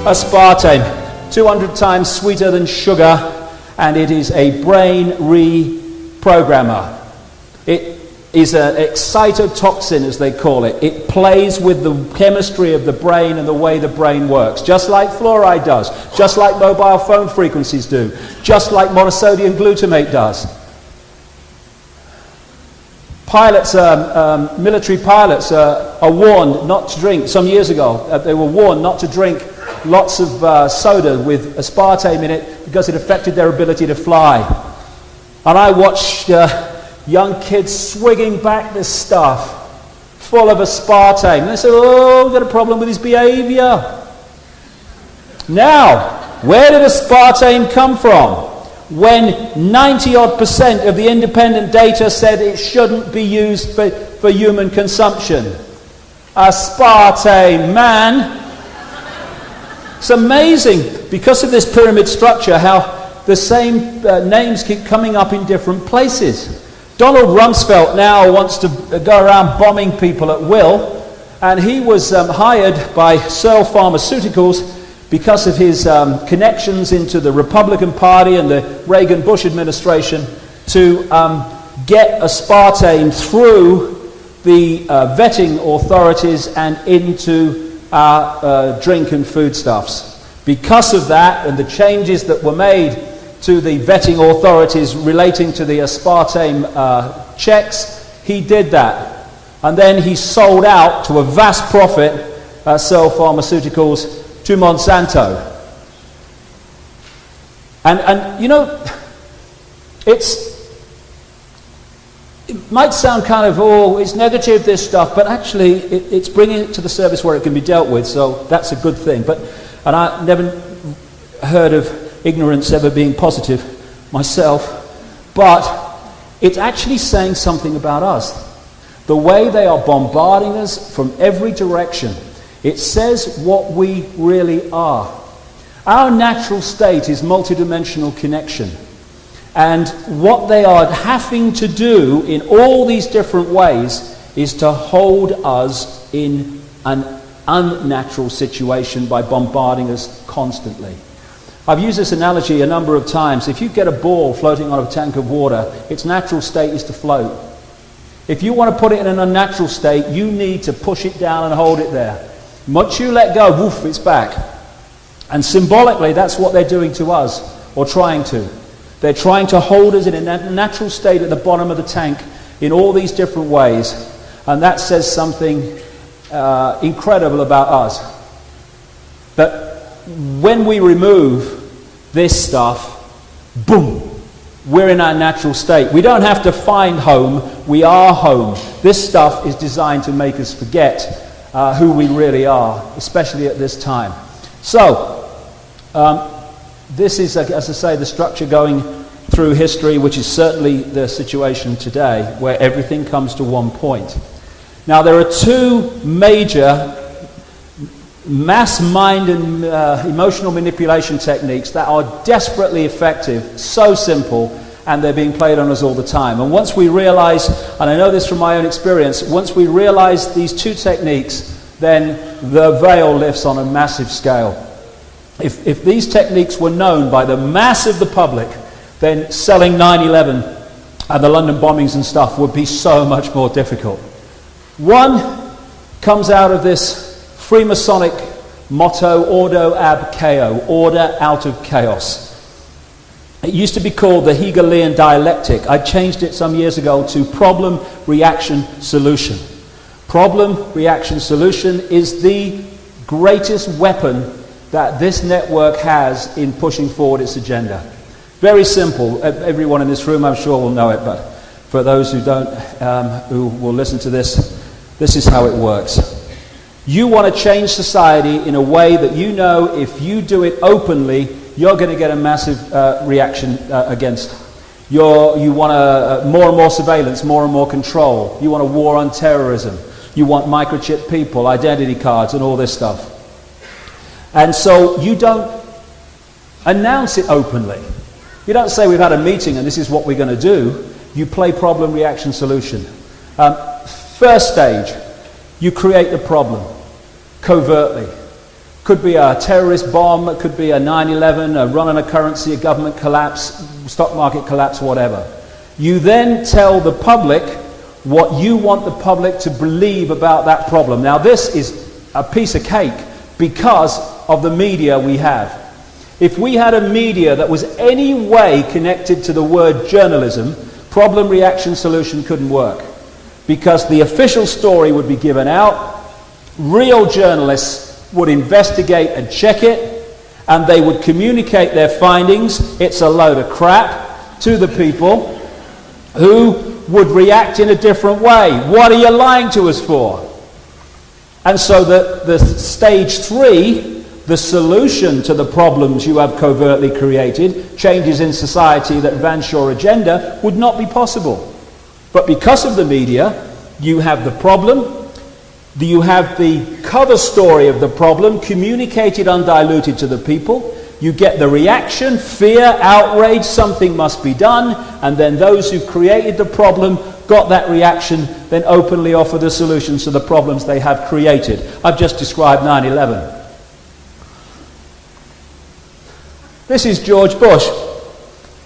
Aspartame, 200 times sweeter than sugar, and it is a brain reprogrammer. It is an excitotoxin, as they call it. It plays with the chemistry of the brain and the way the brain works, just like fluoride does, just like mobile phone frequencies do, just like monosodium glutamate does. Pilots, military pilots are warned not to drink. Some years ago, they were warned not to drink lots of soda with aspartame in it because it affected their ability to fly. And I watched young kids swigging back this stuff full of aspartame. And they said, oh, we've got a problem with his behavior. Now, where did aspartame come from? When 90-odd% of the independent data said it shouldn't be used for human consumption. Aspartame, man. It's amazing, because of this pyramid structure, how the same names keep coming up in different places. Donald Rumsfeld now wants to go around bombing people at will, and he was hired by Searle Pharmaceuticals because of his connections into the Republican Party and the Reagan-Bush administration to get aspartame through the vetting authorities and into our drink and foodstuffs. Because of that and the changes that were made to the vetting authorities relating to the aspartame checks, he did that. And then he sold out to a vast profit, Searle Pharmaceuticals, to Monsanto. And you know, it might sound kind of, oh, it's negative, this stuff, but actually it's bringing it to the service where it can be dealt with, so that's a good thing. And I never heard of ignorance ever being positive myself, but it's actually saying something about us. The way they are bombarding us from every direction, it says what we really are. Our natural state is multidimensional connection. And what they are having to do in all these different ways is to hold us in an unnatural situation by bombarding us constantly. I've used this analogy a number of times. If you get a ball floating on a tank of water, its natural state is to float. If you want to put it in an unnatural state, you need to push it down and hold it there. Once you let go, woof, it's back. And symbolically, that's what they're doing to us, or trying to. They're trying to hold us in a natural state at the bottom of the tank in all these different ways. And that says something incredible about us. That when we remove this stuff, boom, we're in our natural state. We don't have to find home, we are home. This stuff is designed to make us forget who we really are, especially at this time. So, this is, as I say, the structure going through history, which is certainly the situation today, where everything comes to one point. Now, there are two major mass mind and emotional manipulation techniques that are desperately effective, so simple, and they're being played on us all the time. And once we realize, and I know this from my own experience, once we realize these two techniques, then the veil lifts on a massive scale. If these techniques were known by the mass of the public, then selling 9/11 and the London bombings and stuff would be so much more difficult. One comes out of this Freemasonic motto, Ordo ab Chaos, order out of chaos. It used to be called the Hegelian dialectic. I changed it some years ago to problem, reaction, solution. Problem, reaction, solution is the greatest weapon that this network has in pushing forward its agenda. Very simple. Everyone in this room, I'm sure, will know it, but for those who don't, who will listen to this, this is how it works. You want to change society in a way that you know if you do it openly, you're going to get a massive reaction against. You want more and more surveillance, more and more control. You want a war on terrorism. You want microchip people, identity cards, and all this stuff. And so you don't announce it openly. You don't say we've had a meeting and this is what we're going to do. You play problem, reaction, solution. First stage, you create the problem covertly. Could be a terrorist bomb, it could be a 9/11, a run on a currency, a government collapse, stock market collapse, whatever. You then tell the public what you want the public to believe about that problem. Now this is a piece of cake because of the media we have. If we had a media that was any way connected to the word journalism, problem, reaction, solution couldn't work. Because the official story would be given out, real journalists would investigate and check it, and they would communicate their findings, it's a load of crap, to the people who would react in a different way. What are you lying to us for? And so the stage 3, the solution to the problems you have covertly created, changes in society that advance your agenda, would not be possible. But because of the media, you have the problem, you have the cover story of the problem communicated undiluted to the people, you get the reaction, fear, outrage, something must be done, and then those who created the problem got that reaction, then openly offer the solutions to the problems they have created. I've just described 9/11. This is George Bush.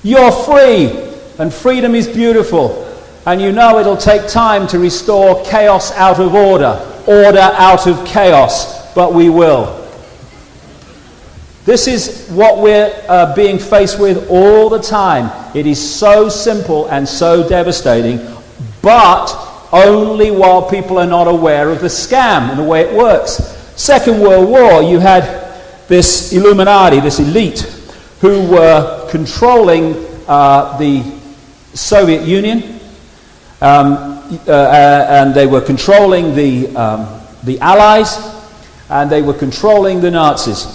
You're free, and freedom is beautiful, and you know it'll take time to restore chaos out of order, order out of chaos, but we will. This is what we're being faced with all the time. It is so simple and so devastating, but only while people are not aware of the scam and the way it works. Second World War, you had this Illuminati, this elite, who were controlling the Soviet Union, and they were controlling the Allies, and they were controlling the Nazis.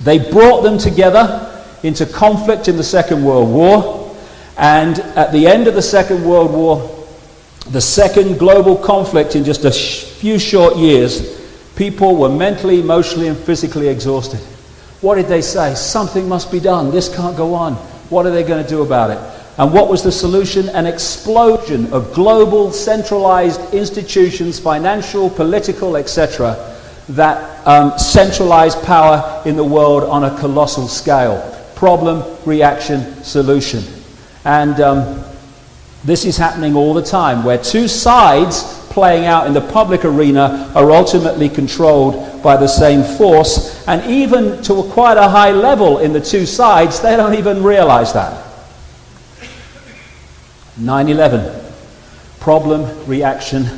They brought them together into conflict in the Second World War, and at the end of the Second World War, the second global conflict in just a few short years, people were mentally, emotionally, and physically exhausted. What did they say? Something must be done. This can't go on. What are they going to do about it? And what was the solution? An explosion of global centralized institutions, financial, political, etc., that centralized power in the world on a colossal scale. Problem, reaction, solution. And this is happening all the time, where two sides playing out in the public arena are ultimately controlled by the same force, and even to quite a high level in the two sides, they don't even realize that. 9/11. Problem, reaction,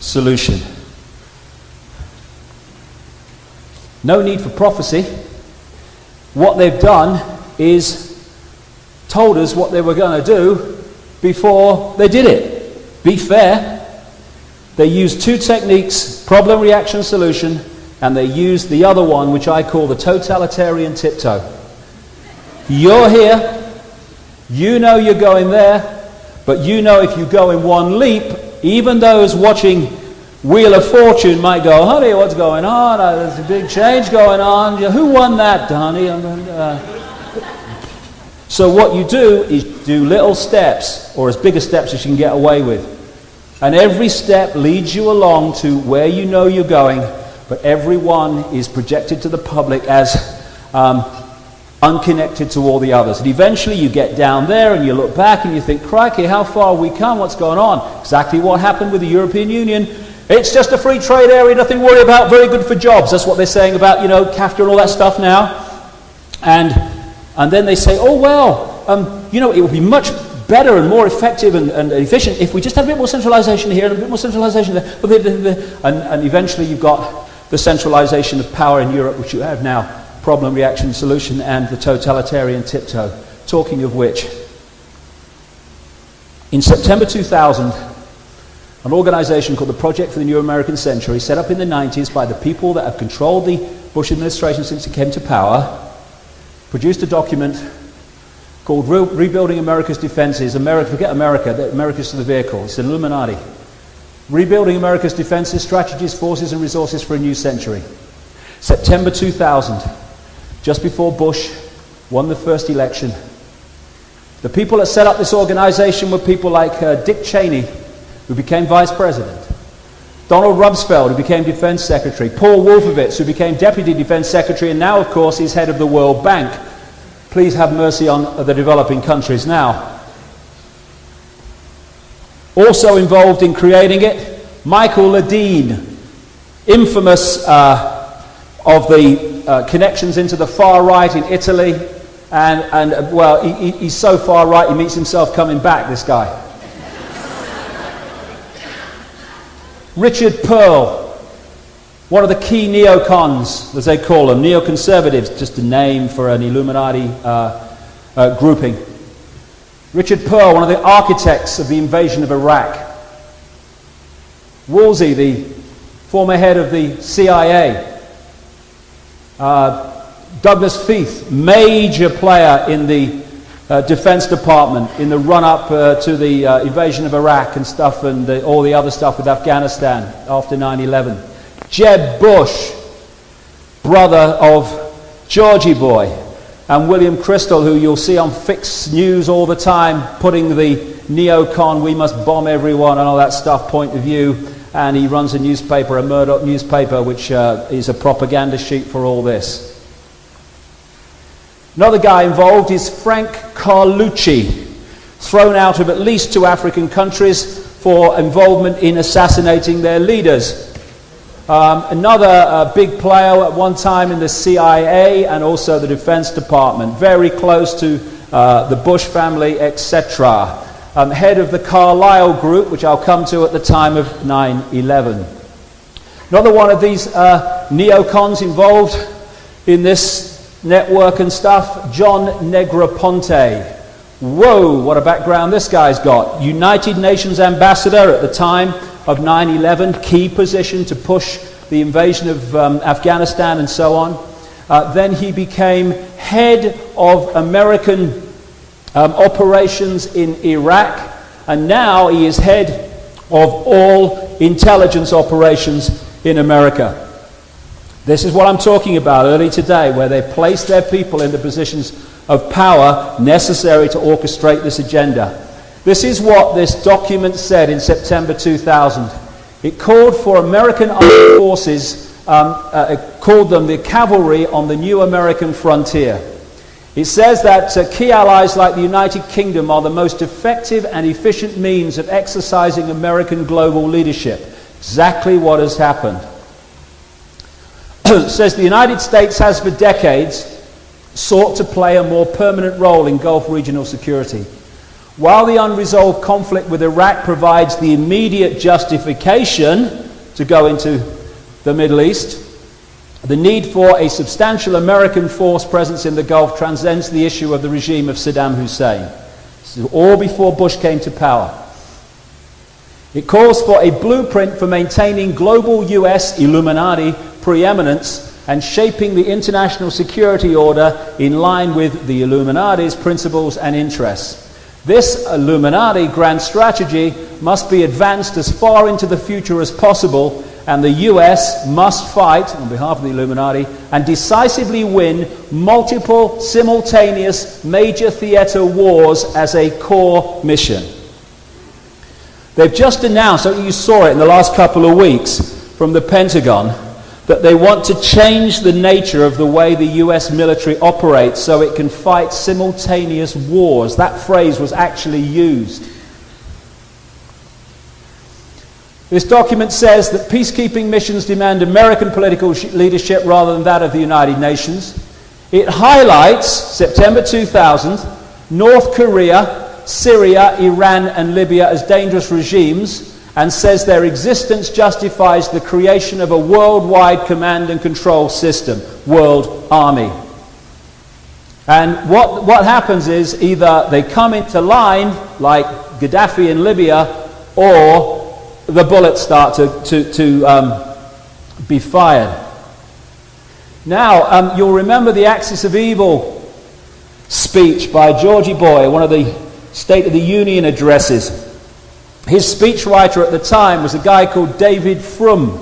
solution. No need for prophecy. What they've done is told us what they were going to do before they did it. Be fair. They used two techniques, problem, reaction, solution, and they used the other one, which I call the totalitarian tiptoe. You're here, you know you're going there, but you know if you go in one leap, even those watching Wheel of Fortune might go, honey, what's going on? There's a big change going on. Who won that, honey? So what you do is do little steps, or as big a steps as you can get away with. And every step leads you along to where you know you're going, but every one is projected to the public as unconnected to all the others. And eventually you get down there and you look back and you think, crikey, how far have we come? What's going on? Exactly what happened with the European Union. It's just a free trade area, nothing to worry about, very good for jobs. That's what they're saying about, CAFTA and all that stuff now. And then they say, oh, well, it would be much better and more effective and efficient if we just had a bit more centralization here and a bit more centralization there. And eventually you've got the centralization of power in Europe, which you have now, problem, reaction, solution, and the totalitarian tiptoe. Talking of which, in September 2000, an organization called the Project for the New American Century, set up in the 90s by the people that have controlled the Bush administration since it came to power, produced a document called Rebuilding America's Defenses. Forget America, America's the vehicle. It's an Illuminati. Rebuilding America's Defenses, Strategies, Forces, and Resources for a New Century. September 2000, just before Bush won the first election. The people that set up this organization were people like Dick Cheney, who became vice president. Donald Rumsfeld, who became Defense Secretary. Paul Wolfowitz, who became Deputy Defense Secretary, and now, of course, he's head of the World Bank. Please have mercy on the developing countries now. Also involved in creating it, Michael Ledeen, infamous of the connections into the far right in Italy, and well, he's so far right he meets himself coming back, this guy. Richard Pearl, one of the key neocons, as they call them, neoconservatives, just a name for an Illuminati grouping. Richard Pearl, one of the architects of the invasion of Iraq. Woolsey, the former head of the CIA. Douglas Feith, major player in the Defense Department in the run-up to the invasion of Iraq and stuff, and all the other stuff with Afghanistan after 9/11. Jeb Bush, brother of Georgie Boy, and William Crystal, who you'll see on Fix News all the time, putting the neocon, we must bomb everyone and all that stuff point of view, and he runs a newspaper, a Murdoch newspaper, which is a propaganda sheet for all this. Another guy involved is Frank Carlucci, thrown out of at least 2 African countries for involvement in assassinating their leaders. Another big player at one time in the CIA and also the Defense Department, very close to the Bush family, etc. Head of the Carlyle Group, which I'll come to at the time of 9/11. Another one of these neocons involved in this network and stuff, John Negroponte. Whoa, what a background this guy's got. United Nations ambassador at the time of 9/11, key position to push the invasion of Afghanistan and so on. Then he became head of American operations in Iraq, and now he is head of all intelligence operations in America. This is what I'm talking about early today, where they place their people in the positions of power necessary to orchestrate this agenda. This is what this document said in September 2000. It called for American armed forces, it called them the cavalry on the new American frontier. It says that key allies like the United Kingdom are the most effective and efficient means of exercising American global leadership. Exactly what has happened. It says the United States has for decades sought to play a more permanent role in Gulf regional security. While the unresolved conflict with Iraq provides the immediate justification to go into the Middle East, the need for a substantial American force presence in the Gulf transcends the issue of the regime of Saddam Hussein. This is all before Bush came to power. It calls for a blueprint for maintaining global US Illuminati preeminence and shaping the international security order in line with the Illuminati's principles and interests. This Illuminati grand strategy must be advanced as far into the future as possible, and the US must fight, on behalf of the Illuminati, and decisively win multiple simultaneous major theater wars as a core mission. They've just announced, you saw it in the last couple of weeks from the Pentagon, that they want to change the nature of the way the US military operates so it can fight simultaneous wars. That phrase was actually used. This document says that peacekeeping missions demand American political leadership rather than that of the United Nations. It highlights, September 2000, North Korea, Syria, Iran and Libya as dangerous regimes, and says their existence justifies the creation of a worldwide command and control system, World Army. And what happens is either they come into line, like Gaddafi in Libya, or the bullets start to be fired. Now, you'll remember the Axis of Evil speech by Georgie Boy, one of the State of the Union addresses. His speechwriter at the time was a guy called David Frum,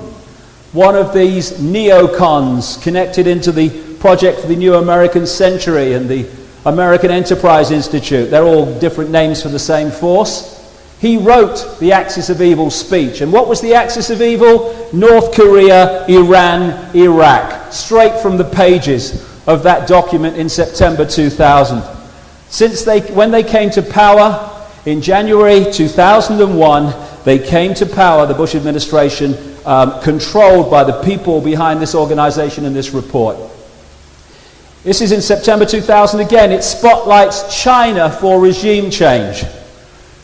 one of these neocons connected into the Project for the New American Century and the American Enterprise Institute. They're all different names for the same force. He wrote the Axis of Evil speech. And what was the Axis of Evil? North Korea, Iran, Iraq. Straight from the pages of that document in September 2000. When they came to power in January 2001, they came to power, the Bush administration, controlled by the people behind this organization and this report. This is in September 2000 again. It spotlights China for regime change,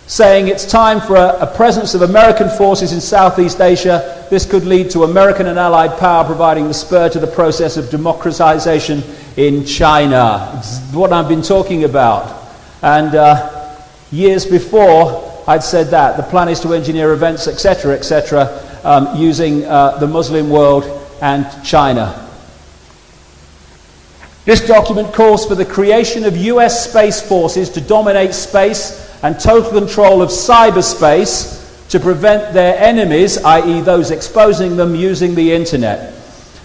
saying it's time for a presence of American forces in Southeast Asia. This could lead to American and Allied power providing the spur to the process of democratization in China. It's what I've been talking about. And years before, I'd said that. The plan is to engineer events, etc., etc., using the Muslim world and China. This document calls for the creation of US space forces to dominate space and total control of cyberspace to prevent their enemies, i.e. those exposing them, using the internet.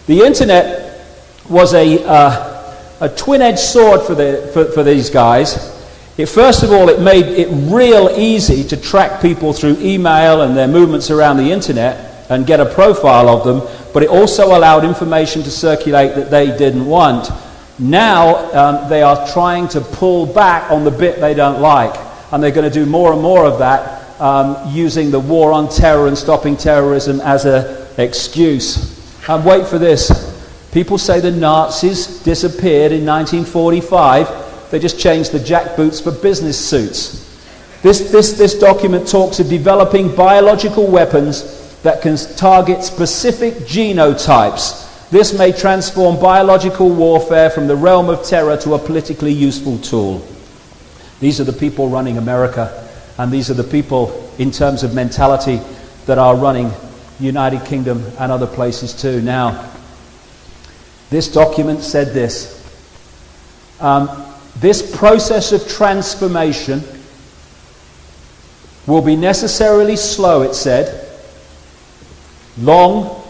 The internet was a twin-edged sword for these guys. First of all, it made it real easy to track people through email and their movements around the internet and get a profile of them, but it also allowed information to circulate that they didn't want. Now they are trying to pull back on the bit they don't like, and they're going to do more and more of that using the war on terror and stopping terrorism as an excuse. And wait for this. People say the Nazis disappeared in 1945. They just changed the jackboots for business suits. This document talks of developing biological weapons that can target specific genotypes. This may transform biological warfare from the realm of terror to a politically useful tool. These are the people running America, and these are the people, in terms of mentality, that are running United Kingdom and other places too. Now, this document said this. This process of transformation will be necessarily slow, it said, long,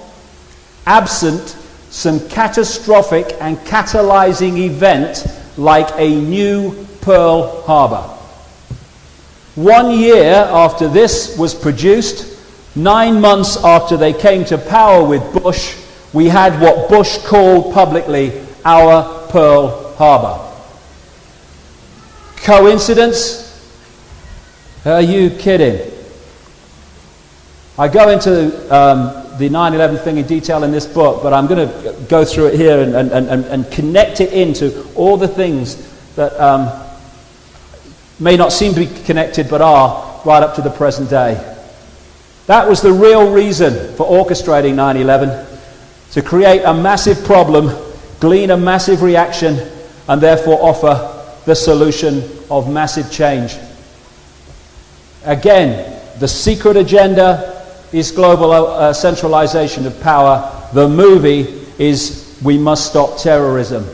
absent some catastrophic and catalyzing event like a new Pearl Harbor. 1 year after this was produced, 9 months after they came to power with Bush, we had what Bush called publicly our Pearl Harbor. Coincidence? Are you kidding? I go into the 9/11 thing in detail in this book, but I'm going to go through it here and connect it into all the things that may not seem to be connected but are right up to the present day. That was the real reason for orchestrating 9/11, to create a massive problem, glean a massive reaction, and therefore offer the solution of massive change. Again, the secret agenda is global centralization of power. The movie is we must stop terrorism.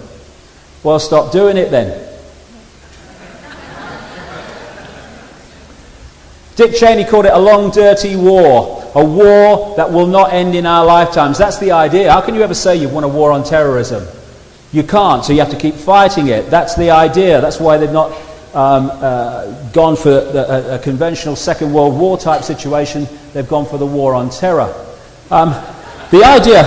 Well, stop doing it then. Dick Cheney called it a long, dirty war. A war that will not end in our lifetimes. That's the idea. How can you ever say you've won a war on terrorism? You can't, so you have to keep fighting it. That's the idea. That's why they've not gone for a conventional Second World War type situation. They've gone for the war on terror. The idea,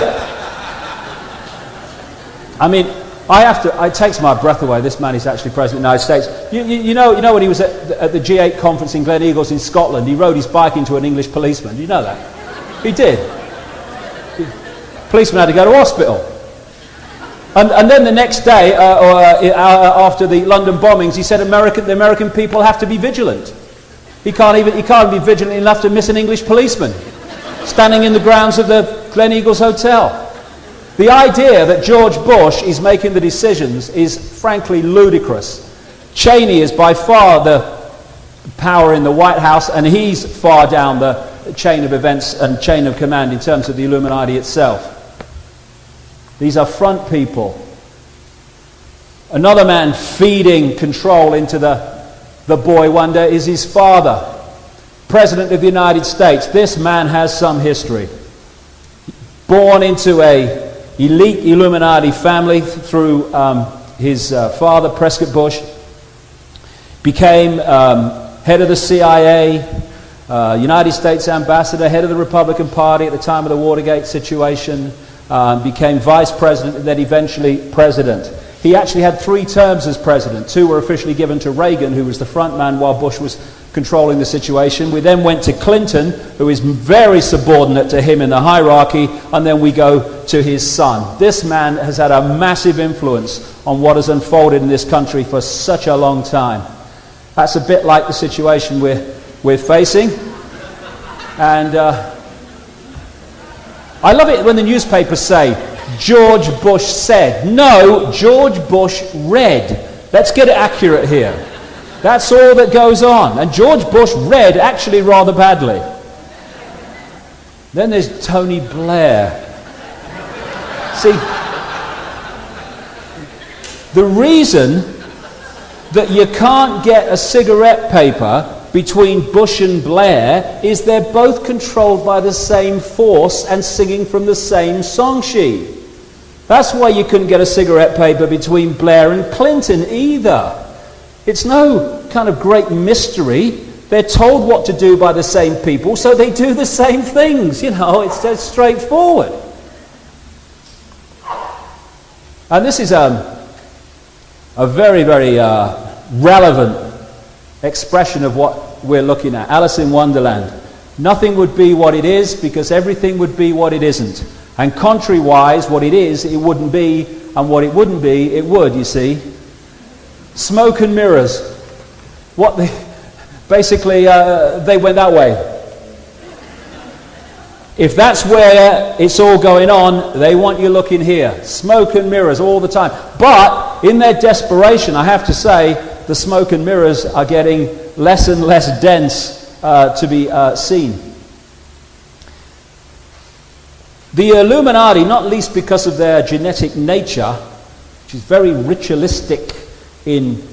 I mean, it takes my breath away. This man is actually President of the United States. You know when he was at the G8 conference in Glen Eagles in Scotland, he rode his bike into an English policeman. Do you know that? He did. The policeman had to go to hospital. And then the next day, after the London bombings, he said the American people have to be vigilant. He can't be vigilant enough to miss an English policeman standing in the grounds of the Glen Eagles Hotel. The idea that George Bush is making the decisions is frankly ludicrous. Cheney is by far the power in the White House, and he's far down the chain of events and chain of command in terms of the Illuminati itself. These are front people. Another man feeding control into the boy wonder is his father, President of the United States. This man has some history. Born into a elite Illuminati family through his father, Prescott Bush, became head of the CIA, United States ambassador, head of the Republican Party at the time of the Watergate situation, became vice president and then eventually president. He actually had 3 terms as president. 2 were officially given to Reagan, who was the front man while Bush was controlling the situation. We then went to Clinton, who is very subordinate to him in the hierarchy, and then we go to his son. This man has had a massive influence on what has unfolded in this country for such a long time. That's a bit like the situation we're facing. And I love it when the newspapers say, George Bush said. No, George Bush read. Let's get it accurate here. That's all that goes on. And George Bush read actually rather badly. Then there's Tony Blair. See, the reason that you can't get a cigarette paper between Bush and Blair is they're both controlled by the same force and singing from the same song sheet. That's why you couldn't get a cigarette paper between Blair and Clinton either. It's no kind of great mystery. They're told what to do by the same people, so they do the same things. You know, it's just straightforward. And this is a very, very relevant expression of what we're looking at. Alice in Wonderland. Nothing would be what it is because everything would be what it isn't. And contrary-wise, what it is, it wouldn't be, and what it wouldn't be, it would, you see. Smoke and mirrors. Basically, they went that way. If that's where it's all going on, they want you looking here. Smoke and mirrors all the time. But in their desperation, I have to say, the smoke and mirrors are getting less and less dense to be seen. The Illuminati, not least because of their genetic nature, which is very ritualistic in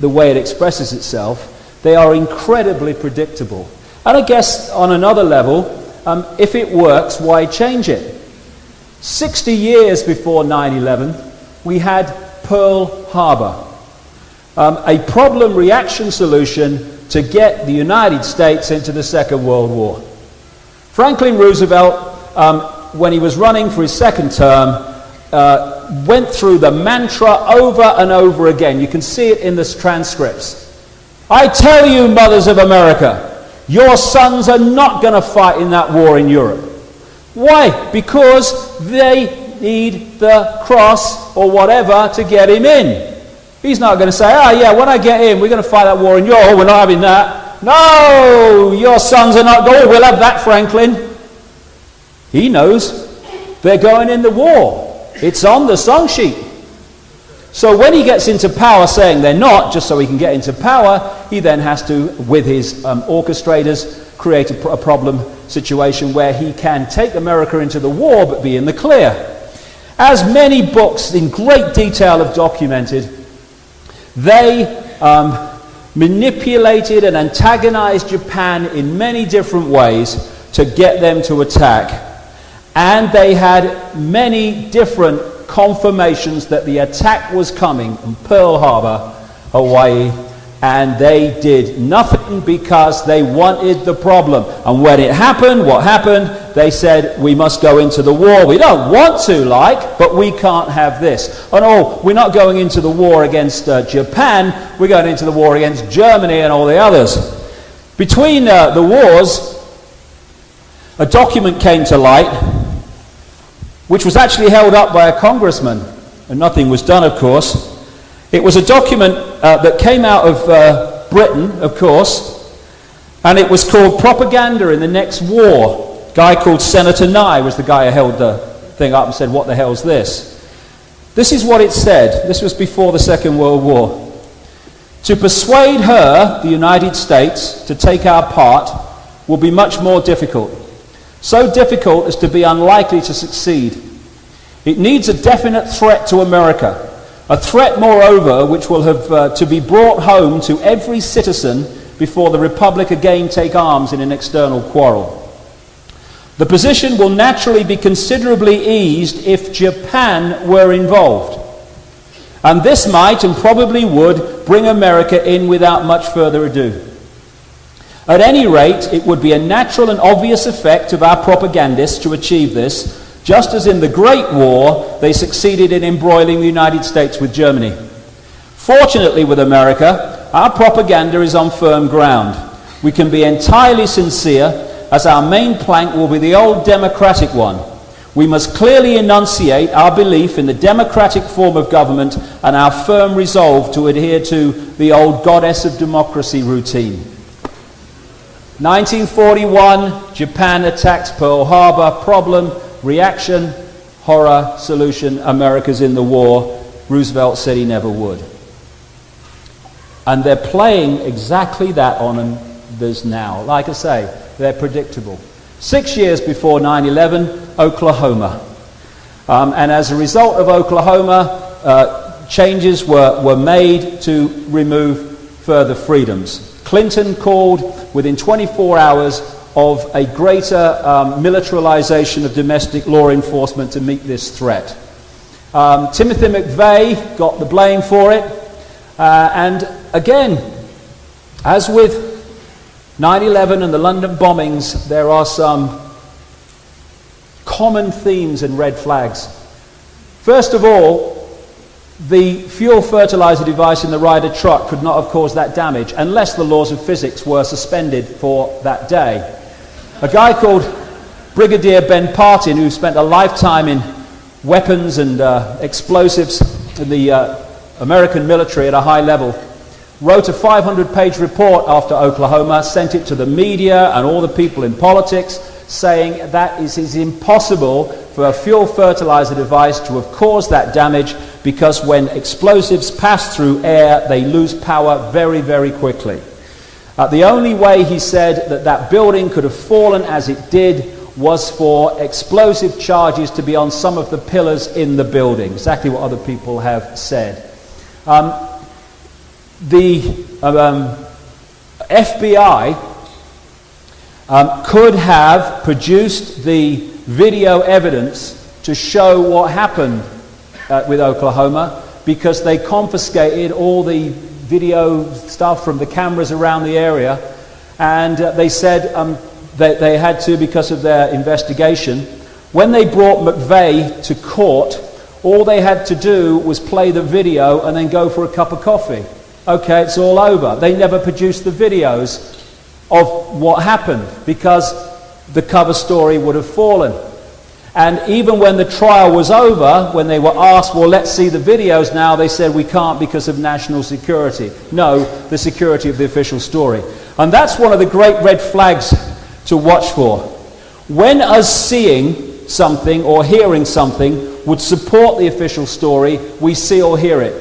the way it expresses itself, they are incredibly predictable. And I guess on another level, if it works, why change it? 60 years before 9/11, we had Pearl Harbor, a problem reaction solution to get the United States into the Second World War. Franklin Roosevelt, when he was running for his second term, went through the mantra over and over again. You can see it in the transcripts. I tell you, mothers of America, your sons are not going to fight in that war in Europe. Why? Because they need the cross or whatever to get him in. He's not going to say, oh yeah, when I get in, we're going to fight that war in Europe. We're not having that. No, your sons are not going. We'll have that, Franklin. He knows they're going in the war. It's on the song sheet. So when he gets into power saying they're not, just so he can get into power, he then has to, with his orchestrators, create a problem situation where he can take America into the war but be in the clear. As many books in great detail have documented, they manipulated and antagonized Japan in many different ways to get them to attack. And they had many different confirmations that the attack was coming in Pearl Harbor, Hawaii, and they did nothing because they wanted the problem. And when it happened, what happened? They said, we must go into the war. We don't want to, but we can't have this. And we're not going into the war against Japan, we're going into the war against Germany and all the others. Between the wars, a document came to light, which was actually held up by a congressman, and nothing was done, of course. It was a document that came out of Britain, of course, and it was called Propaganda in the Next War. A guy called Senator Nye was the guy who held the thing up and said, what the hell's this? This is what it said. This was before the Second World War. To persuade her, the United States, to take our part will be much more difficult. So difficult as to be unlikely to succeed. It needs a definite threat to America. A threat, moreover, which will have to be brought home to every citizen before the Republic again take arms in an external quarrel. The position will naturally be considerably eased if Japan were involved. And this might and probably would bring America in without much further ado. At any rate, it would be a natural and obvious effect of our propagandists to achieve this, just as in the Great War they succeeded in embroiling the United States with Germany. Fortunately with America, our propaganda is on firm ground. We can be entirely sincere, as our main plank will be the old democratic one. We must clearly enunciate our belief in the democratic form of government and our firm resolve to adhere to the old goddess of democracy routine. 1941, Japan attacks Pearl Harbor. Problem, reaction, horror, solution, America's in the war. Roosevelt said he never would. And they're playing exactly that on this now. Like I say, they're predictable. 6 years before 9/11, Oklahoma. And as a result of Oklahoma, changes were made to remove further freedoms. Clinton called within 24 hours of a greater militarization of domestic law enforcement to meet this threat. Timothy McVeigh got the blame for it. And again, as with 9/11 and the London bombings, there are some common themes and red flags. First of all, the fuel fertilizer device in the Ryder truck could not have caused that damage unless the laws of physics were suspended for that day. A guy called Brigadier Ben Partin, who spent a lifetime in weapons and explosives in the American military at a high level, wrote a 500-page report after Oklahoma, sent it to the media and all the people in politics, saying that it is impossible for a fuel fertilizer device to have caused that damage because when explosives pass through air, they lose power very, very quickly. The only way, he said, that building could have fallen as it did was for explosive charges to be on some of the pillars in the building, exactly what other people have said. The FBI could have produced the video evidence to show what happened with Oklahoma, because they confiscated all the video stuff from the cameras around the area, and they said that they had to because of their investigation. When they brought McVeigh to court, all they had to do was play the video and then go for a cup of coffee. Okay, it's all over. They never produced the videos of what happened because the cover story would have fallen. And even when the trial was over, when they were asked, well, let's see the videos now, they said we can't because of national security. No, the security of the official story. And that's one of the great red flags to watch for. When us seeing something or hearing something would support the official story, we see or hear it.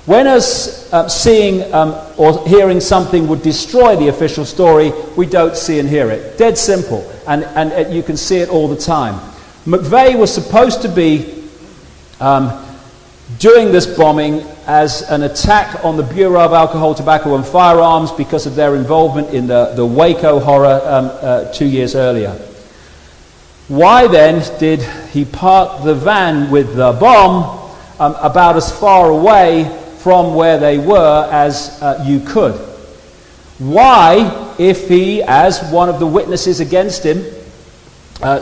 When us seeing or hearing something would destroy the official story, we don't see and hear it. Dead simple. And you can see it all the time. McVeigh was supposed to be doing this bombing as an attack on the Bureau of Alcohol, Tobacco and Firearms because of their involvement in the Waco horror 2 years earlier. Why then did he park the van with the bomb about as far away from where they were as you could? Why, if he, as one of the witnesses against him,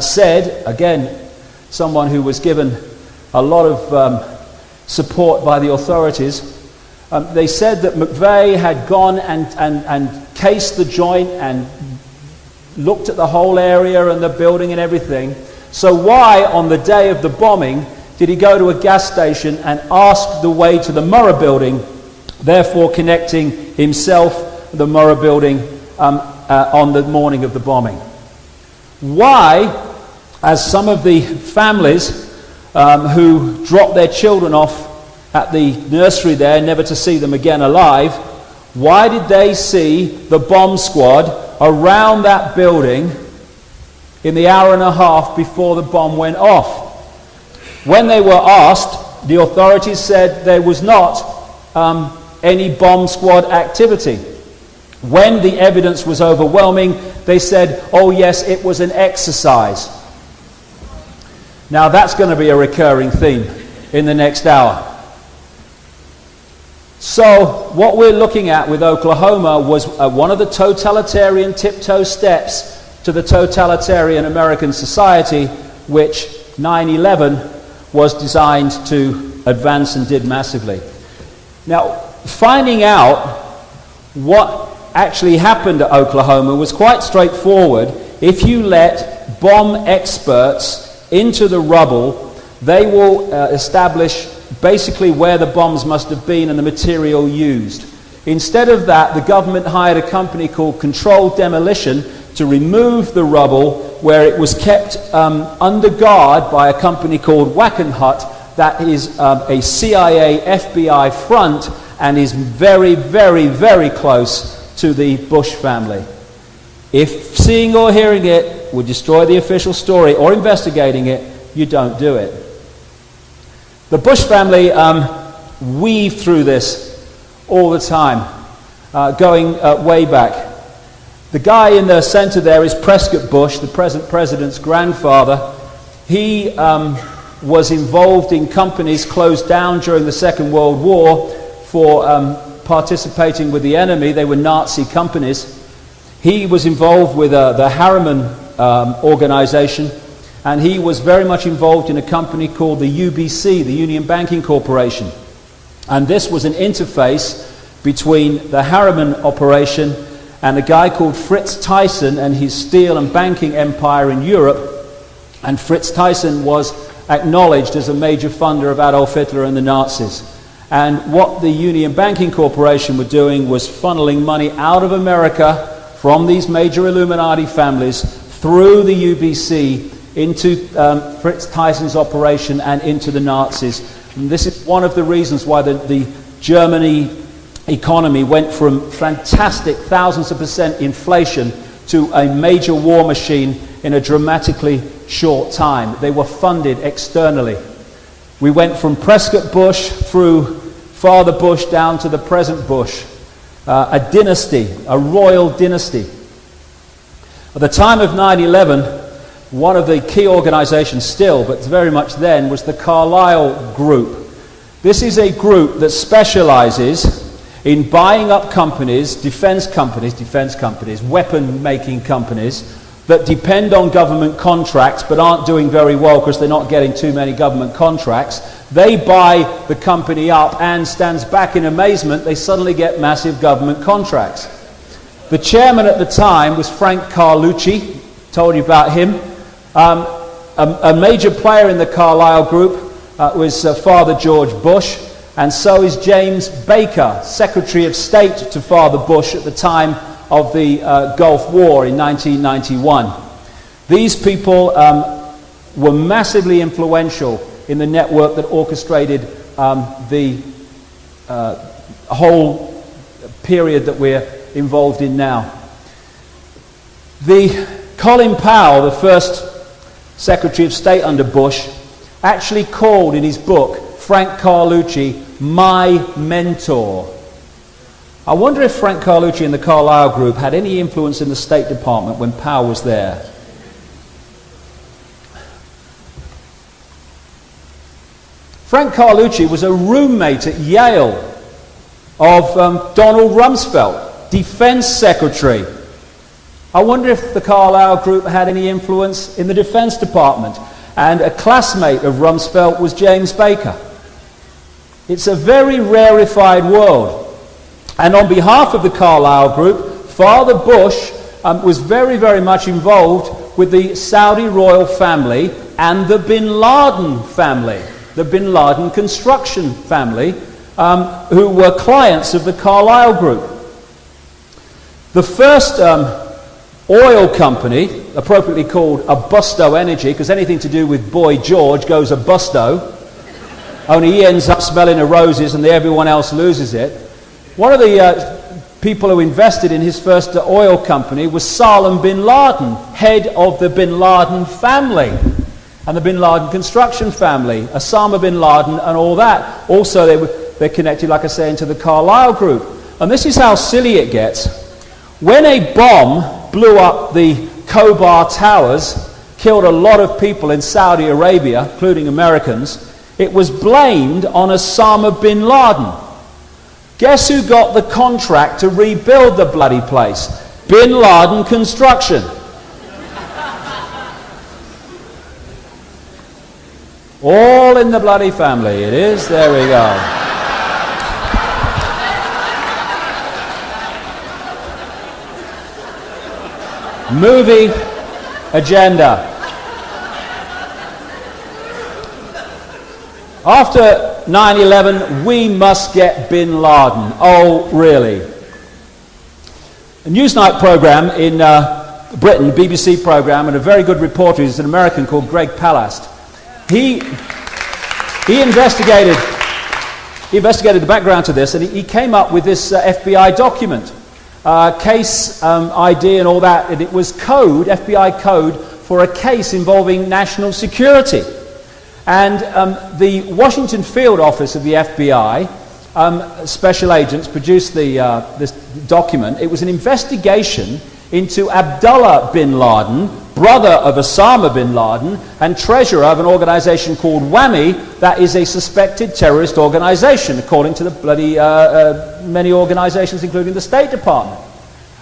said, again, someone who was given a lot of support by the authorities, they said that McVeigh had gone and cased the joint and looked at the whole area and the building and everything. So why, on the day of the bombing, did he go to a gas station and ask the way to the Murrah building, therefore connecting himself, the Murrah building, on the morning of the bombing? Why, as some of the families who dropped their children off at the nursery there, never to see them again alive, why did they see the bomb squad around that building in the hour and a half before the bomb went off? When they were asked, the authorities said there was not any bomb squad activity. When the evidence was overwhelming, they said, oh yes, it was an exercise. Now that's going to be a recurring theme in the next hour. So what we're looking at with Oklahoma was one of the totalitarian tiptoe steps to the totalitarian American society, which 9/11 was designed to advance and did massively. Now, finding out what actually happened at Oklahoma was quite straightforward. If you let bomb experts into the rubble, they will establish basically where the bombs must have been and the material used. Instead of that, the government hired a company called Controlled Demolition to remove the rubble, where it was kept under guard by a company called Wackenhut, that is a CIA, FBI front, and is very, very, very close to the Bush family. If seeing or hearing it would destroy the official story, or investigating it, you don't do it. The Bush family weave through this all the time, going way back. The guy in the center there is Prescott Bush, the present president's grandfather. He was involved in companies closed down during the Second World War for participating with the enemy. They were Nazi companies. He was involved with the Harriman organization, and he was very much involved in a company called the UBC, the Union Banking Corporation. And this was an interface between the Harriman operation and a guy called Fritz Thyssen and his steel and banking empire in Europe. And Fritz Thyssen was acknowledged as a major funder of Adolf Hitler and the Nazis. And what the Union Banking Corporation were doing was funneling money out of America from these major Illuminati families through the UBC into Fritz Tyssen's operation and into the Nazis. And this is one of the reasons why the Germany economy went from fantastic thousands of % inflation to a major war machine in a dramatically short time. They were funded externally. We went from Prescott Bush through Father Bush down to the present Bush, a dynasty, a royal dynasty. At the time of 9/11, one of the key organizations still, but very much then, was the Carlyle Group. This is a group that specializes in buying up companies, defense companies, weapon-making companies, that depend on government contracts but aren't doing very well because they're not getting too many government contracts. They buy the company up and stands back in amazement. They suddenly get massive government contracts. The chairman at the time was Frank Carlucci. Told you about him. A major player in the Carlyle Group was Father George Bush, and so is James Baker, Secretary of State to Father Bush at the time of the Gulf War in 1991. These people were massively influential in the network that orchestrated the whole period that we're involved in now. Colin Powell, the first Secretary of State under Bush, actually called in his book Frank Carlucci my mentor. I wonder if Frank Carlucci and the Carlyle Group had any influence in the State Department when Powell was there. Frank Carlucci was a roommate at Yale of Donald Rumsfeld, Defense Secretary. I wonder if the Carlyle Group had any influence in the Defense Department. And a classmate of Rumsfeld was James Baker. It's a very rarefied world. And on behalf of the Carlyle Group, Father Bush was very, very much involved with the Saudi royal family and the Bin Laden family, the Bin Laden construction family, who were clients of the Carlyle Group. The first oil company, appropriately called Abusto Energy, because anything to do with Boy George goes Abusto, only he ends up smelling of roses and everyone else loses it. One of the people who invested in his first oil company was Salem bin Laden, head of the bin Laden family and the bin Laden construction family, Osama bin Laden and all that. Also they're connected, like I say, into the Carlyle Group. And this is how silly it gets. When a bomb blew up the Khobar Towers, killed a lot of people in Saudi Arabia, including Americans, it was blamed on Osama bin Laden. Guess who got the contract to rebuild the bloody place? Bin Laden Construction. All in the bloody family, it is. There we go. Movie agenda. After 9/11, we must get Bin Laden. Oh, really? A Newsnight program in Britain, BBC program, and a very good reporter, he's an American called Greg Palast. He investigated the background to this, and he came up with this FBI document, case ID and all that, and it was code, FBI code, for a case involving national security. And the Washington field office of the FBI, special agents, produced this document. It was an investigation into Abdullah bin Laden, brother of Osama bin Laden, and treasurer of an organization called WAMI, that is a suspected terrorist organization, according to the bloody many organizations, including the State Department.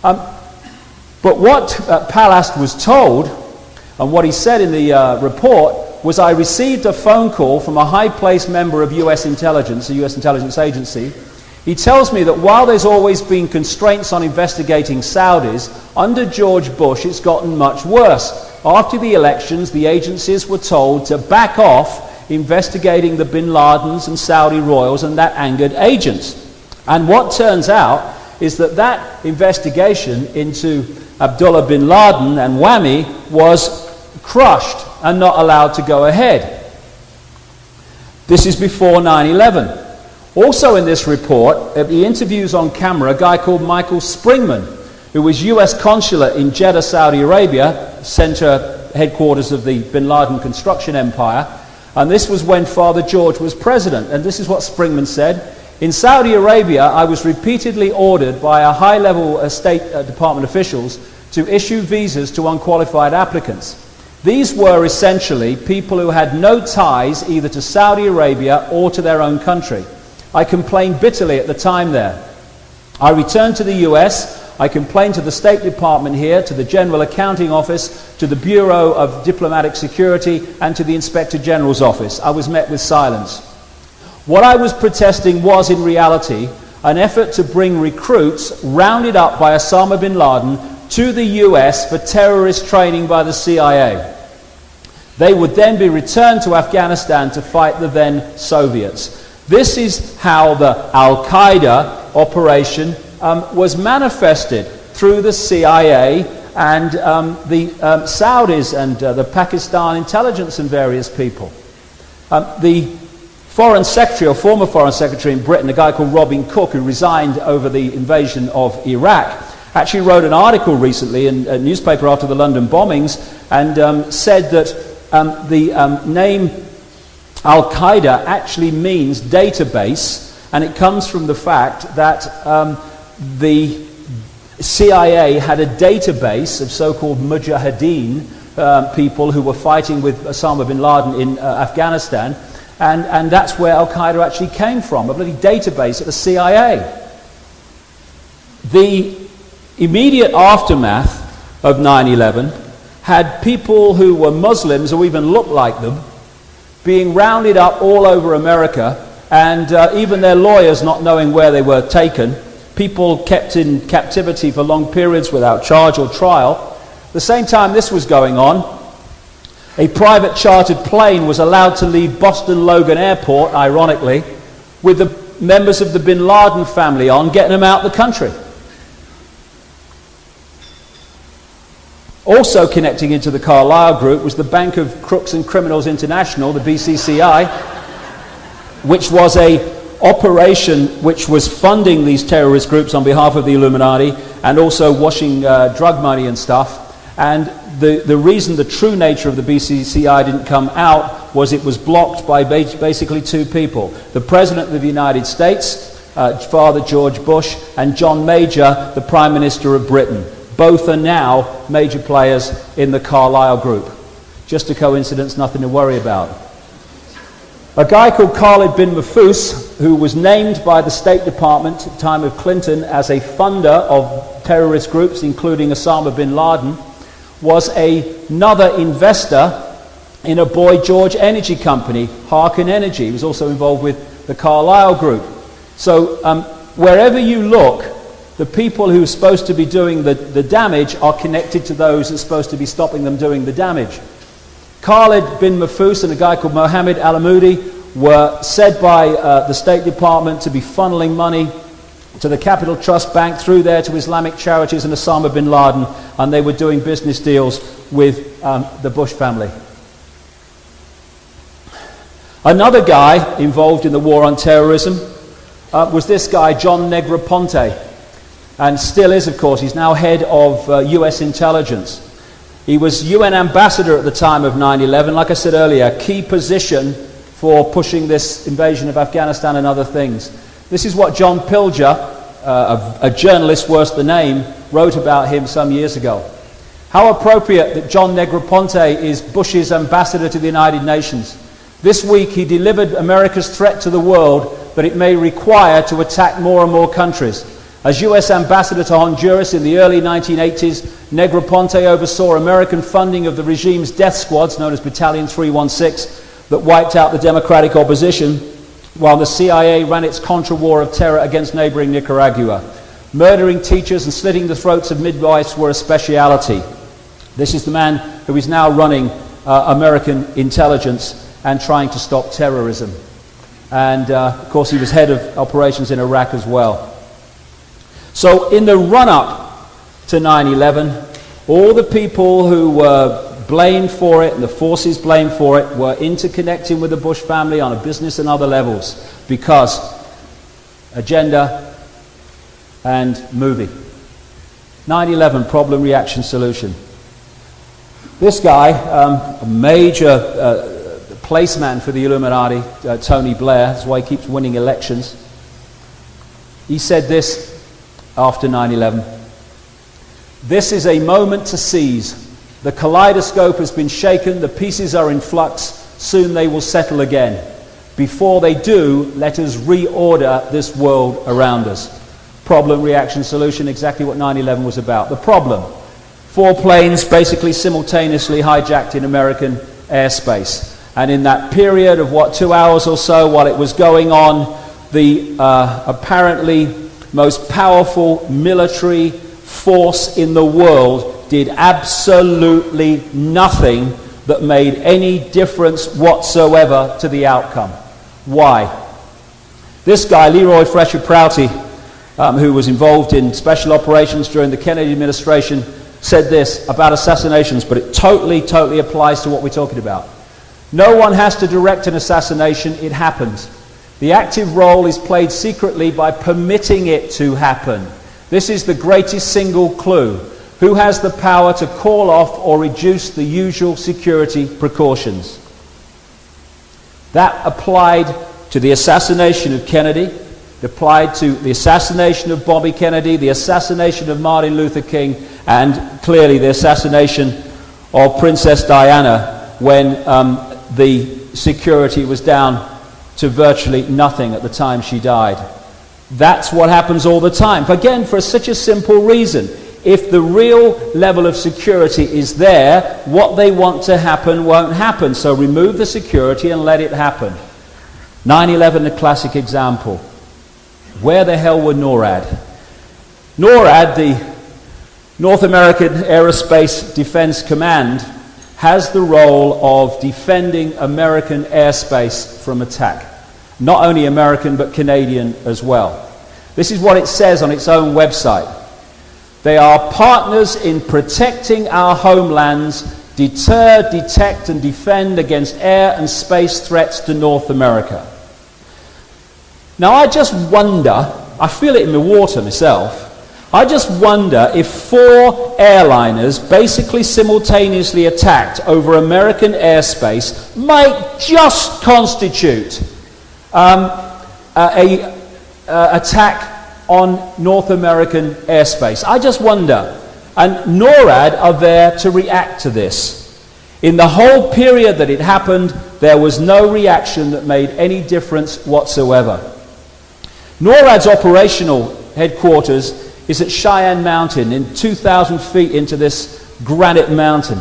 But what Palast was told, and what he said in the report, was, I received a phone call from a high-placed member of U.S. intelligence, a U.S. intelligence agency. He tells me that while there's always been constraints on investigating Saudis, under George Bush it's gotten much worse. After the elections, the agencies were told to back off investigating the bin Ladens and Saudi royals, and that angered agents. And what turns out is that investigation into Abdullah bin Laden and WAMI was crushed and not allowed to go ahead. This is before 9/11. Also in this report, at the interviews on camera, a guy called Michael Springman, who was US consulate in Jeddah, Saudi Arabia, center headquarters of the bin Laden construction empire, and this was when Father George was president. And this is what Springman said: in Saudi Arabia, I was repeatedly ordered by a high-level State Department officials to issue visas to unqualified applicants. These were essentially people who had no ties either to Saudi Arabia or to their own country. I complained bitterly at the time there. I returned to the US. I complained to the State Department here, to the General Accounting Office, to the Bureau of Diplomatic Security, and to the Inspector General's office. I was met with silence. What I was protesting was, in reality, an effort to bring recruits rounded up by Osama bin Laden to the US for terrorist training by the CIA. They would then be returned to Afghanistan to fight the then Soviets. This is how the Al-Qaeda operation was manifested through the CIA and the Saudis and the Pakistan intelligence and various people. The Foreign Secretary, or former Foreign Secretary in Britain, a guy called Robin Cook, who resigned over the invasion of Iraq, actually wrote an article recently in a newspaper after the London bombings, and said that the name Al-Qaeda actually means database, and it comes from the fact that the CIA had a database of so-called mujahideen, people who were fighting with Osama bin Laden in Afghanistan, and that's where Al-Qaeda actually came from, a bloody database at the CIA. The immediate aftermath of 9/11 had people who were Muslims or even looked like them being rounded up all over America, and even their lawyers not knowing where they were taken, people kept in captivity for long periods without charge or trial. At the same time this was going on, a private chartered plane was allowed to leave Boston Logan Airport, ironically, with the members of the bin Laden family on, getting them out of the country. Also connecting into the Carlyle Group was the Bank of Crooks and Criminals International, the BCCI, which was a operation which was funding these terrorist groups on behalf of the Illuminati and also washing drug money and stuff. And the reason the true nature of the BCCI didn't come out was it was blocked by basically two people: the President of the United States, Father George Bush, and John Major, the Prime Minister of Britain. Both are now major players in the Carlyle Group. Just a coincidence, nothing to worry about. A guy called Khalid bin Mahfouz, who was named by the State Department at the time of Clinton as a funder of terrorist groups, including Osama bin Laden, was another investor in a Boy George energy company, Harken Energy. He was also involved with the Carlyle Group. So wherever you look, the people who are supposed to be doing the damage are connected to those who are supposed to be stopping them doing the damage. Khalid bin Mahfouz and a guy called Mohammed Alamoudi were said by the State Department to be funneling money to the Capital Trust Bank, through there to Islamic charities and Osama bin Laden, and they were doing business deals with the Bush family. Another guy involved in the war on terrorism was this guy, John Negroponte, and still is, of course. He's now head of US intelligence. He was UN ambassador at the time of 9/11, like I said earlier, a key position for pushing this invasion of Afghanistan and other things. This is what John Pilger, a journalist worth the name, wrote about him some years ago. How appropriate that John Negroponte is Bush's ambassador to the United Nations. This week he delivered America's threat to the world that it may require to attack more and more countries. As US ambassador to Honduras in the early 1980s, Negroponte oversaw American funding of the regime's death squads, known as Battalion 316, that wiped out the democratic opposition, while the CIA ran its Contra war of terror against neighboring Nicaragua. Murdering teachers and slitting the throats of midwives were a speciality. This is the man who is now running American intelligence and trying to stop terrorism. And of course he was head of operations in Iraq as well. So in the run-up to 9/11, all the people who were blamed for it and the forces blamed for it were interconnecting with the Bush family on a business and other levels, because agenda and movie. 9/11, problem, reaction, solution. This guy, a major placeman for the Illuminati, Tony Blair, that's why he keeps winning elections. He said this after 9/11. This is a moment to seize. The kaleidoscope has been shaken, the pieces are in flux, soon they will settle again. Before they do, let us reorder this world around us. Problem, reaction, solution, exactly what 9/11 was about. The problem: 4 planes basically simultaneously hijacked in American airspace. And in that period of 2 hours or so while it was going on, the apparently most powerful military force in the world did absolutely nothing that made any difference whatsoever to the outcome. Why? This guy, Leroy Fletcher Prouty, who was involved in special operations during the Kennedy administration, said this about assassinations, but it totally applies to what we're talking about. No one has to direct an assassination, it happens. The active role is played secretly by permitting it to happen. This is the greatest single clue. Who has the power to call off or reduce the usual security precautions? That applied to the assassination of Kennedy, applied to the assassination of Bobby Kennedy, the assassination of Martin Luther King, and clearly the assassination of Princess Diana, when the security was down to virtually nothing at the time she died. That's what happens all the time. Again, for such a simple reason. If the real level of security is there, what they want to happen won't happen. So remove the security and let it happen. 9/11, a classic example. Where the hell were NORAD? NORAD, the North American Aerospace Defense Command, has the role of defending American airspace from attack. Not only American, but Canadian as well. This is what it says on its own website. They are partners in protecting our homelands, deter, detect, and defend against air and space threats to North America. Now I just wonder, I feel it in my water myself, I just wonder if 4 airliners basically simultaneously attacked over American airspace might just constitute an attack on North American airspace. I just wonder. And NORAD are there to react to this. In the whole period that it happened, there was no reaction that made any difference whatsoever. NORAD's operational headquarters is at Cheyenne Mountain, in 2,000 feet into this granite mountain.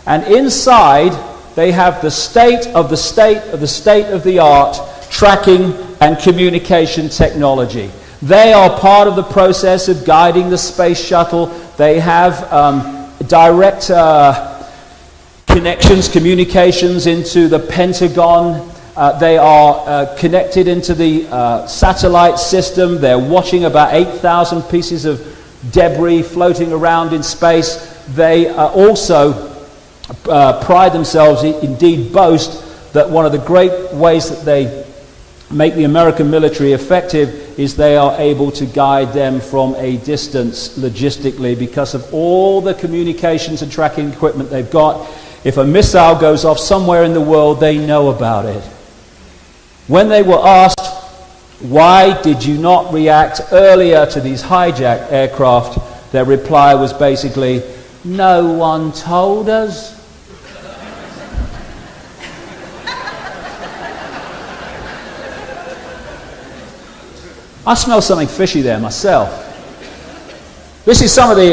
And inside, they have the state-of-the-art tracking and communication technology. They are part of the process of guiding the space shuttle. They have direct connections, communications into the Pentagon. They are connected into the satellite system. They're watching about 8,000 pieces of debris floating around in space. They also pride themselves, indeed boast, that one of the great ways that they make the American military effective is they are able to guide them from a distance logistically because of all the communications and tracking equipment they've got. If a missile goes off somewhere in the world, they know about it. When they were asked, why did you not react earlier to these hijacked aircraft, their reply was basically, no one told us. I smell something fishy there myself. This is some of the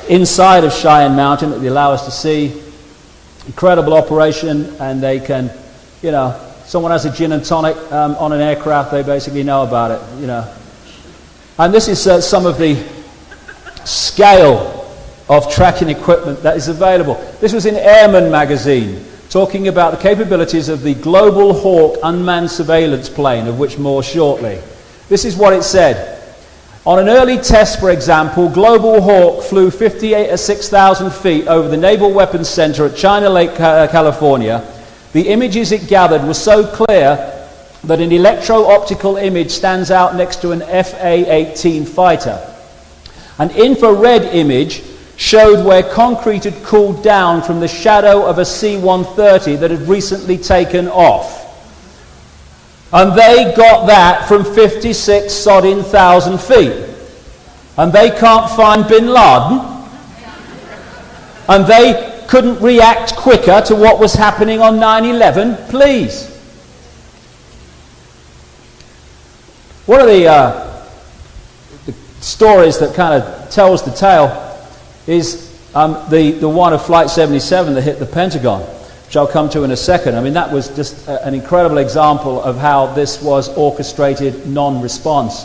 inside of Cheyenne Mountain that they allow us to see. Incredible operation, and they can, someone has a gin and tonic on an aircraft, they basically know about it, And this is some of the scale of tracking equipment that is available. This was in Airman magazine, talking about the capabilities of the Global Hawk unmanned surveillance plane, of which more shortly. This is what it said. On an early test, for example, Global Hawk flew 6,000 feet over the Naval Weapons Center at China Lake, California. The images it gathered were so clear that an electro-optical image stands out next to an FA-18 fighter. An infrared image showed where concrete had cooled down from the shadow of a C-130 that had recently taken off. And they got that from 56,000 feet. And they can't find bin Laden. And they couldn't react quicker to what was happening on 9/11, please. One of the stories that kind of tells the tale is the one of Flight 77 that hit the Pentagon, which I'll come to in a second. I mean, that was just an incredible example of how this was orchestrated non-response.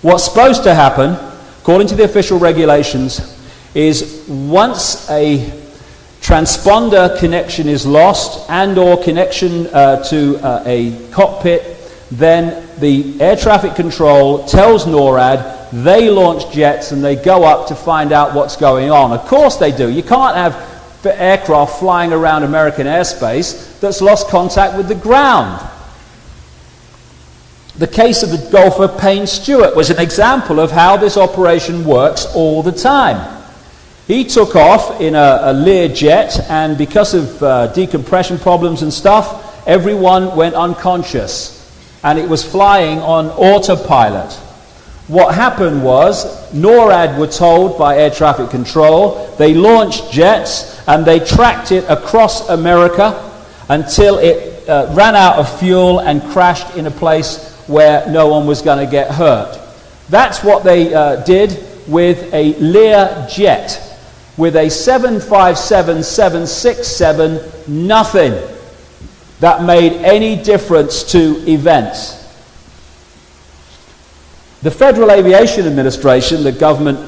What's supposed to happen, according to the official regulations, is once a transponder connection is lost and or connection to a cockpit, then the air traffic control tells NORAD, they launch jets and they go up to find out what's going on. Of course they do. You can't have aircraft flying around American airspace that's lost contact with the ground. The case of the golfer Payne Stewart was an example of how this operation works all the time. He took off in a Lear jet, and because of decompression problems and stuff, everyone went unconscious, and it was flying on autopilot. What happened was, NORAD were told by air traffic control, they launched jets and they tracked it across America until it ran out of fuel and crashed in a place where no one was going to get hurt. That's what they did with a Lear jet. With a 757-767, nothing that made any difference to events. The Federal Aviation Administration, the government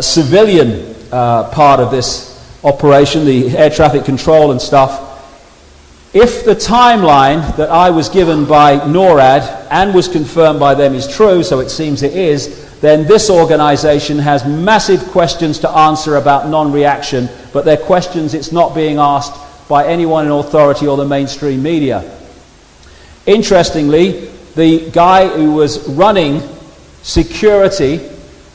civilian part of this operation, the air traffic control and stuff, if the timeline that I was given by NORAD and was confirmed by them is true, so it seems it is, then this organization has massive questions to answer about non-reaction, but they're questions it's not being asked by anyone in authority or the mainstream media. Interestingly, the guy who was running security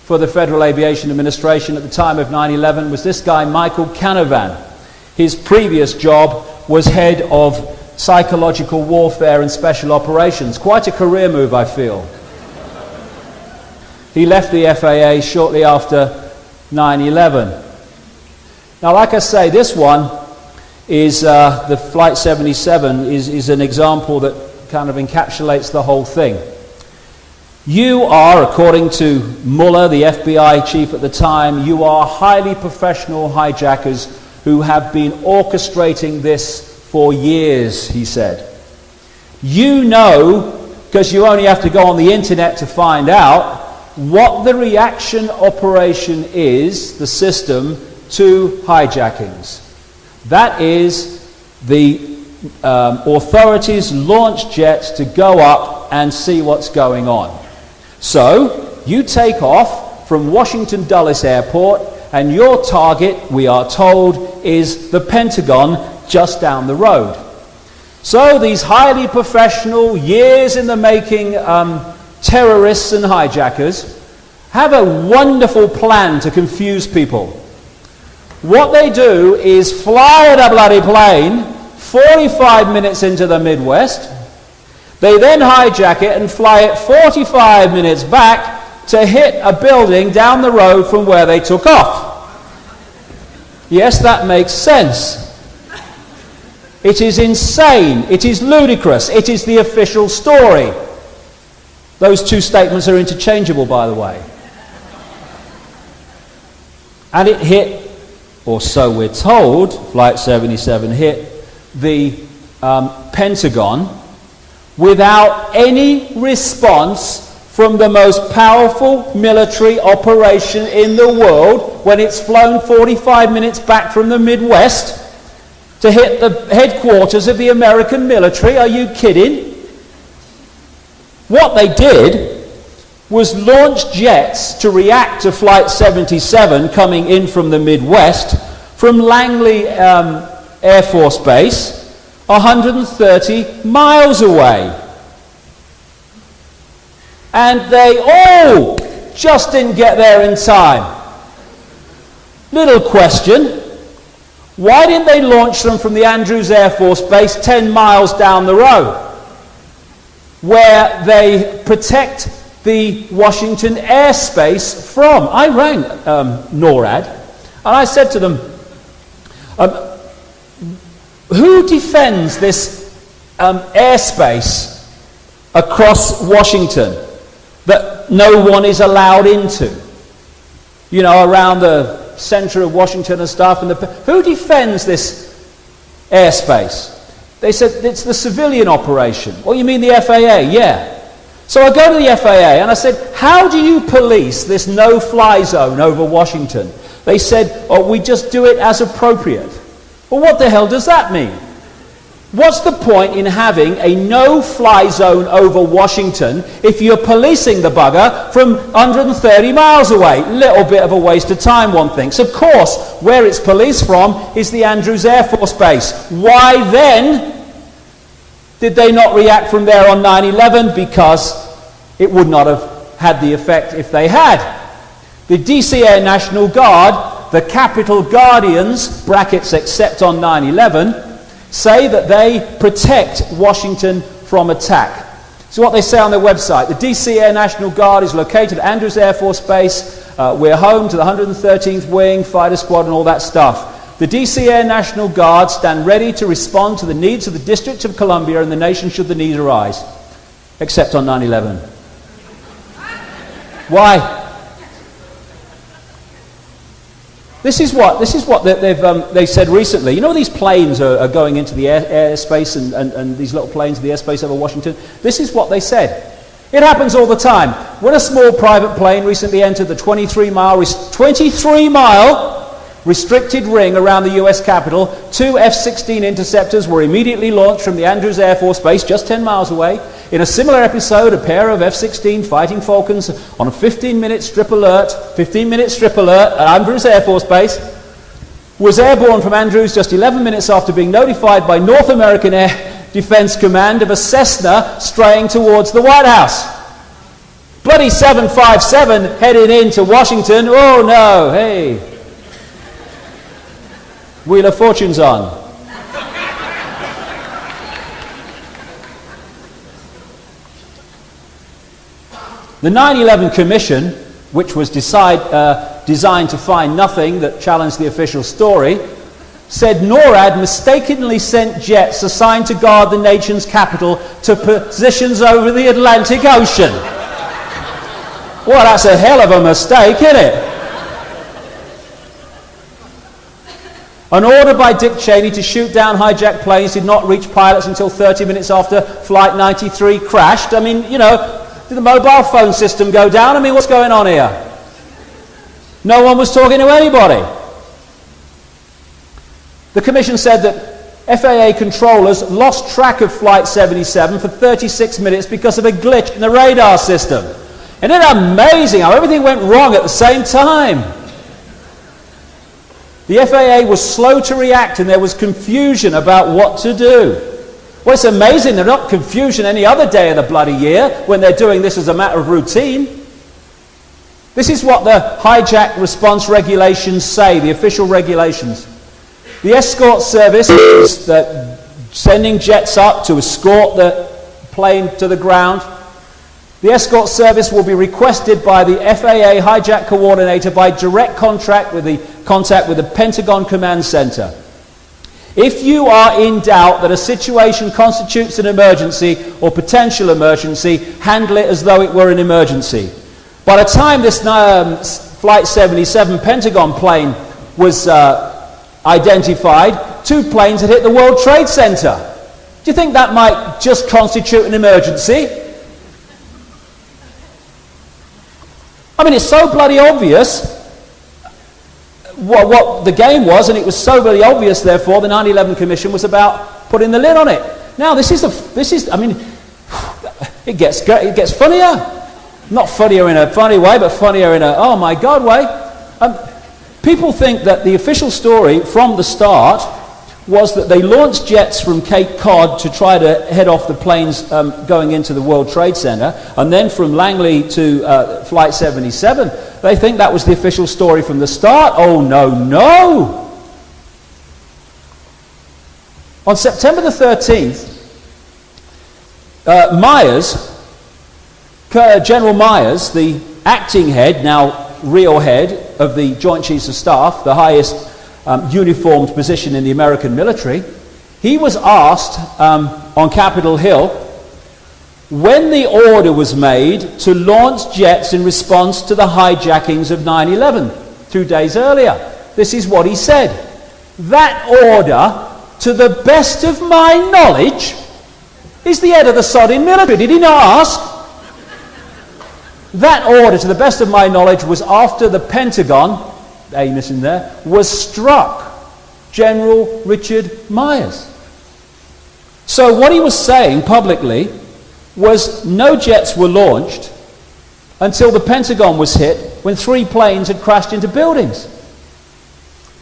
for the Federal Aviation Administration at the time of 9/11 was this guy, Michael Canavan. His previous job was head of psychological warfare and special operations. Quite a career move, I feel. He left the FAA shortly after 9/11. Now, like I say, this one is the Flight 77 is an example that kind of encapsulates the whole thing. You are, according to Mueller, the FBI chief at the time, you are highly professional hijackers who have been orchestrating this for years, he said. You know, because you only have to go on the internet to find out, what the reaction operation is, the system, to hijackings. That is, the authorities launch jets to go up and see what's going on. So, you take off from Washington Dulles Airport, and your target, we are told, is the Pentagon just down the road. So these highly professional, years in the making terrorists and hijackers have a wonderful plan to confuse people. What they do is fly a bloody plane 45 minutes into the Midwest. They then hijack it and fly it 45 minutes back to hit a building down the road from where they took off. Yes, that makes sense. It is insane. It is ludicrous. It is the official story. Those two statements are interchangeable, by the way. And it hit, or so we're told, Flight 77 hit the Pentagon without any response from the most powerful military operation in the world when it's flown 45 minutes back from the Midwest to hit the headquarters of the American military. Are you kidding? What they did was launch jets to react to Flight 77 coming in from the Midwest from Langley Air Force Base, 130 miles away. And they all just didn't get there in time. Little question. Why didn't they launch them from the Andrews Air Force Base 10 miles down the road, where they protect the Washington airspace from? I rang NORAD, and I said to them, who defends this airspace across Washington that no one is allowed into? You know, around the center of Washington and stuff. And who defends this airspace? They said, it's the civilian operation. Well, you mean the FAA? Yeah. So I go to the FAA and I said, how do you police this no-fly zone over Washington? They said, oh, we just do it as appropriate. Well, what the hell does that mean? What's the point in having a no-fly zone over Washington if you're policing the bugger from 130 miles away? Little bit of a waste of time, one thinks. Of course, where it's policed from is the Andrews Air Force Base. Why then did they not react from there on 9/11? Because it would not have had the effect if they had. The DC Air National Guard, the Capitol Guardians, brackets except on 9/11, say that they protect Washington from attack. So what they say on their website, the DC Air National Guard is located at Andrews Air Force Base. We're home to the 113th Wing, Fighter Squad and all that stuff. The DC Air National Guard stand ready to respond to the needs of the District of Columbia and the nation should the need arise. Except on 9/11. Why? This is what they've said recently. You know, these planes are going into the airspace and these little planes in the airspace over Washington. This is what they said. It happens all the time. When a small private plane recently entered the 23-mile restricted ring around the U.S. Capitol, 2 F-16 interceptors were immediately launched from the Andrews Air Force Base, just 10 miles away. In a similar episode, a pair of F-16 Fighting Falcons on a 15-minute strip alert at Andrews Air Force Base was airborne from Andrews just 11 minutes after being notified by North American Air Defense Command of a Cessna straying towards the White House. Bloody 757 heading into Washington. Oh no, hey. Wheel of Fortune's on. The 9/11 Commission, which was designed to find nothing that challenged the official story, said NORAD mistakenly sent jets assigned to guard the nation's capital to positions over the Atlantic Ocean. Well, that's a hell of a mistake, isn't it? An order by Dick Cheney to shoot down hijacked planes did not reach pilots until 30 minutes after Flight 93 crashed. I mean, you know, did the mobile phone system go down? I mean, what's going on here? No one was talking to anybody. The Commission said that FAA controllers lost track of Flight 77 for 36 minutes because of a glitch in the radar system. Isn't it amazing how everything went wrong at the same time? The FAA was slow to react and there was confusion about what to do. Well, it's amazing there's not confusion any other day of the bloody year when they're doing this as a matter of routine. This is what the hijack response regulations say, the official regulations. The escort service is that sending jets up to escort the plane to the ground. The escort service will be requested by the FAA hijack coordinator by direct contact with the Pentagon Command Center. If you are in doubt that a situation constitutes an emergency or potential emergency, handle it as though it were an emergency. By the time this Flight 77 Pentagon plane was identified, 2 planes had hit the World Trade Center. Do you think that might just constitute an emergency? I mean, it's so bloody obvious what the game was, and it was so bloody obvious, therefore, the 9/11 Commission was about putting the lid on it. Now, I mean, it gets funnier. Not funnier in a funny way, but funnier in a, oh my God way. People think that the official story from the start was that they launched jets from Cape Cod to try to head off the planes going into the World Trade Center, and then from Langley to Flight 77. They think that was the official story from the start. Oh, no, no! On September the 13th, General Myers, the acting head, now real head of the Joint Chiefs of Staff, the highest uniformed position in the American military, he was asked on Capitol Hill when the order was made to launch jets in response to the hijackings of 9/11 2 days earlier. This is what he said. That order, to the best of my knowledge, is the head of the sodding military. Did he not ask? That order, to the best of my knowledge, was after the Pentagon, Amos in there, was struck. General Richard Myers. So what he was saying publicly was no jets were launched until the Pentagon was hit, when 3 planes had crashed into buildings.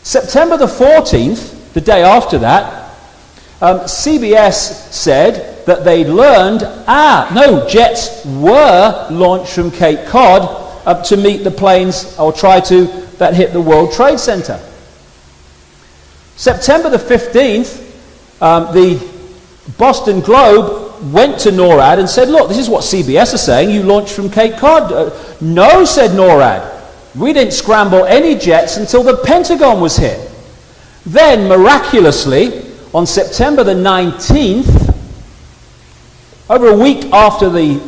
September the 14th, the day after that, CBS said that they'd learned, no, jets were launched from Cape Cod to meet the planes, or try to, that hit the World Trade Center. September the 15th, the Boston Globe went to NORAD and said, look, this is what CBS is saying, you launched from Cape Cod. No, said NORAD. We didn't scramble any jets until the Pentagon was hit. Then, miraculously, on September the 19th, over a week after the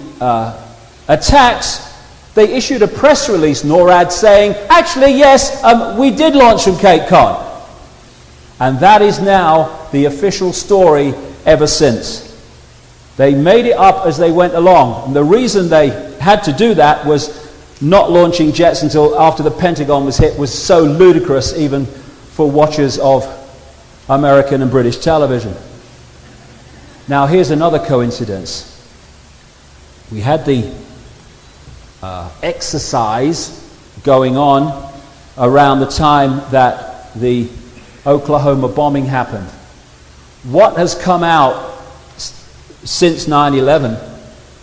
attacks, they issued a press release, NORAD, saying, actually, yes, we did launch from Cape Cod. And that is now the official story ever since. They made it up as they went along. And the reason they had to do that was not launching jets until after the Pentagon was hit was so ludicrous even for watchers of American and British television. Now here's another coincidence. We had the exercise going on around the time that the Oklahoma bombing happened. What has come out since 9/11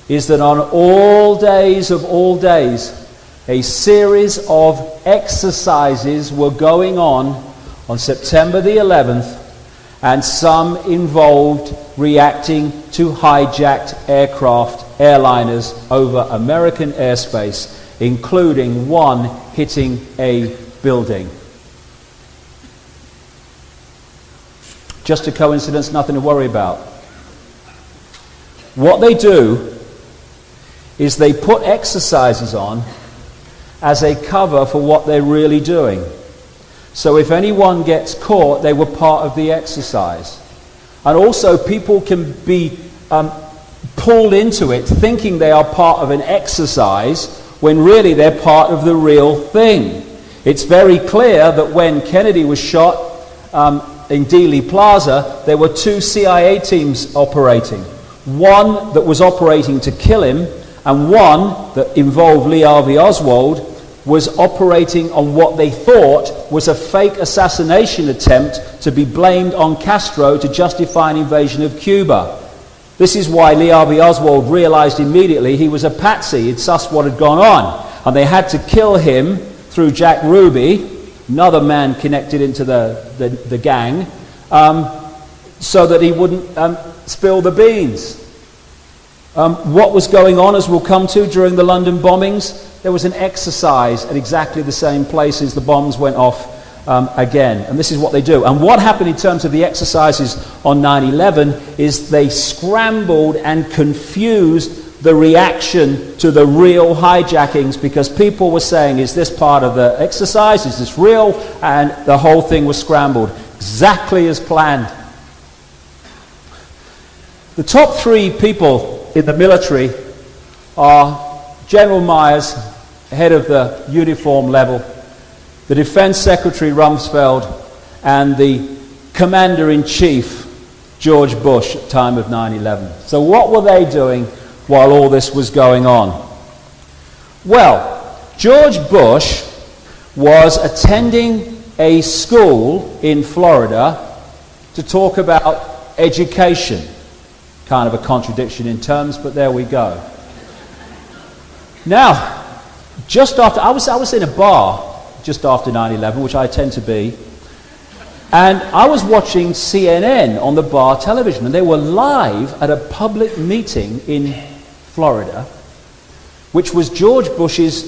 is that on all days of all days, a series of exercises were going on September the 11th, and some involved reacting to hijacked aircraft, airliners over American airspace, including one hitting a building. Just a coincidence, nothing to worry about. What they do is they put exercises on as a cover for what they're really doing. So if anyone gets caught, they were part of the exercise. And also people can be pulled into it thinking they are part of an exercise when really they're part of the real thing. It's very clear that when Kennedy was shot in Dealey Plaza, there were 2 CIA teams operating. One that was operating to kill him, and one that involved Lee Harvey Oswald was operating on what they thought was a fake assassination attempt to be blamed on Castro to justify an invasion of Cuba. This is why Lee Harvey Oswald realized immediately he was a patsy. He'd sussed what had gone on. And they had to kill him through Jack Ruby, another man connected into the gang, so that he wouldn't spill the beans. What was going on, as we'll come to, during the London bombings? There was an exercise at exactly the same places the bombs went off again. And this is what they do. And what happened in terms of the exercises on 9/11 is they scrambled and confused the reaction to the real hijackings, because people were saying, is this part of the exercise? Is this real? And the whole thing was scrambled. Exactly as planned. The top 3 people in the military are General Myers, head of the uniform level, the Defense Secretary Rumsfeld, and the Commander-in-Chief George Bush at the time of 9/11. So what were they doing while all this was going on? Well, George Bush was attending a school in Florida to talk about education. Kind of a contradiction in terms, but there we go. Now, just after, I was in a bar just after 9/11, which I tend to be, and I was watching CNN on the bar television, and they were live at a public meeting in Florida, which was George Bush's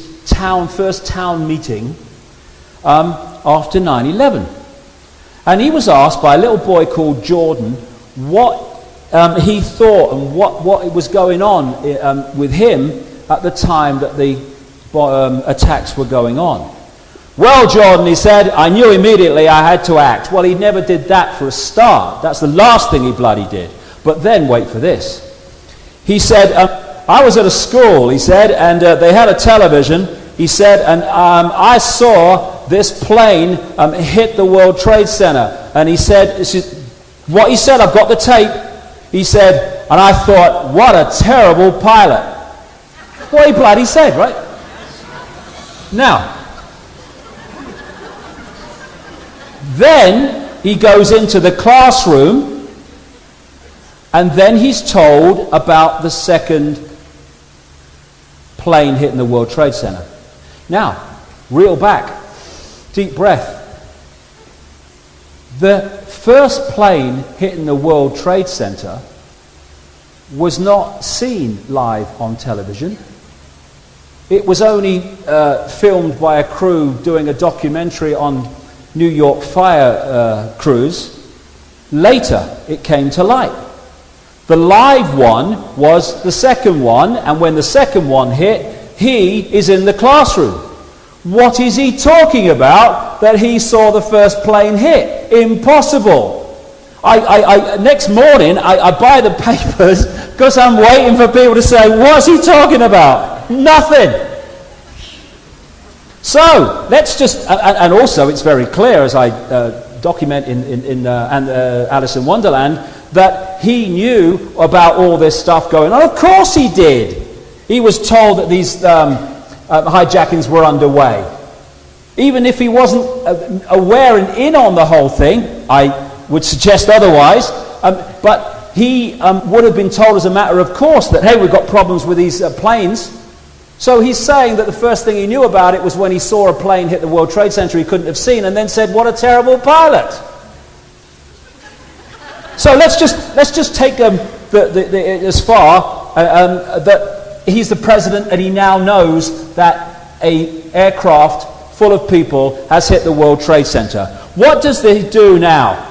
first town meeting after 9/11. And he was asked by a little boy called Jordan what he thought and what was going on with him at the time that the attacks were going on. Well, Jordan, he said, I knew immediately I had to act. Well, he never did that for a start. That's the last thing he bloody did. But then, wait for this. He said, I was at a school, he said, and they had a television. He said, and I saw this plane hit the World Trade Center. And he said, what he said, I've got the tape. He said, and I thought, what a terrible pilot. What he bloody said, right? Now, then he goes into the classroom, and then he's told about the second plane hitting the World Trade Center. Now, reel back, deep breath. The first plane hitting the World Trade Center was not seen live on television. It was only filmed by a crew doing a documentary on New York fire crews. Later, it came to light. The live one was the second one, and when the second one hit, he is in the classroom. What is he talking about that he saw the first plane hit? Impossible. Next morning, I buy the papers because I'm waiting for people to say, what's he talking about? Nothing. So, let's just, and also it's very clear, as I document in Alice in Wonderland, that he knew about all this stuff going on. Of course he did. He was told that these hijackings were underway. Even if he wasn't aware and in on the whole thing, I would suggest otherwise, but he would have been told as a matter of course that, hey, we've got problems with these planes. So he's saying that the first thing he knew about it was when he saw a plane hit the World Trade Center he couldn't have seen, and then said, what a terrible pilot. So let's just take as far that he's the president and he now knows that an aircraft full of people has hit the World Trade Center. What does he do now?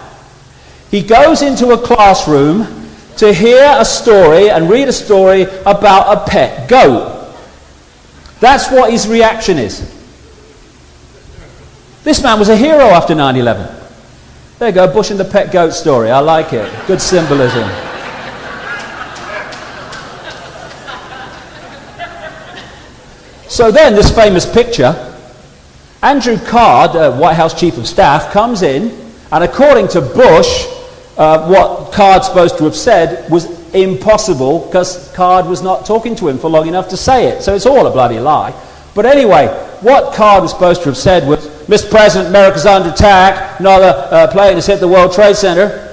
He goes into a classroom to hear a story and read a story about a pet goat. That's what his reaction is. This man was a hero after 9/11. There you go, Bush and the pet goat story. I like it. Good symbolism. So then, this famous picture, Andrew Card, White House Chief of Staff, comes in, and according to Bush, what Card's supposed to have said was impossible because Card was not talking to him for long enough to say it. So it's all a bloody lie. But anyway, what Card was supposed to have said was, Mr. President, America's under attack, another plane has hit the World Trade Center.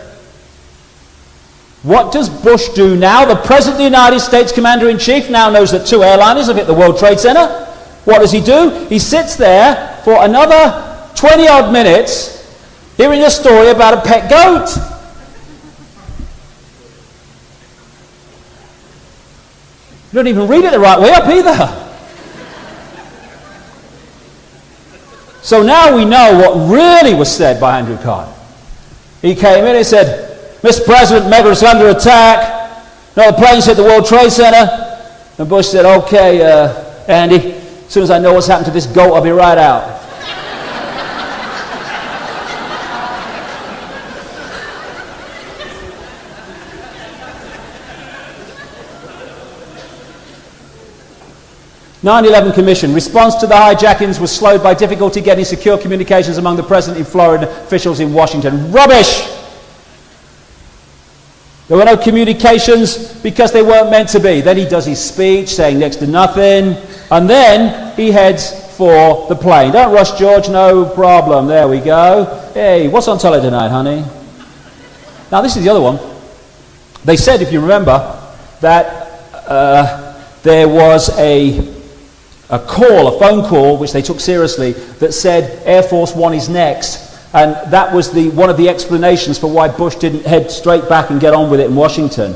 What does Bush do now? The President of the United States Commander-in-Chief now knows that 2 airliners have hit the World Trade Center. What does he do? He sits there for another 20-odd minutes hearing a story about a pet goat. You don't even read it the right way up either. So now we know what really was said by Andrew Card. He came in and said, Mr. President, America's under attack. Another plane's hit the World Trade Center. And Bush said, okay, Andy, as soon as I know what's happened to this goat, I'll be right out. (9/11) Commission. Response to the hijackings was slowed by difficulty getting secure communications among the President in Florida and officials in Washington. Rubbish! There were no communications because they weren't meant to be. Then he does his speech saying next to nothing, and then he heads for the plane. Don't rush, George, no problem. There we go. Hey, what's on telly tonight, honey? Now, this is the other one. They said, if you remember, that there was a phone call, which they took seriously, that said Air Force One is next. And that was one of the explanations for why Bush didn't head straight back and get on with it in Washington.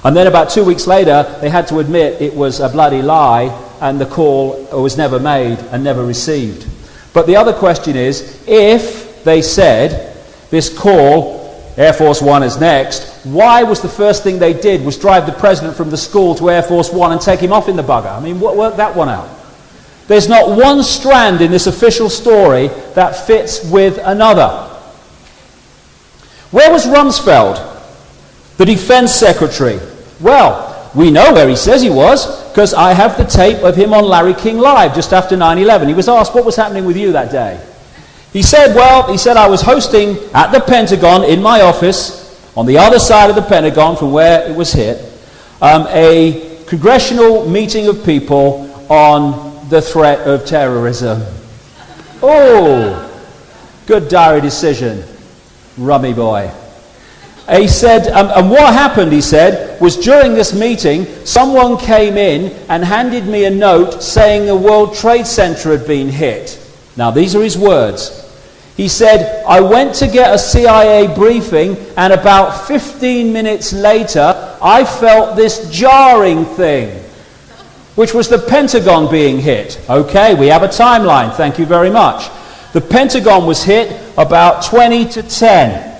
And then about 2 weeks later, they had to admit it was a bloody lie, and the call was never made and never received. But the other question is, if they said this call, Air Force One is next, why was the first thing they did was drive the president from the school to Air Force One and take him off in the bugger? I mean, work that one out. There's not one strand in this official story that fits with another. Where was Rumsfeld, the defense secretary? Well, we know where he says he was, because I have the tape of him on Larry King Live just after 9/11. He was asked, what was happening with you that day? He said, I was hosting at the Pentagon in my office, on the other side of the Pentagon from where it was hit, a congressional meeting of people on the threat of terrorism. Oh, good diary decision, rummy boy. He said, and what happened, he said, was during this meeting, someone came in and handed me a note saying the World Trade Center had been hit. Now, these are his words. He said, I went to get a CIA briefing, and about 15 minutes later, I felt this jarring thing, which was the Pentagon being hit. Okay, we have a timeline. Thank you very much. The Pentagon was hit about 20 to 10.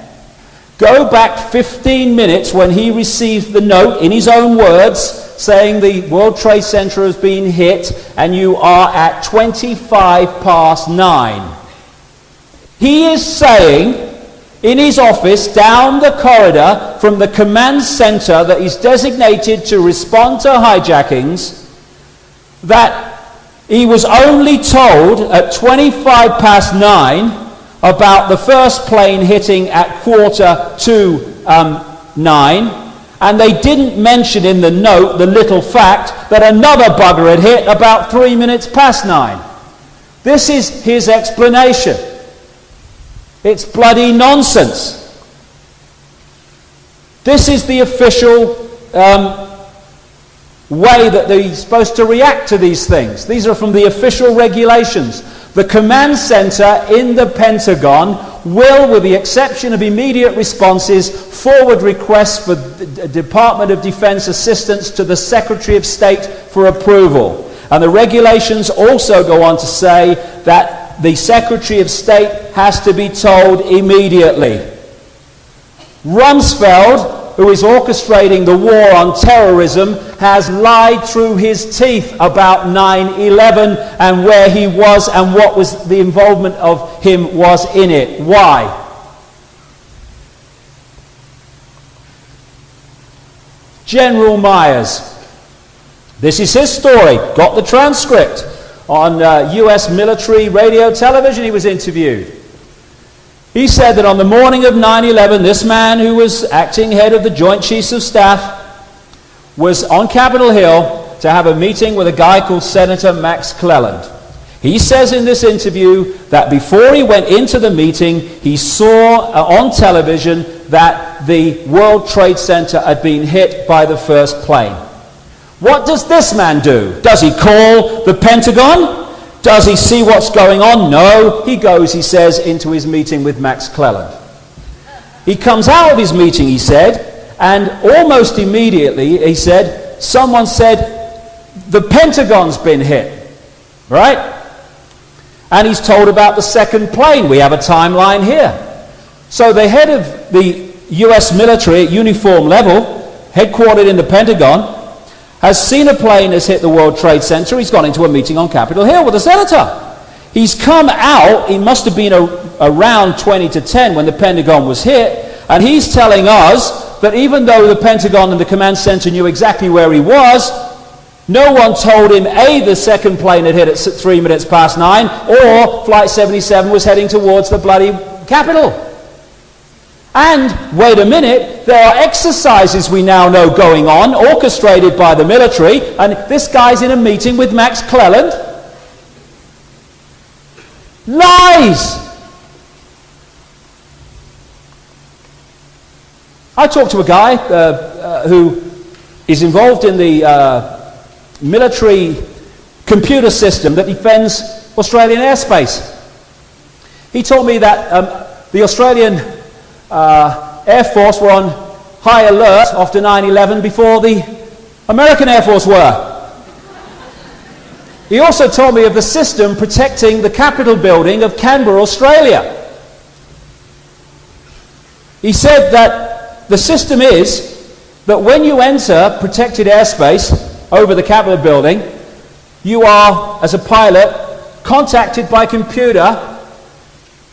Go back 15 minutes when he received the note, in his own words, saying the World Trade Center has been hit, and you are at 9:25. He is saying, in his office, down the corridor from the command center that is designated to respond to hijackings, that he was only told at 9:25 about the first plane hitting at 9:15, and they didn't mention in the note the little fact that another bugger had hit about 9:03. This is his explanation. It's bloody nonsense. This is the official way that they're supposed to react to these things. These are from the official regulations. The command center in the Pentagon will, with the exception of immediate responses, forward requests for the Department of Defense assistance to the Secretary of State for approval. And the regulations also go on to say that the Secretary of State has to be told immediately. Rumsfeld, who is orchestrating the war on terrorism, has lied through his teeth about 9/11 and where he was and what was the involvement of him was in it. Why? General Myers. This is his story. Got the transcript on US military radio television. He was interviewed. He said that on the morning of 9/11, this man who was acting head of the Joint Chiefs of Staff was on Capitol Hill to have a meeting with a guy called Senator Max Cleland. He says in this interview that before he went into the meeting, he saw on television that the World Trade Center had been hit by the first plane. What does this man do? Does he call the Pentagon? Does he see what's going on? No. He goes, he says, into his meeting with Max Cleland. He comes out of his meeting, he said, and almost immediately, he said, someone said, the Pentagon's been hit. Right? And he's told about the second plane. We have a timeline here. So the head of the US military at uniform level, headquartered in the Pentagon, has seen a plane that's hit the World Trade Center. He's gone into a meeting on Capitol Hill with a senator. He's come out, he must have been around 20 to 10 when the Pentagon was hit, and he's telling us that even though the Pentagon and the command center knew exactly where he was, no one told him, A, the second plane had hit at 3 minutes past 9, or Flight 77 was heading towards the bloody Capitol. And, wait a minute, there are exercises we now know going on, orchestrated by the military, and this guy's in a meeting with Max Cleland. Lies! I talked to a guy who is involved in the military computer system that defends Australian airspace. He told me that the Australian Air Force were on high alert after 9/11 before the American Air Force were. He also told me of the system protecting the Capitol building of Canberra, Australia. He said that the system is that when you enter protected airspace over the Capitol building, you are, as a pilot, contacted by computer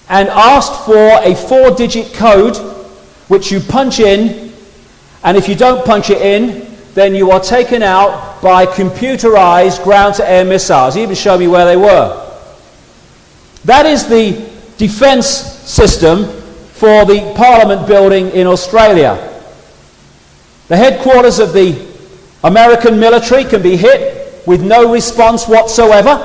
and asked for a 4-digit code which you punch in, and if you don't punch it in, then you are taken out by computerized ground-to-air missiles. He even showed me where they were. That is the defense system for the Parliament building in Australia. The headquarters of the American military can be hit with no response whatsoever.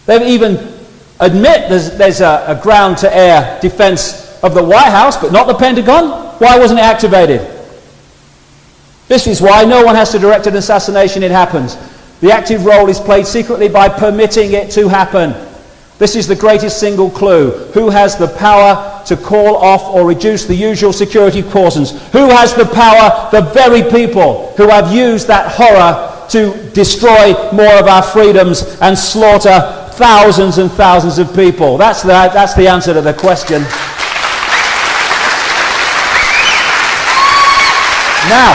They even admit there's a ground-to-air defense of the White House, but not the Pentagon. Why wasn't it activated? This is why no one has to direct an assassination. It happens. The active role is played secretly by permitting it to happen. This is the greatest single clue. Who has the power to call off or reduce the usual security precautions? Who has the power? The very people who have used that horror to destroy more of our freedoms and slaughter thousands and thousands of people. That's the answer to the question. Now,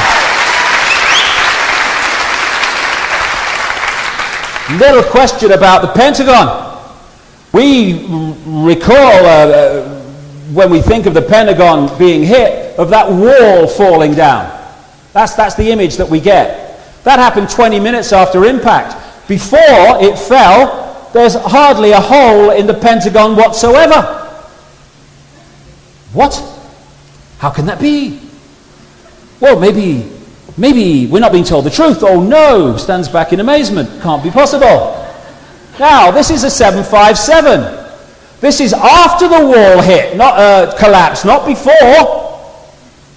little question about the Pentagon. We recall, when we think of the Pentagon being hit, of that wall falling down. That's the image that we get. That happened 20 minutes after impact. Before it fell, there's hardly a hole in the Pentagon whatsoever. What? How can that be? Well, maybe we're not being told the truth. Oh no, stands back in amazement. Can't be possible. Now, this is a 757. This is after the wall hit, not collapsed, not before.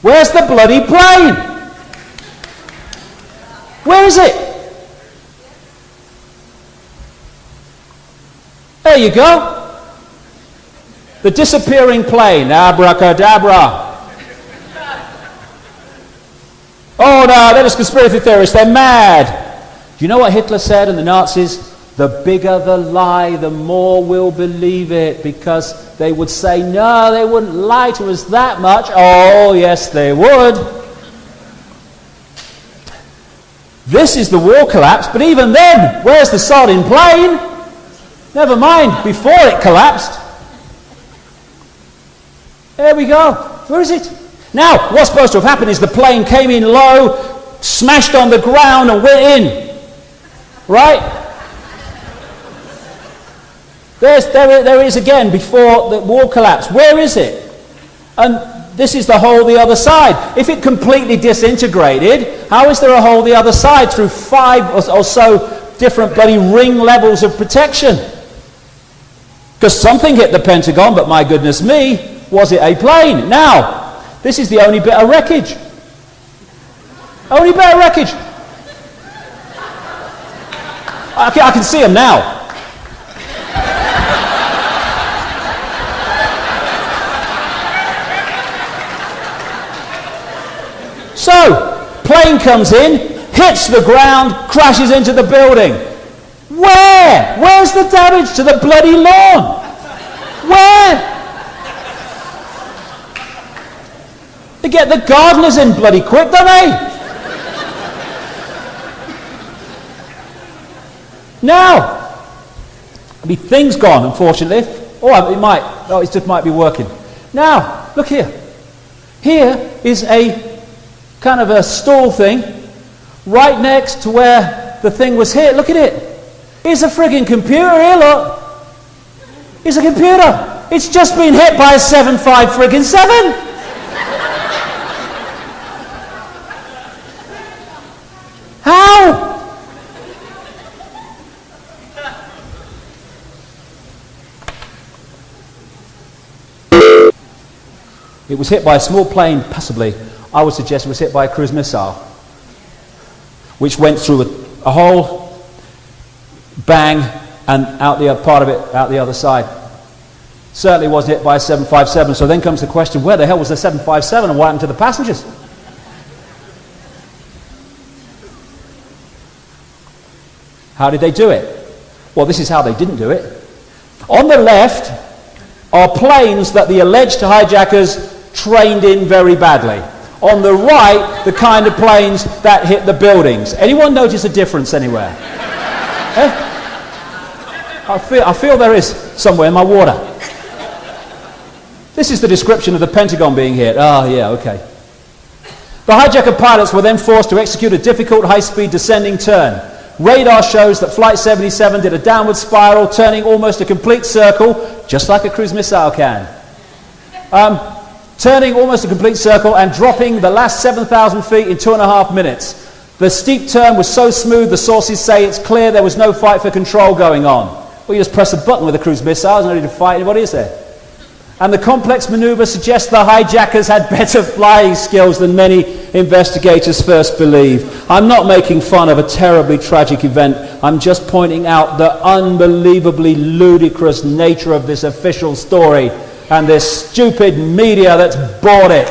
Where's the bloody plane? Where is it? There you go. The disappearing plane. Abracadabra. Oh no, they're just conspiracy theorists. They're mad. Do you know what Hitler said and the Nazis? the bigger the lie, the more we'll believe it, because they would say, no, they wouldn't lie to us that much. Oh, yes, they would. This is the wall collapse, but even then, where's the sodding plane? Never mind, before it collapsed. There we go. Where is it? Now, what's supposed to have happened is the plane came in low, smashed on the ground, and went in. Right? There is again before the wall collapse. Where is it? And this is the hole the other side. If it completely disintegrated, how is there a hole the other side through 5 or so different bloody ring levels of protection? Because something hit the Pentagon, but my goodness me, was it a plane? Now, this is the only bit of wreckage. Only bit of wreckage. I can see them now. So, plane comes in, hits the ground, crashes into the building. Where? Where's the damage to the bloody lawn? Where? They get the gardeners in bloody quick, don't they? Now, I mean, things gone, unfortunately. It just might be working. Now, look here. Here is a kind of a stall thing right next to where the thing was hit. Look at it. It's a frigging computer here, look. It's a computer. It's just been hit by a 7.5 friggin' 7. How? It was hit by a small plane, possibly. I would suggest it was hit by a cruise missile, which went through a hole, bang, and out the part of it out the other side. Certainly wasn't hit by a 757. So then comes the question: where the hell was the 757, and what happened to the passengers? How did they do it? Well, this is how they didn't do it. On the left are planes that the alleged hijackers trained in very badly. On the right, the kind of planes that hit the buildings. Anyone notice a difference anywhere? I feel there is somewhere in my water. This is the description of the Pentagon being hit. Oh, yeah, okay. The hijacker pilots were then forced to execute a difficult high-speed descending turn. Radar shows that Flight 77 did a downward spiral, turning almost a complete circle, just like a cruise missile can. Turning almost a complete circle and dropping the last 7,000 feet in 2.5 minutes. The steep turn was so smooth, the sources say it's clear there was no fight for control going on. Well, you just press a button with a cruise missile, there's no need to fight anybody, is there? And the complex maneuver suggests the hijackers had better flying skills than many investigators first believed. I'm not making fun of a terribly tragic event. I'm just pointing out the unbelievably ludicrous nature of this official story and this stupid media that's bought it.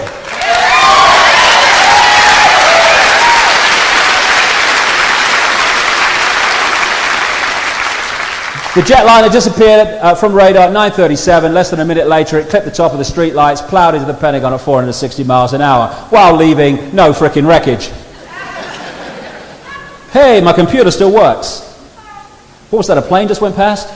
The jetliner disappeared from radar at 9:37. Less than a minute later, it clipped the top of the street lights, ploughed into the Pentagon at 460 miles an hour, while leaving no frickin' wreckage. Hey, my computer still works. What was that, a plane just went past?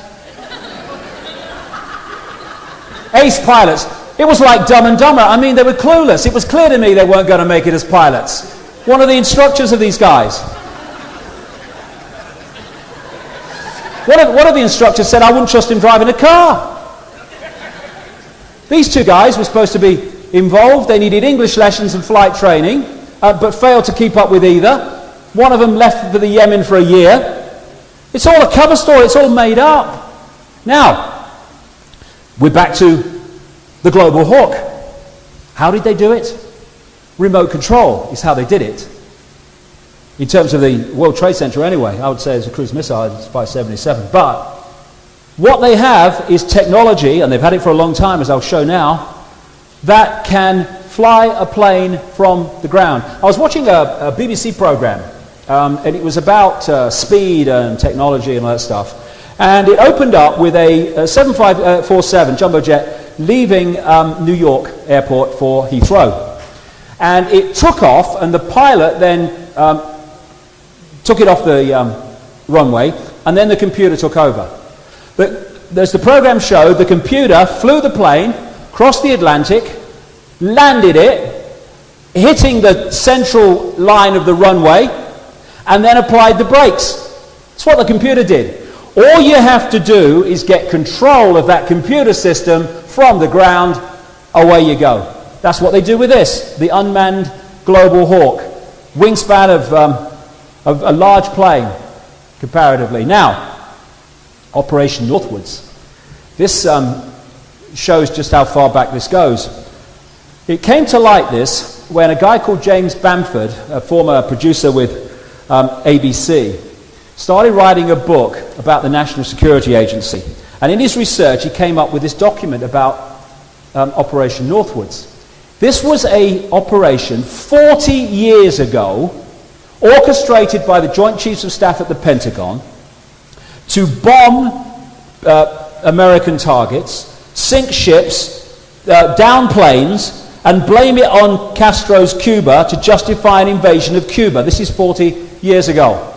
Ace pilots. It was like Dumb and Dumber. I mean, they were clueless. It was clear to me they weren't going to make it as pilots. One of the instructors of these guys. One of the instructors said, I wouldn't trust him driving a car. These two guys were supposed to be involved. They needed English lessons and flight training, but failed to keep up with either. One of them left for the Yemen for a year. It's all a cover story. It's all made up. Now, we're back to the Global Hawk. How did they do it? Remote control is how they did it. In terms of the World Trade Center anyway, I would say it's a cruise missile, it's 577. But what they have is technology, and they've had it for a long time, as I'll show now, that can fly a plane from the ground. I was watching a BBC program, and it was about speed and technology and all that stuff. And it opened up with a 7547 jumbo jet leaving New York Airport for Heathrow. And it took off, and the pilot then took it off the runway, and then the computer took over. But as the program showed, the computer flew the plane, crossed the Atlantic, landed it, hitting the central line of the runway, and then applied the brakes. That's what the computer did. All you have to do is get control of that computer system from the ground, away you go. That's what they do with this, the unmanned Global Hawk. Wingspan of a large plane, comparatively. Now, Operation Northwoods. This shows just how far back this goes. It came to light this when a guy called James Bamford, a former producer with ABC, started writing a book about the National Security Agency. And in his research, he came up with this document about Operation Northwoods. This was an operation 40 years ago, orchestrated by the Joint Chiefs of Staff at the Pentagon, to bomb American targets, sink ships, down planes, and blame it on Castro's Cuba to justify an invasion of Cuba. This is 40 years ago.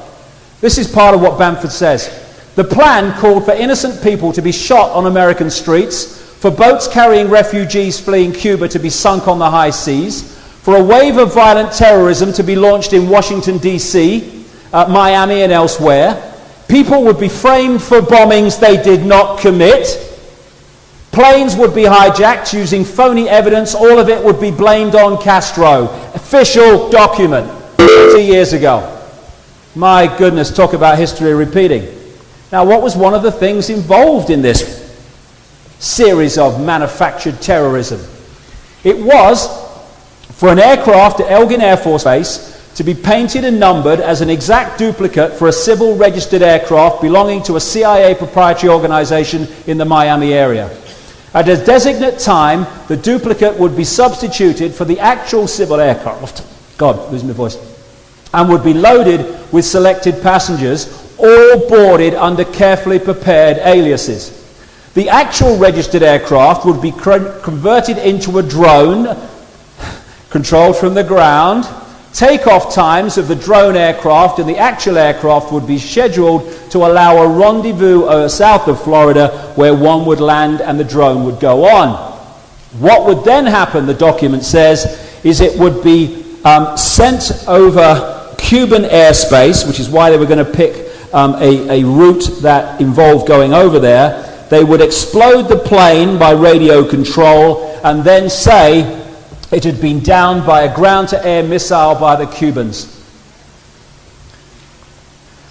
This is part of what Bamford says. The plan called for innocent people to be shot on American streets, for boats carrying refugees fleeing Cuba to be sunk on the high seas, for a wave of violent terrorism to be launched in Washington, D.C., Miami and elsewhere. People would be framed for bombings they did not commit. Planes would be hijacked using phony evidence. All of it would be blamed on Castro. Official document 40 years ago. My goodness, talk about history repeating. Now, what was one of the things involved in this series of manufactured terrorism? It was for an aircraft at Elgin Air Force Base to be painted and numbered as an exact duplicate for a civil registered aircraft belonging to a CIA proprietary organization in the Miami area. At a designate time, the duplicate would be substituted for the actual civil aircraft, God, losing my voice, and would be loaded with selected passengers, all boarded under carefully prepared aliases. The actual registered aircraft would be converted into a drone, controlled from the ground. Takeoff times of the drone aircraft and the actual aircraft would be scheduled to allow a rendezvous south of Florida where one would land and the drone would go on. What would then happen, the document says, is it would be sent over Cuban airspace, which is why they were going to pick a route that involved going over there. They would explode the plane by radio control and then say it had been downed by a ground-to-air missile by the Cubans.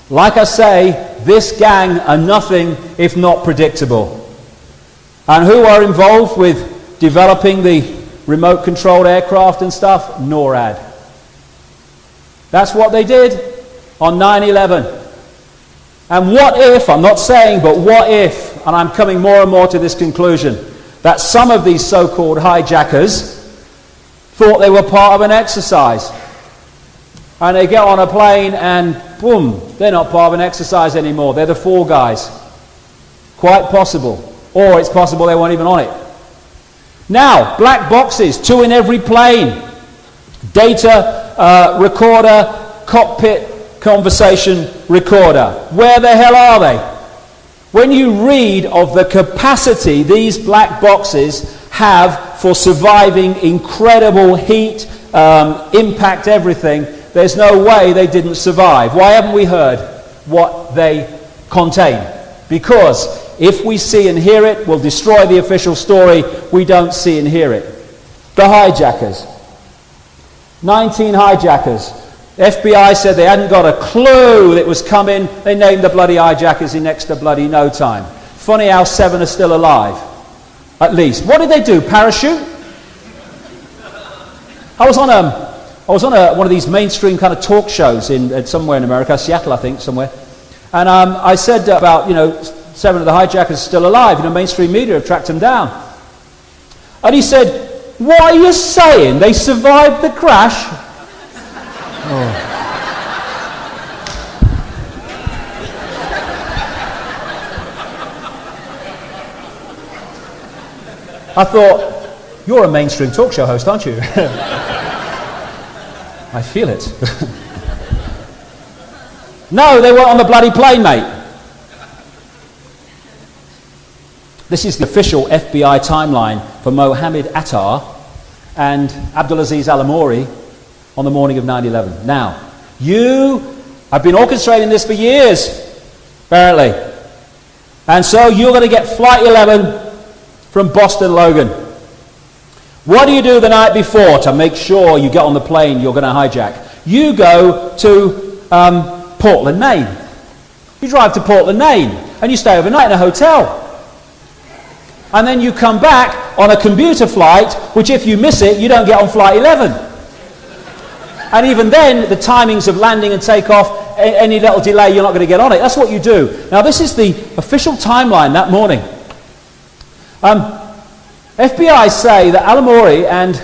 Like I say, this gang are nothing if not predictable. And who are involved with developing the remote-controlled aircraft and stuff? NORAD. That's what they did on 9/11. And what if, I'm not saying, but what if, and I'm coming more and more to this conclusion, that some of these so-called hijackers thought they were part of an exercise. And they get on a plane and boom, they're not part of an exercise anymore. They're the fall guys. Quite possible. Or it's possible they weren't even on it. Now, black boxes, 2 in every plane. Data recorder, cockpit conversation recorder. Where the hell are they? When you read of the capacity these black boxes have for surviving incredible heat, impact, everything, there's no way they didn't survive. Why haven't we heard what they contain? Because if we see and hear it, we'll destroy the official story. We don't see and hear it. The hijackers. 19 hijackers. FBI said they hadn't got a clue that it was coming. They named the bloody hijackers in next to bloody no time. Funny how 7 are still alive. At least. What did they do? Parachute? I was on one of these mainstream kind of talk shows in somewhere in America, Seattle, I think, somewhere. And I said about, 7 of the hijackers are still alive. Mainstream media have tracked them down. And he said, "What are you saying? They survived the crash?" I thought, you're a mainstream talk show host, aren't you? I feel it. No, they weren't on the bloody plane, mate. This is the official FBI timeline for Mohammed Attar and Abdulaziz Al-Amouri on the morning of 9/11. Now, you have been orchestrating this for years, apparently. And so you're going to get Flight 11 from Boston Logan. What do you do the night before to make sure you get on the plane you're going to hijack? You go to Portland, Maine. You drive to Portland, Maine, and you stay overnight in a hotel. And then you come back on a commuter flight, which if you miss it, you don't get on Flight 11. And even then, the timings of landing and takeoff, any little delay, you're not going to get on it. That's what you do. Now, this is the official timeline that morning. FBI say that Al-Amouri and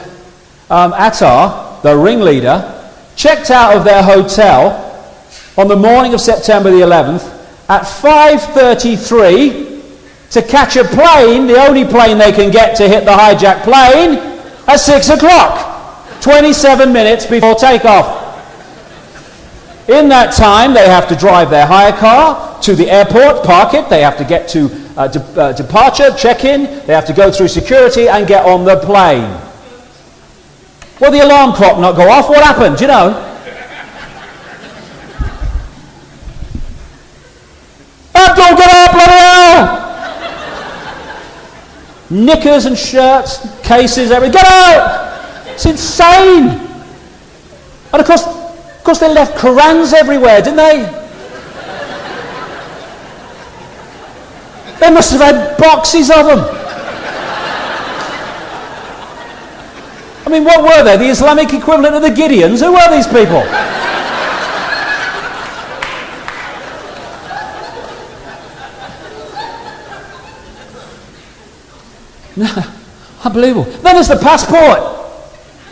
Attar, the ringleader, checked out of their hotel on the morning of September the 11th at 5:33 to catch a plane, the only plane they can get to hit the hijacked plane, at 6 o'clock, 27 minutes before takeoff. In that time, they have to drive their hire car to the airport, park it, they have to get to departure, check-in, they have to go through security and get on the plane. Well, the alarm clock not go off, what happened, do you know? Abdul, get up, bloody hell! Knickers and shirts, cases, everything. Get out! It's insane! And of course they left Qurans everywhere, didn't they? They must have had boxes of them. I mean, what were they? The Islamic equivalent of the Gideons? Who were these people? Unbelievable. Then there's the passport.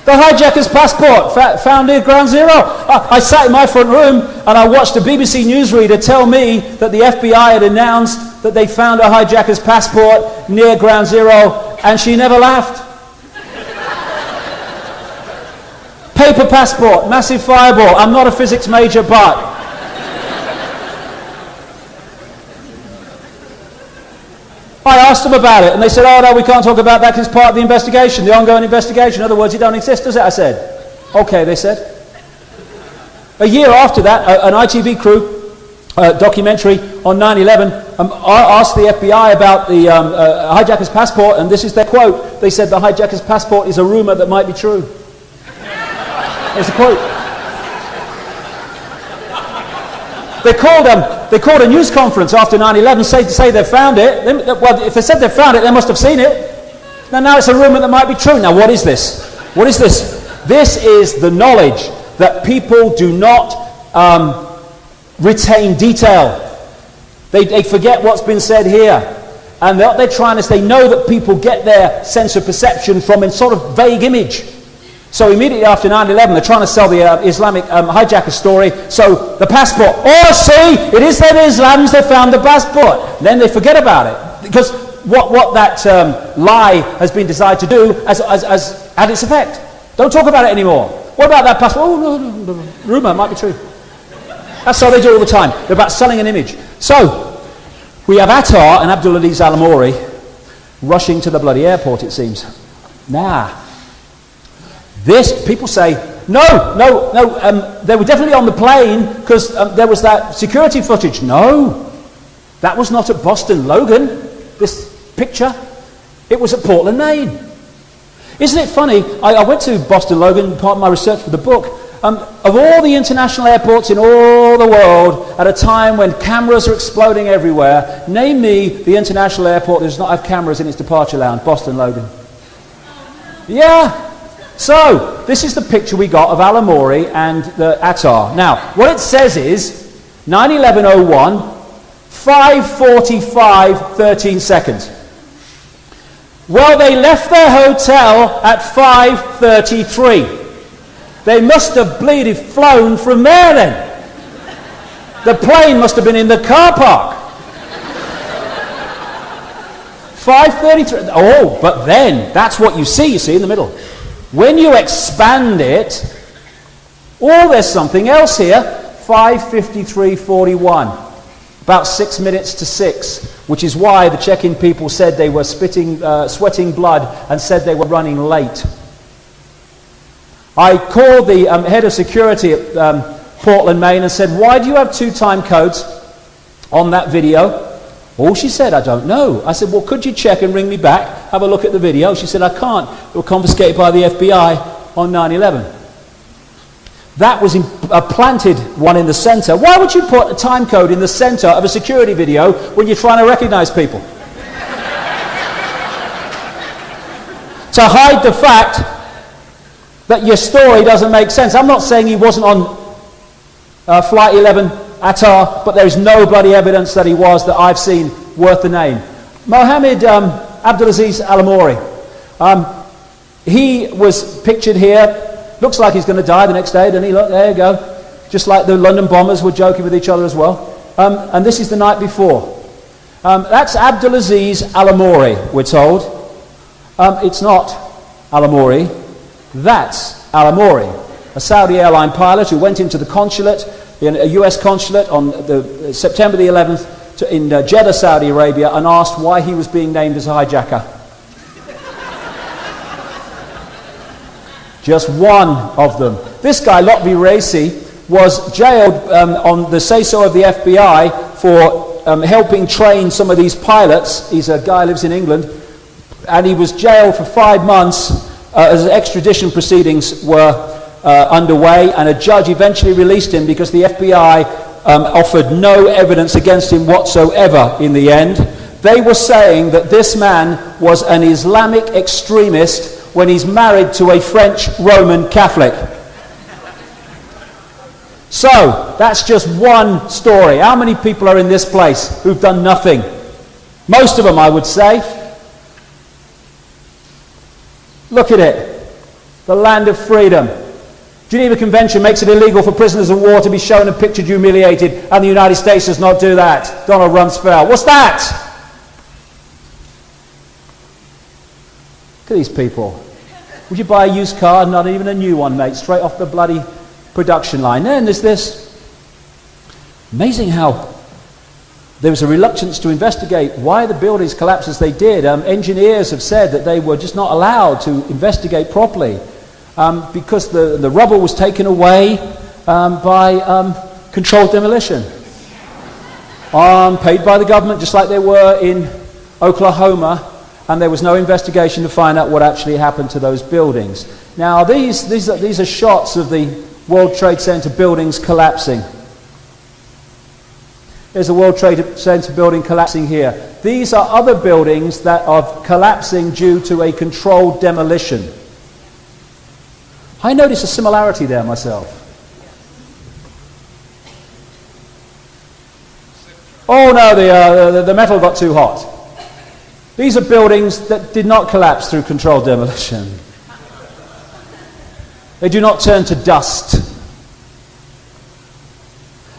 The hijacker's passport, found near Ground Zero. I sat in my front room and I watched a BBC newsreader tell me that the FBI had announced that they found a hijacker's passport near Ground Zero, and she never laughed. Paper passport, massive fireball. I'm not a physics major, but I asked them about it, and they said, oh no, we can't talk about that because it's part of the investigation, the ongoing investigation. In other words, it don't exist, does it? I said. Okay, they said. A year after that, an ITV crew documentary on 9/11 asked the FBI about the hijacker's passport, and this is their quote. They said the hijacker's passport is a rumor that might be true. There's a quote. They called a news conference after 9/11 to say they found it. Well, if they said they found it, they must have seen it. Now it's a rumor that might be true. Now what is this? What is this? This is the knowledge that people do not retain detail. They forget what's been said here. And what they're trying to say, they know that people get their sense of perception from a sort of vague image. So immediately after 9/11, they're trying to sell the Islamic hijacker story. So the passport, oh see, it is the Islams that found the passport. Then they forget about it. Because what that lie has been designed to do has had its effect. Don't talk about it anymore. What about that passport? Oh, no, rumor, might be true. That's how they do all the time. They're about selling an image. So, we have Attar and Abdulaziz Al-Amouri rushing to the bloody airport, it seems. People say, no, they were definitely on the plane because there was that security footage. No, that was not at Boston Logan, this picture. It was at Portland, Maine. Isn't it funny? I went to Boston Logan, part of my research for the book. Of all the international airports in all the world, at a time when cameras are exploding everywhere, name me the international airport that does not have cameras in its departure lounge, Boston Logan. Yeah. So, this is the picture we got of Al-Amouri and the Attar. Now, what it says is 9/11/01, 5:45:13 seconds. Well, they left their hotel at 5:33. They must have bleeded flown from there then. The plane must have been in the car park. 5:33. Oh, but then, that's what you see in the middle. When you expand it, oh, there's something else here. 5:53:41. About 6 minutes to 6, which is why the check-in people said they were sweating blood and said they were running late. I called the head of security at Portland, Maine, and said, why do you have 2 time codes on that video? Oh, she said, I don't know. I said, well, could you check and ring me back, have a look at the video? She said, I can't. It was confiscated by the FBI on 9/11. That was a planted one in the center. Why would you put a time code in the center of a security video when you're trying to recognize people? To hide the fact that your story doesn't make sense. I'm not saying he wasn't on Flight 11 Attar, but there is no bloody evidence that he was that I've seen worth the name. Mohammed Abdulaziz Al-Amori. He was pictured here. Looks like he's going to die the next day, doesn't he? Look, there you go. Just like the London bombers were joking with each other as well. And this is the night before. That's Abdulaziz Al-Amori, we're told. It's not Al-Amori. That's Al-Amori, a Saudi airline pilot who went into the consulate, a US consulate on September the 11th in Jeddah, Saudi Arabia, and asked why he was being named as a hijacker. Just one of them. This guy, Lotfi Raisi, was jailed on the say-so of the FBI for helping train some of these pilots. He's a guy who lives in England. And he was jailed for 5 months as extradition proceedings were underway. And a judge eventually released him because the FBI offered no evidence against him whatsoever in the end. They were saying that this man was an Islamic extremist when he's married to a French Roman Catholic. So, that's just one story. How many people are in this place who've done nothing? Most of them, I would say. Look at it. The land of freedom. Geneva Convention makes it illegal for prisoners of war to be shown and pictured humiliated, and the United States does not do that. Donald Rumsfeld. What's that? Look at these people. Would you buy a used car? Not even a new one, mate. Straight off the bloody production line. Then there's this. Amazing how there was a reluctance to investigate why the buildings collapsed as they did. Engineers have said that they were just not allowed to investigate properly because the rubble was taken away by controlled demolition. Paid by the government, just like they were in Oklahoma. And there was no investigation to find out what actually happened to those buildings. Now, these are shots of the World Trade Center buildings collapsing. There's a World Trade Center building collapsing here. These are other buildings that are collapsing due to a controlled demolition. I notice a similarity there myself. Oh no, the metal got too hot. These are buildings that did not collapse through controlled demolition. They do not turn to dust.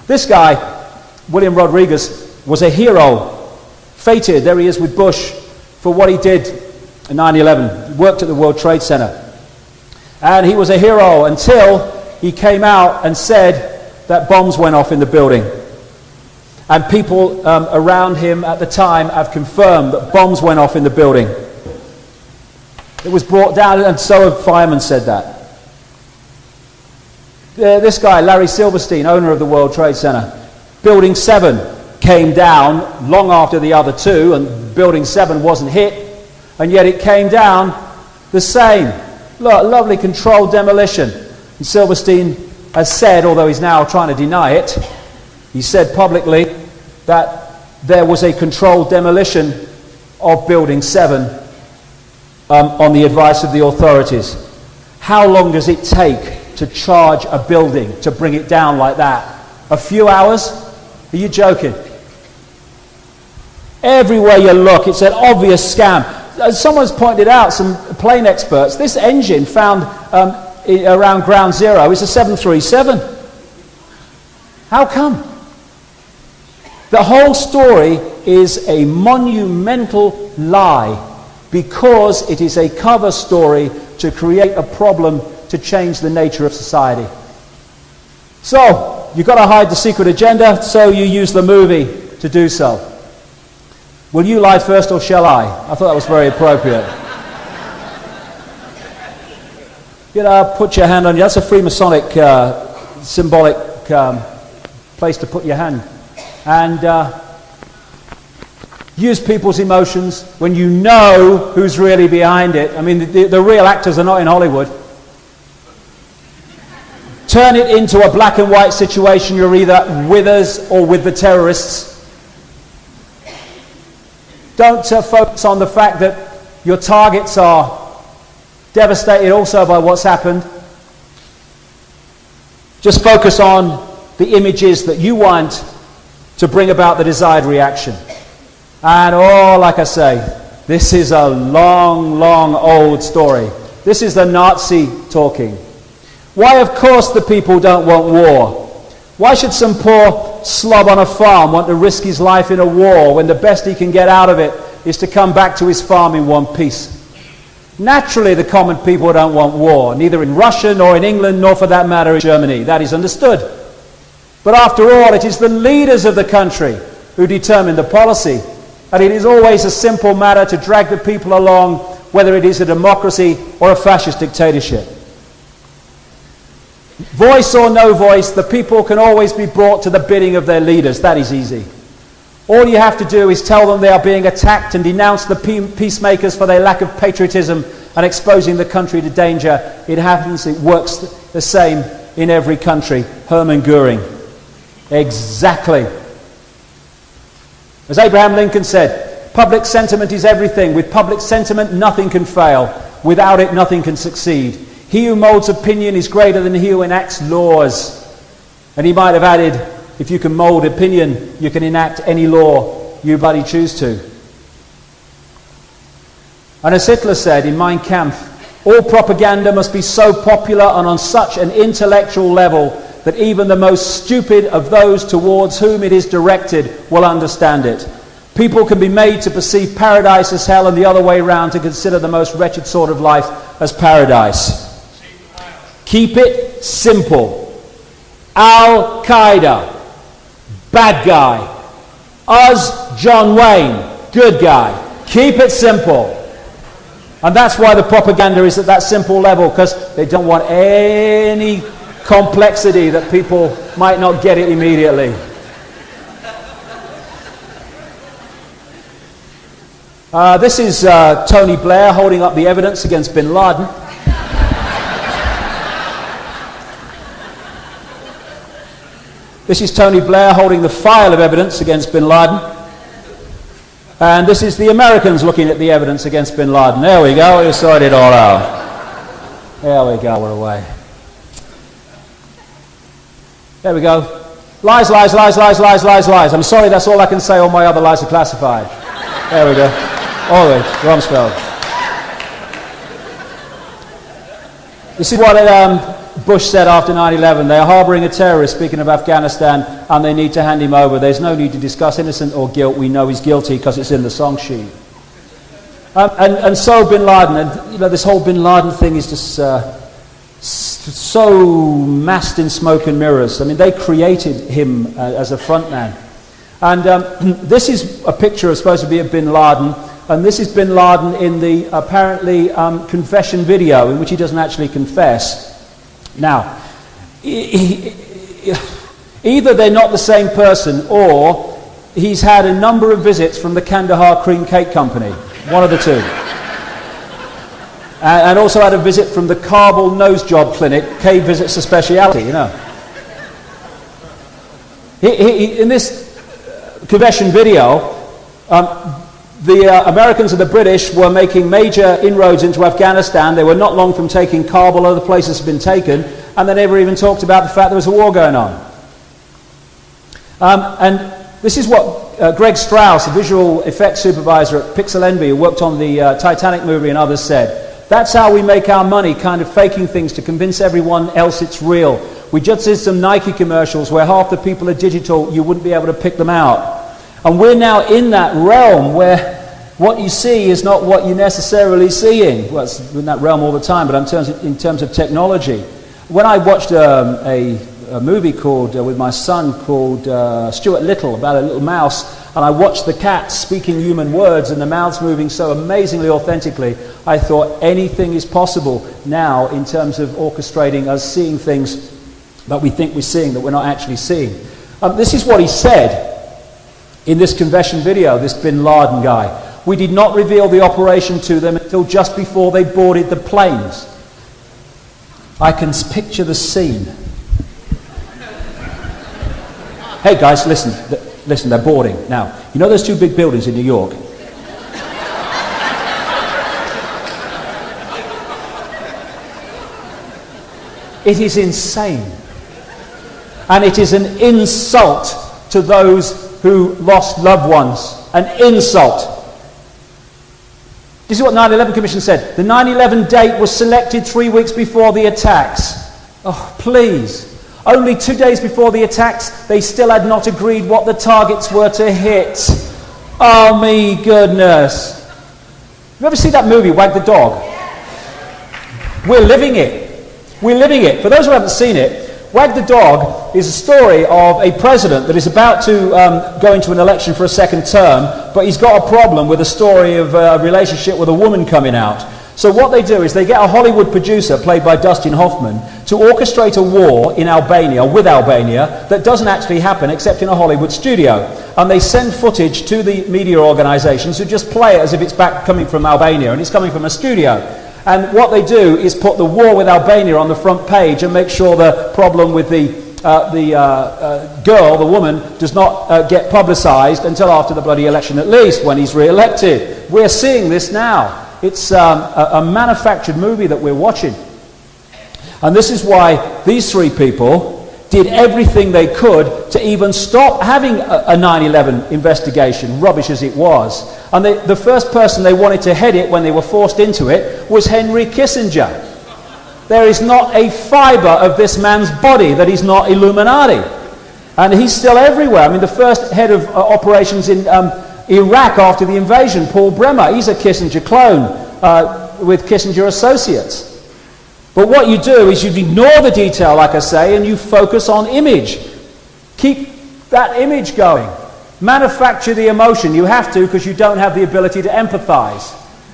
This guy, William Rodriguez, was a hero. Fated, there he is with Bush, for what he did in 9/11. He worked at the World Trade Center. And he was a hero until he came out and said that bombs went off in the building. And people around him at the time have confirmed that bombs went off in the building. It was brought down, and so have firemen said that. This guy, Larry Silverstein, owner of the World Trade Center, Building 7 came down long after the other two, and Building 7 wasn't hit, and yet it came down the same. Look, lovely controlled demolition. And Silverstein has said, although he's now trying to deny it, he said publicly that there was a controlled demolition of Building 7 on the advice of the authorities. How long does it take to charge a building, to bring it down like that? A few hours? Are you joking? Everywhere you look, it's an obvious scam. As someone's pointed out, some plane experts, this engine found around Ground Zero is a 737. How come? The whole story is a monumental lie because it is a cover story to create a problem to change the nature of society. So, you've got to hide the secret agenda, so you use the movie to do so. Will you lie first or shall I? I thought that was very appropriate. You know, put your hand on you. That's a Freemasonic symbolic place to put your hand. And use people's emotions when you know who's really behind it. I mean, the real actors are not in Hollywood. Turn it into a black and white situation. You're either with us or with the terrorists. Don't focus on the fact that your targets are devastated also by what's happened. Just focus on the images that you want to bring about the desired reaction. And like I say, this is a long, long old story. This is the Nazi talking. Why, of course, the people don't want war. Why should some poor slob on a farm want to risk his life in a war when the best he can get out of it is to come back to his farm in one piece? Naturally, the common people don't want war, neither in Russia nor in England, nor for that matter in Germany. That is understood. But after all, it is the leaders of the country who determine the policy. And it is always a simple matter to drag the people along, whether it is a democracy or a fascist dictatorship. Voice or no voice, the people can always be brought to the bidding of their leaders. That is easy. All you have to do is tell them they are being attacked and denounce the peacemakers for their lack of patriotism and exposing the country to danger. It happens, it works the same in every country. Hermann Goering. Exactly. As Abraham Lincoln said, public sentiment is everything. With public sentiment, nothing can fail. Without it, nothing can succeed. He who molds opinion is greater than he who enacts laws. And he might have added, if you can mold opinion, you can enact any law you bloody choose to. And as Hitler said in Mein Kampf, all propaganda must be so popular and on such an intellectual level that even the most stupid of those towards whom it is directed will understand it. People can be made to perceive paradise as hell and the other way round, to consider the most wretched sort of life as paradise. Keep it simple. Al-Qaeda, bad guy. Us, John Wayne, good guy. Keep it simple. And that's why the propaganda is at that simple level, because they don't want any complexity that people might not get it immediately. This is Tony Blair holding up the evidence against bin Laden. This is Tony Blair holding the file of evidence against bin Laden. And this is the Americans looking at the evidence against bin Laden. There we go, we sorted it all out. There we go, we're away. There we go. Lies, lies, lies, lies, lies, lies, lies. I'm sorry, that's all I can say. All my other lies are classified. There we go. All right, Rumsfeld. This is what Bush said after 9/11. They are harboring a terrorist, speaking of Afghanistan, and they need to hand him over. There's no need to discuss innocent or guilt. We know he's guilty because it's in the song sheet. And so bin Laden, and this whole bin Laden thing is just so masked in smoke and mirrors. I mean, they created him as a front man. And this is a picture supposed to be of bin Laden, and this is bin Laden in the apparently confession video, in which he doesn't actually confess. Now, either they're not the same person, or he's had a number of visits from the Kandahar Cream Cake Company, one of the two. And also had a visit from the Kabul Nose Job Clinic, Cave Visits a Speciality, you know. In this confession video, the Americans and the British were making major inroads into Afghanistan. They were not long from taking Kabul. Other places had been taken, and they never even talked about the fact there was a war going on. And this is what Greg Strauss, a visual effects supervisor at Pixel Envy, who worked on the Titanic movie and others, said. That's how we make our money, kind of faking things to convince everyone else it's real. We just did some Nike commercials where half the people are digital, you wouldn't be able to pick them out. And we're now in that realm where what you see is not what you're necessarily seeing. Well, it's in that realm all the time, but in terms of technology. When I watched a movie with my son called Stuart Little, about a little mouse, and I watched the cat speaking human words and the mouths moving so amazingly authentically, I thought anything is possible now in terms of orchestrating us seeing things that we think we're seeing that we're not actually seeing. This is what he said in this confession video, this Bin Laden guy. We did not reveal the operation to them until just before they boarded the planes. I can picture the scene. Hey guys, listen, they're boarding. Now, you know those two big buildings in New York? It is insane. And it is an insult to those who lost loved ones. An insult. This is what 9/11 Commission said. The 9/11 date was selected 3 weeks before the attacks. Oh, please. Only 2 days before the attacks, they still had not agreed what the targets were to hit. Oh, me goodness. You ever see that movie, Wag the Dog? We're living it. We're living it. For those who haven't seen it, Wag the Dog is a story of a president that is about to go into an election for a second term, but he's got a problem with a story of a relationship with a woman coming out. So what they do is they get a Hollywood producer, played by Dustin Hoffman, to orchestrate a war in Albania, with Albania, that doesn't actually happen except in a Hollywood studio. And they send footage to the media organizations who just play it as if it's back coming from Albania, and it's coming from a studio. And what they do is put the war with Albania on the front page and make sure the problem with the girl, the woman, does not get publicized until after the bloody election at least, when he's re-elected. We're seeing this now. It's a manufactured movie that we're watching. And this is why these three people did everything they could to even stop having a 9/11 investigation, rubbish as it was. And the first person they wanted to head it when they were forced into it was Henry Kissinger. There is not a fibre of this man's body that is not Illuminati. And he's still everywhere. I mean, the first head of operations in Iraq after the invasion, Paul Bremer, he's a Kissinger clone with Kissinger Associates. But what you do is you ignore the detail, like I say, and you focus on image. Keep that image going. Manufacture the emotion. You have to, because you don't have the ability to empathize.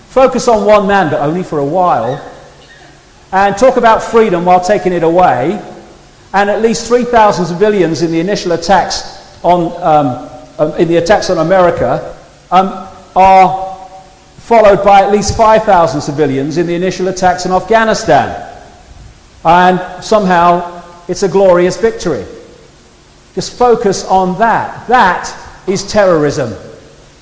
Focus on one man, but only for a while. And talk about freedom while taking it away. And at least 3,000 civilians in the initial attacks on America are followed by at least 5,000 civilians in the initial attacks in Afghanistan. And somehow it's a glorious victory. Just focus on that. That is terrorism.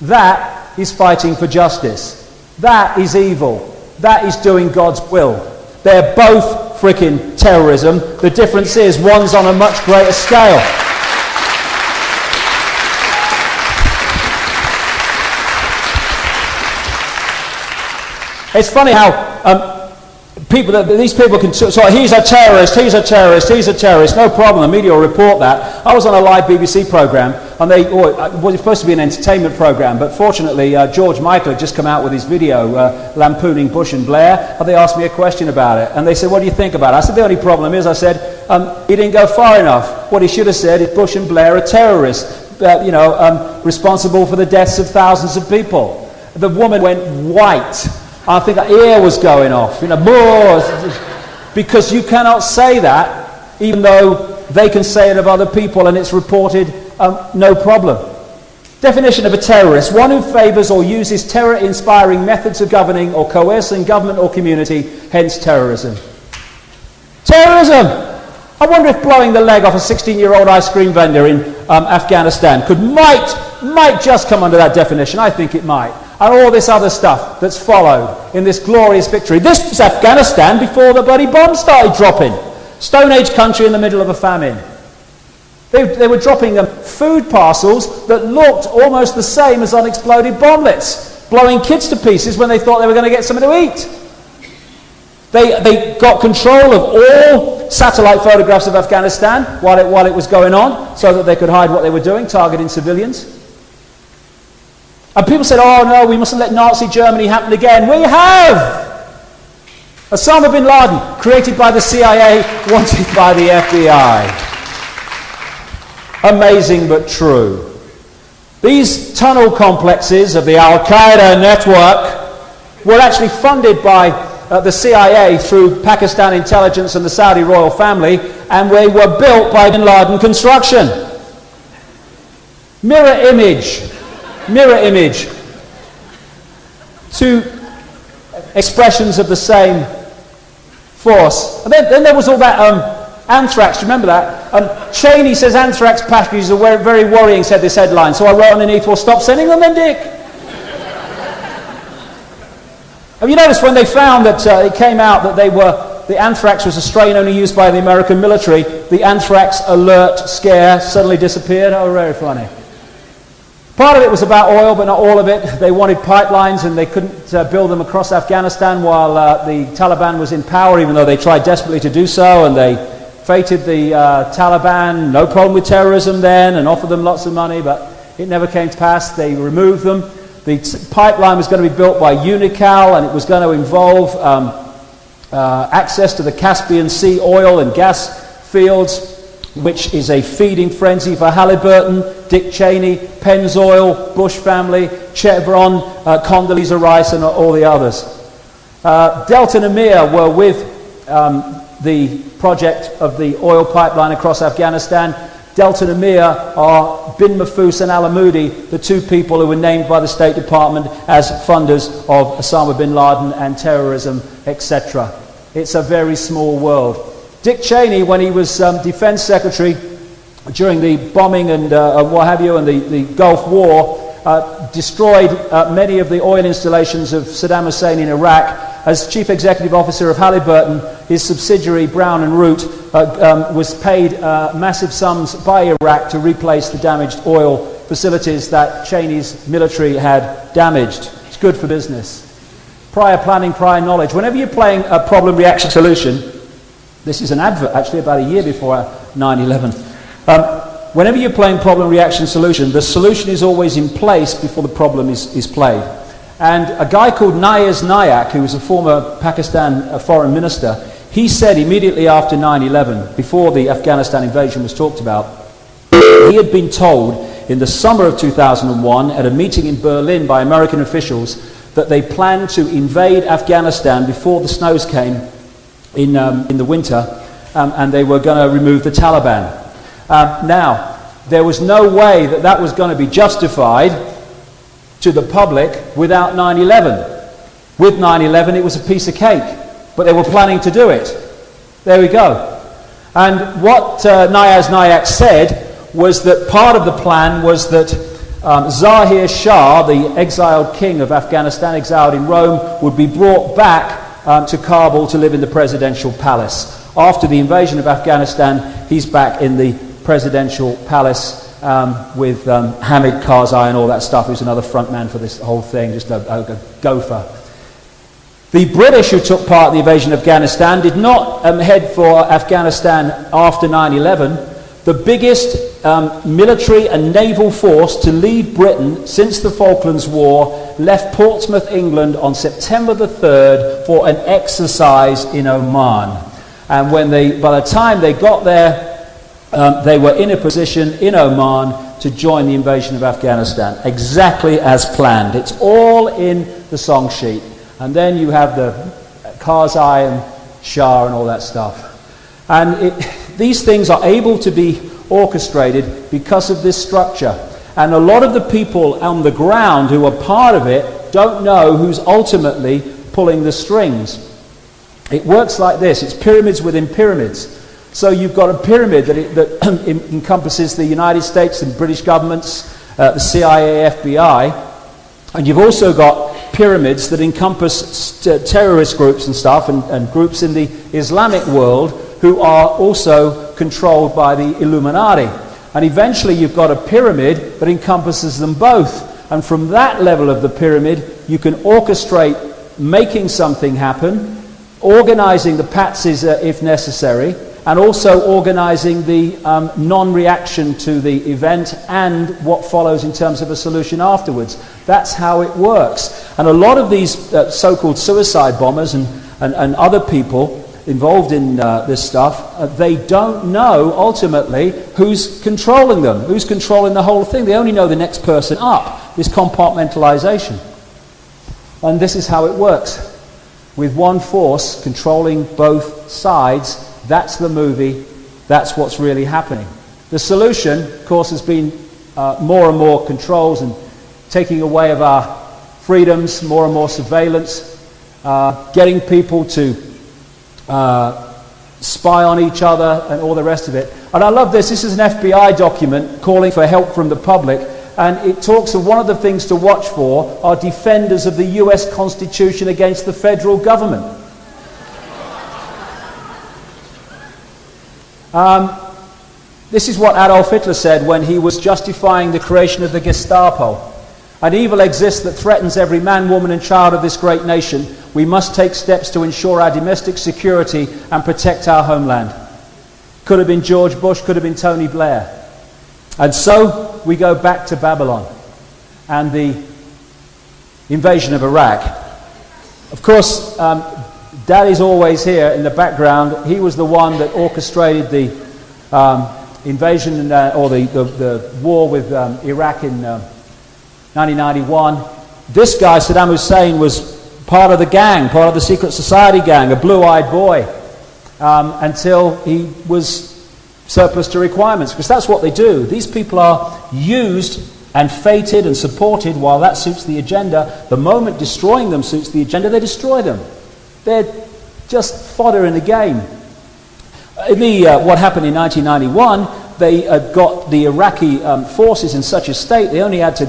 That is fighting for justice. That is evil. That is doing God's will. They're both freaking terrorism. The difference is one's on a much greater scale. It's funny how these people can so he's a terrorist, he's a terrorist, he's a terrorist, no problem, the media will report that. I was on a live BBC programme, and it was supposed to be an entertainment programme, but fortunately George Michael had just come out with his video lampooning Bush and Blair, and they asked me a question about it, and they said, what do you think about it? I said, the only problem is, I said, he didn't go far enough. What he should have said is Bush and Blair are terrorists, responsible for the deaths of thousands of people. The woman went white. I think her ear was going off, because you cannot say that, even though they can say it of other people and it's reported, no problem. Definition of a terrorist: one who favours or uses terror-inspiring methods of governing or coercing government or community, hence terrorism. Terrorism! I wonder if blowing the leg off a 16-year-old ice cream vendor in Afghanistan might just come under that definition. I think it might. And all this other stuff that's followed in this glorious victory. This is Afghanistan before the bloody bombs started dropping. Stone Age country in the middle of a famine. They were dropping food parcels that looked almost the same as unexploded bomblets, blowing kids to pieces when they thought they were going to get something to eat. They got control of all satellite photographs of Afghanistan while it was going on, so that they could hide what they were doing, targeting civilians. And people said, oh no, we mustn't let Nazi Germany happen again. We have! Osama bin Laden, created by the CIA, wanted by the FBI. Amazing but true. These tunnel complexes of the Al-Qaeda network were actually funded by the CIA through Pakistan intelligence and the Saudi royal family, and they were built by bin Laden construction. Mirror image. Two expressions of the same force. And then there was all that anthrax, do you remember that? Cheney says anthrax packages are very worrying, said this headline. So I wrote underneath, well, stop sending them then, Dick. Have you noticed when they found that it came out that the anthrax was a strain only used by the American military, the anthrax alert scare suddenly disappeared? Oh, very funny. Part of it was about oil, but not all of it. They wanted pipelines and they couldn't build them across Afghanistan while the Taliban was in power, even though they tried desperately to do so, and they feted the Taliban, no problem with terrorism then, and offered them lots of money, but it never came to pass. They removed them. The pipeline was going to be built by Unocal, and it was going to involve access to the Caspian Sea oil and gas fields, which is a feeding frenzy for Halliburton, Dick Cheney, Pennzoil, Bush family, Chevron, Condoleezza Rice, and all the others. Delta and Amir were with the project of the oil pipeline across Afghanistan. Delta and Amir are Bin Mahfouz and Al-Amoudi, the two people who were named by the State Department as funders of Osama bin Laden and terrorism, etc. It's a very small world. Dick Cheney, when he was Defense Secretary during the bombing and what have you, and the Gulf War, destroyed many of the oil installations of Saddam Hussein in Iraq. As Chief Executive Officer of Halliburton, his subsidiary Brown and Root was paid massive sums by Iraq to replace the damaged oil facilities that Cheney's military had damaged. It's good for business. Prior planning, prior knowledge. Whenever you're playing a problem, reaction, solution, this is an advert actually about a year before 9/11. Whenever you're playing problem, reaction, solution, the solution is always in place before the problem is played. And a guy called Nayaz Nayak, who was a former Pakistan foreign minister, he said immediately after 9/11, before the Afghanistan invasion was talked about, he had been told in the summer of 2001 at a meeting in Berlin by American officials that they planned to invade Afghanistan before the snows came in the winter, and they were going to remove the Taliban. Now, there was no way that that was going to be justified to the public without 9/11. With 9/11, it was a piece of cake, but they were planning to do it. There we go. And what Nayaz Nayak said was that part of the plan was that Zahir Shah, the exiled king of Afghanistan, exiled in Rome, would be brought back to Kabul to live in the presidential palace. After the invasion of Afghanistan, he's back in the presidential palace with Hamid Karzai and all that stuff, who's another front man for this whole thing, just a gopher. The British, who took part in the invasion of Afghanistan, did not head for Afghanistan after 9/11. The biggest military and naval force to leave Britain since the Falklands War left Portsmouth, England on September the 3rd for an exercise in Oman. And by the time they got there, they were in a position in Oman to join the invasion of Afghanistan, exactly as planned. It's all in the song sheet. And then you have the Karzai and Shah and all that stuff. And these things are able to be orchestrated because of this structure. And a lot of the people on the ground who are part of it don't know who's ultimately pulling the strings. It works like this. It's pyramids within pyramids. So you've got a pyramid that encompasses the United States and British governments, the CIA, FBI, and you've also got pyramids that encompass terrorist groups and stuff, and groups in the Islamic world who are also controlled by the Illuminati. And eventually you've got a pyramid that encompasses them both. And from that level of the pyramid, you can orchestrate making something happen, organizing the patsies if necessary, and also organising the non-reaction to the event and what follows in terms of a solution afterwards. That's how it works. And a lot of these so-called suicide bombers and other people involved in this stuff, they don't know ultimately who's controlling them, who's controlling the whole thing. They only know the next person up, this compartmentalization. And this is how it works. With one force controlling both sides, that's the movie, that's what's really happening. The solution, of course, has been more and more controls and taking away of our freedoms, more and more surveillance, getting people to spy on each other and all the rest of it. And I love this. This is an FBI document calling for help from the public, and it talks of one of the things to watch for are defenders of the US Constitution against the federal government. This is what Adolf Hitler said when he was justifying the creation of the Gestapo. An evil exists that threatens every man, woman and child of this great nation. We must take steps to ensure our domestic security and protect our homeland. Could have been George Bush, could have been Tony Blair. And so we go back to Babylon and the invasion of Iraq. Of course, Daddy's always here in the background. He was the one that orchestrated the invasion or the war with Iraq in 1991. This guy, Saddam Hussein, was part of the gang, part of the secret society gang, a blue-eyed boy, until he was surplus to requirements, because that's what they do. These people are used and feted and supported while that suits the agenda. The moment destroying them suits the agenda, they destroy them. They're just fodder in the game. What happened in 1991, they got the Iraqi forces in such a state, they only had to,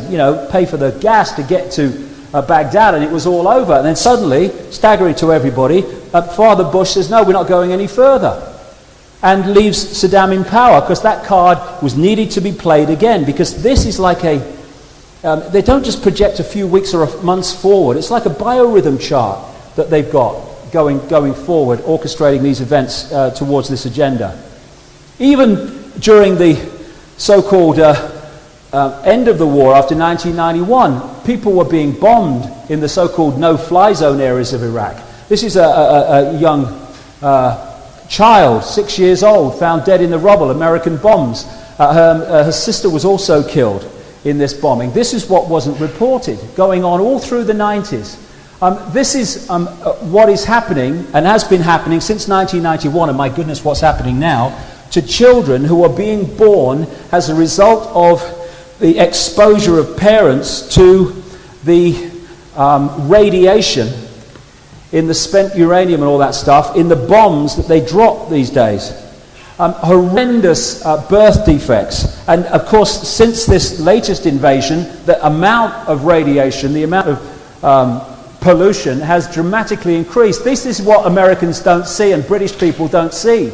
pay for the gas to get to Baghdad, and it was all over. And then suddenly, staggering to everybody, Father Bush says, no, we're not going any further, and leaves Saddam in power, because that card was needed to be played again, because this is like they don't just project a few weeks or months forward. It's like a biorhythm chart that they've got going forward, orchestrating these events towards this agenda. Even during the so-called end of the war after 1991, people were being bombed in the so-called no-fly zone areas of Iraq. This is a young child, 6 years old, found dead in the rubble, American bombs. Her sister was also killed in this bombing. This is what wasn't reported, going on all through the 90s. This is what is happening and has been happening since 1991, and my goodness, what's happening now, to children who are being born as a result of the exposure of parents to the radiation in the spent uranium and all that stuff, in the bombs that they drop these days. Horrendous birth defects. And of course, since this latest invasion, the amount of radiation, the amount of pollution has dramatically increased. This is what Americans don't see and British people don't see.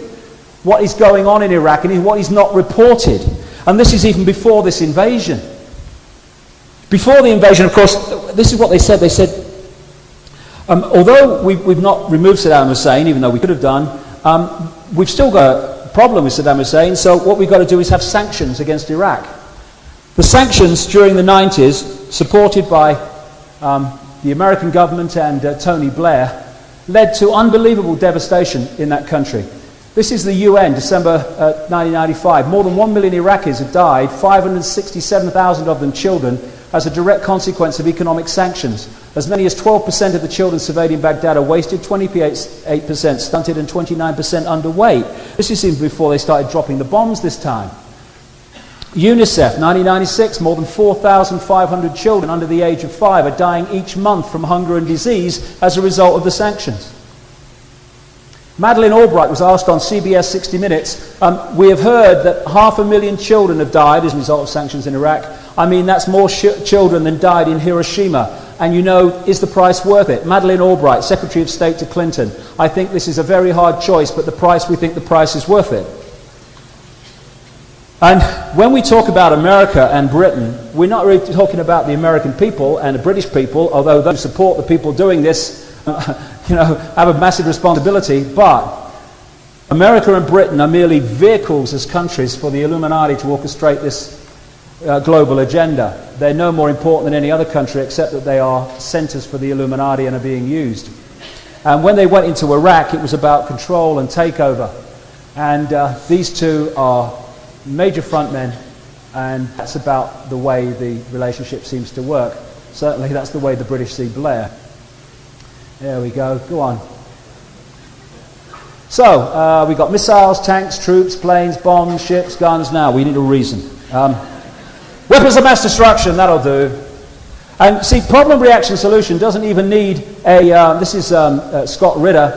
What is going on in Iraq and what is not reported. And this is even before this invasion. Before the invasion, of course, this is what they said. They said, although we've not removed Saddam Hussein, even though we could have done, we've still got a problem with Saddam Hussein, so what we've got to do is have sanctions against Iraq. The sanctions during the 90s, supported by the American government and Tony Blair, led to unbelievable devastation in that country. This is the UN, December 1995. More than 1 million Iraqis have died, 567,000 of them children, as a direct consequence of economic sanctions. As many as 12% of the children surveyed in Baghdad are wasted, 28% stunted, and 29% underweight. This is even before they started dropping the bombs this time. UNICEF, 1996, more than 4,500 children under the age of 5 are dying each month from hunger and disease as a result of the sanctions. Madeleine Albright was asked on CBS 60 Minutes, we have heard that 500,000 children have died as a result of sanctions in Iraq. I mean, that's more children than died in Hiroshima. And you know, is the price worth it? Madeleine Albright, Secretary of State to Clinton. I think this is a very hard choice, but we think the price is worth it. And when we talk about America and Britain, we're not really talking about the American people and the British people, although those who support the people doing this have a massive responsibility, but America and Britain are merely vehicles as countries for the Illuminati to orchestrate this global agenda. They're no more important than any other country except that they are centers for the Illuminati and are being used. And when they went into Iraq, it was about control and takeover. And these two are major frontmen, and that's about the way the relationship seems to work. Certainly that's the way the British see Blair. There we go. Go on. So, we've got missiles, tanks, troops, planes, bombs, ships, guns. Now, we need a reason. Weapons of mass destruction, that'll do. And see, problem, reaction, solution doesn't even need a... this is Scott Ritter,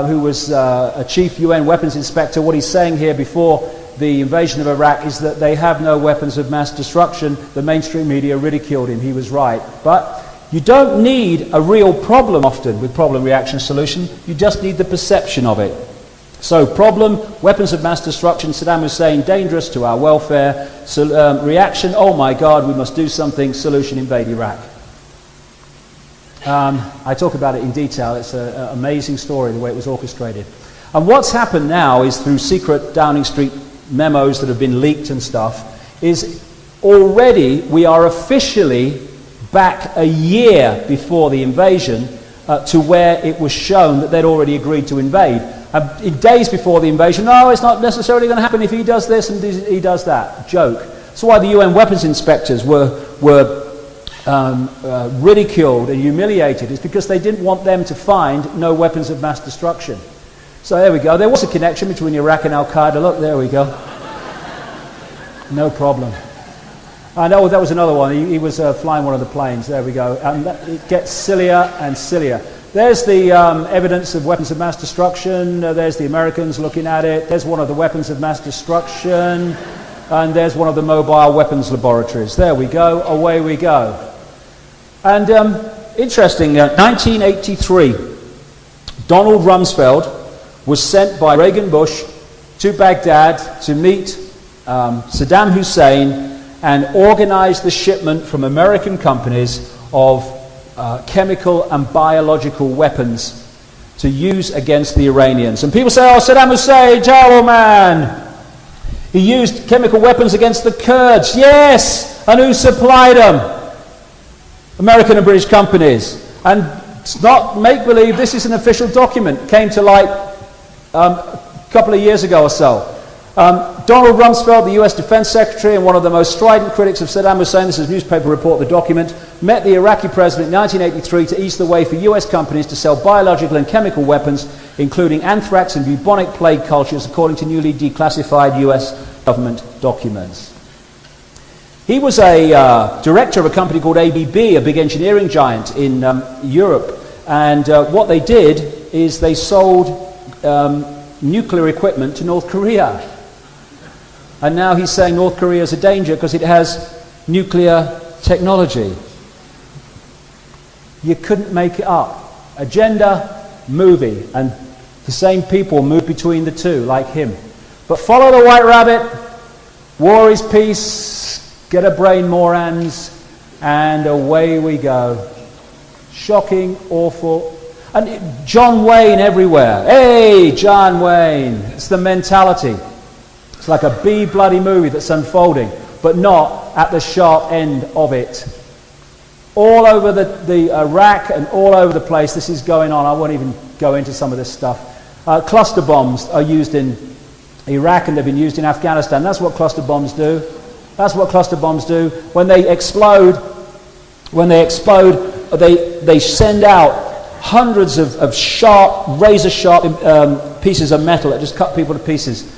who was a chief UN weapons inspector. What he's saying here before the invasion of Iraq is that they have no weapons of mass destruction. The mainstream media ridiculed him. He was right. But you don't need a real problem often with problem, reaction, solution. You just need the perception of it. So problem, weapons of mass destruction, Saddam Hussein, dangerous to our welfare. Reaction, oh my God, we must do something. Solution, invade Iraq. I talk about it in detail. It's an amazing story, the way it was orchestrated. And what's happened now is through secret Downing Street memos that have been leaked and stuff, is already we are officially back a year before the invasion to where it was shown that they'd already agreed to invade. In days before the invasion, no, it's not necessarily going to happen if he does this and he does that. Joke. That's why the UN weapons inspectors were ridiculed and humiliated. It's because they didn't want them to find no weapons of mass destruction. So there we go. There was a connection between Iraq and Al-Qaeda. Look, there we go. No problem. I know that was another one. He was flying one of the planes. There we go. And it gets sillier and sillier. There's the evidence of weapons of mass destruction. There's the Americans looking at it. There's one of the weapons of mass destruction. And there's one of the mobile weapons laboratories. There we go. Away we go. And interesting, 1983, Donald Rumsfeld was sent by Reagan Bush to Baghdad to meet Saddam Hussein and organize the shipment from American companies of chemical and biological weapons to use against the Iranians. And people say, oh, Saddam Hussein, terrible man. He used chemical weapons against the Kurds. Yes! And who supplied them? American and British companies. And it's not make-believe, this is an official document. Came to light a couple of years ago or so. Donald Rumsfeld, the US Defense Secretary and one of the most strident critics of Saddam Hussein, this is a newspaper report, the document, met the Iraqi president in 1983 to ease the way for US companies to sell biological and chemical weapons, including anthrax and bubonic plague cultures, according to newly declassified US government documents. He was a director of a company called ABB, a big engineering giant in Europe, and what they did is they sold nuclear equipment to North Korea. And now he's saying North Korea is a danger because it has nuclear technology. You couldn't make it up. Agenda, movie, and the same people move between the two, like him. But follow the white rabbit, war is peace, get a brain, Morans, and away we go. Shocking, awful. And John Wayne everywhere. Hey, John Wayne. It's the mentality. It's like a B-bloody movie that's unfolding, but not at the sharp end of it. All over the Iraq and all over the place, this is going on. I won't even go into some of this stuff. Cluster bombs are used in Iraq and they've been used in Afghanistan. That's what cluster bombs do. That's what cluster bombs do. When they explode, they send out hundreds of sharp, razor-sharp pieces of metal that just cut people to pieces.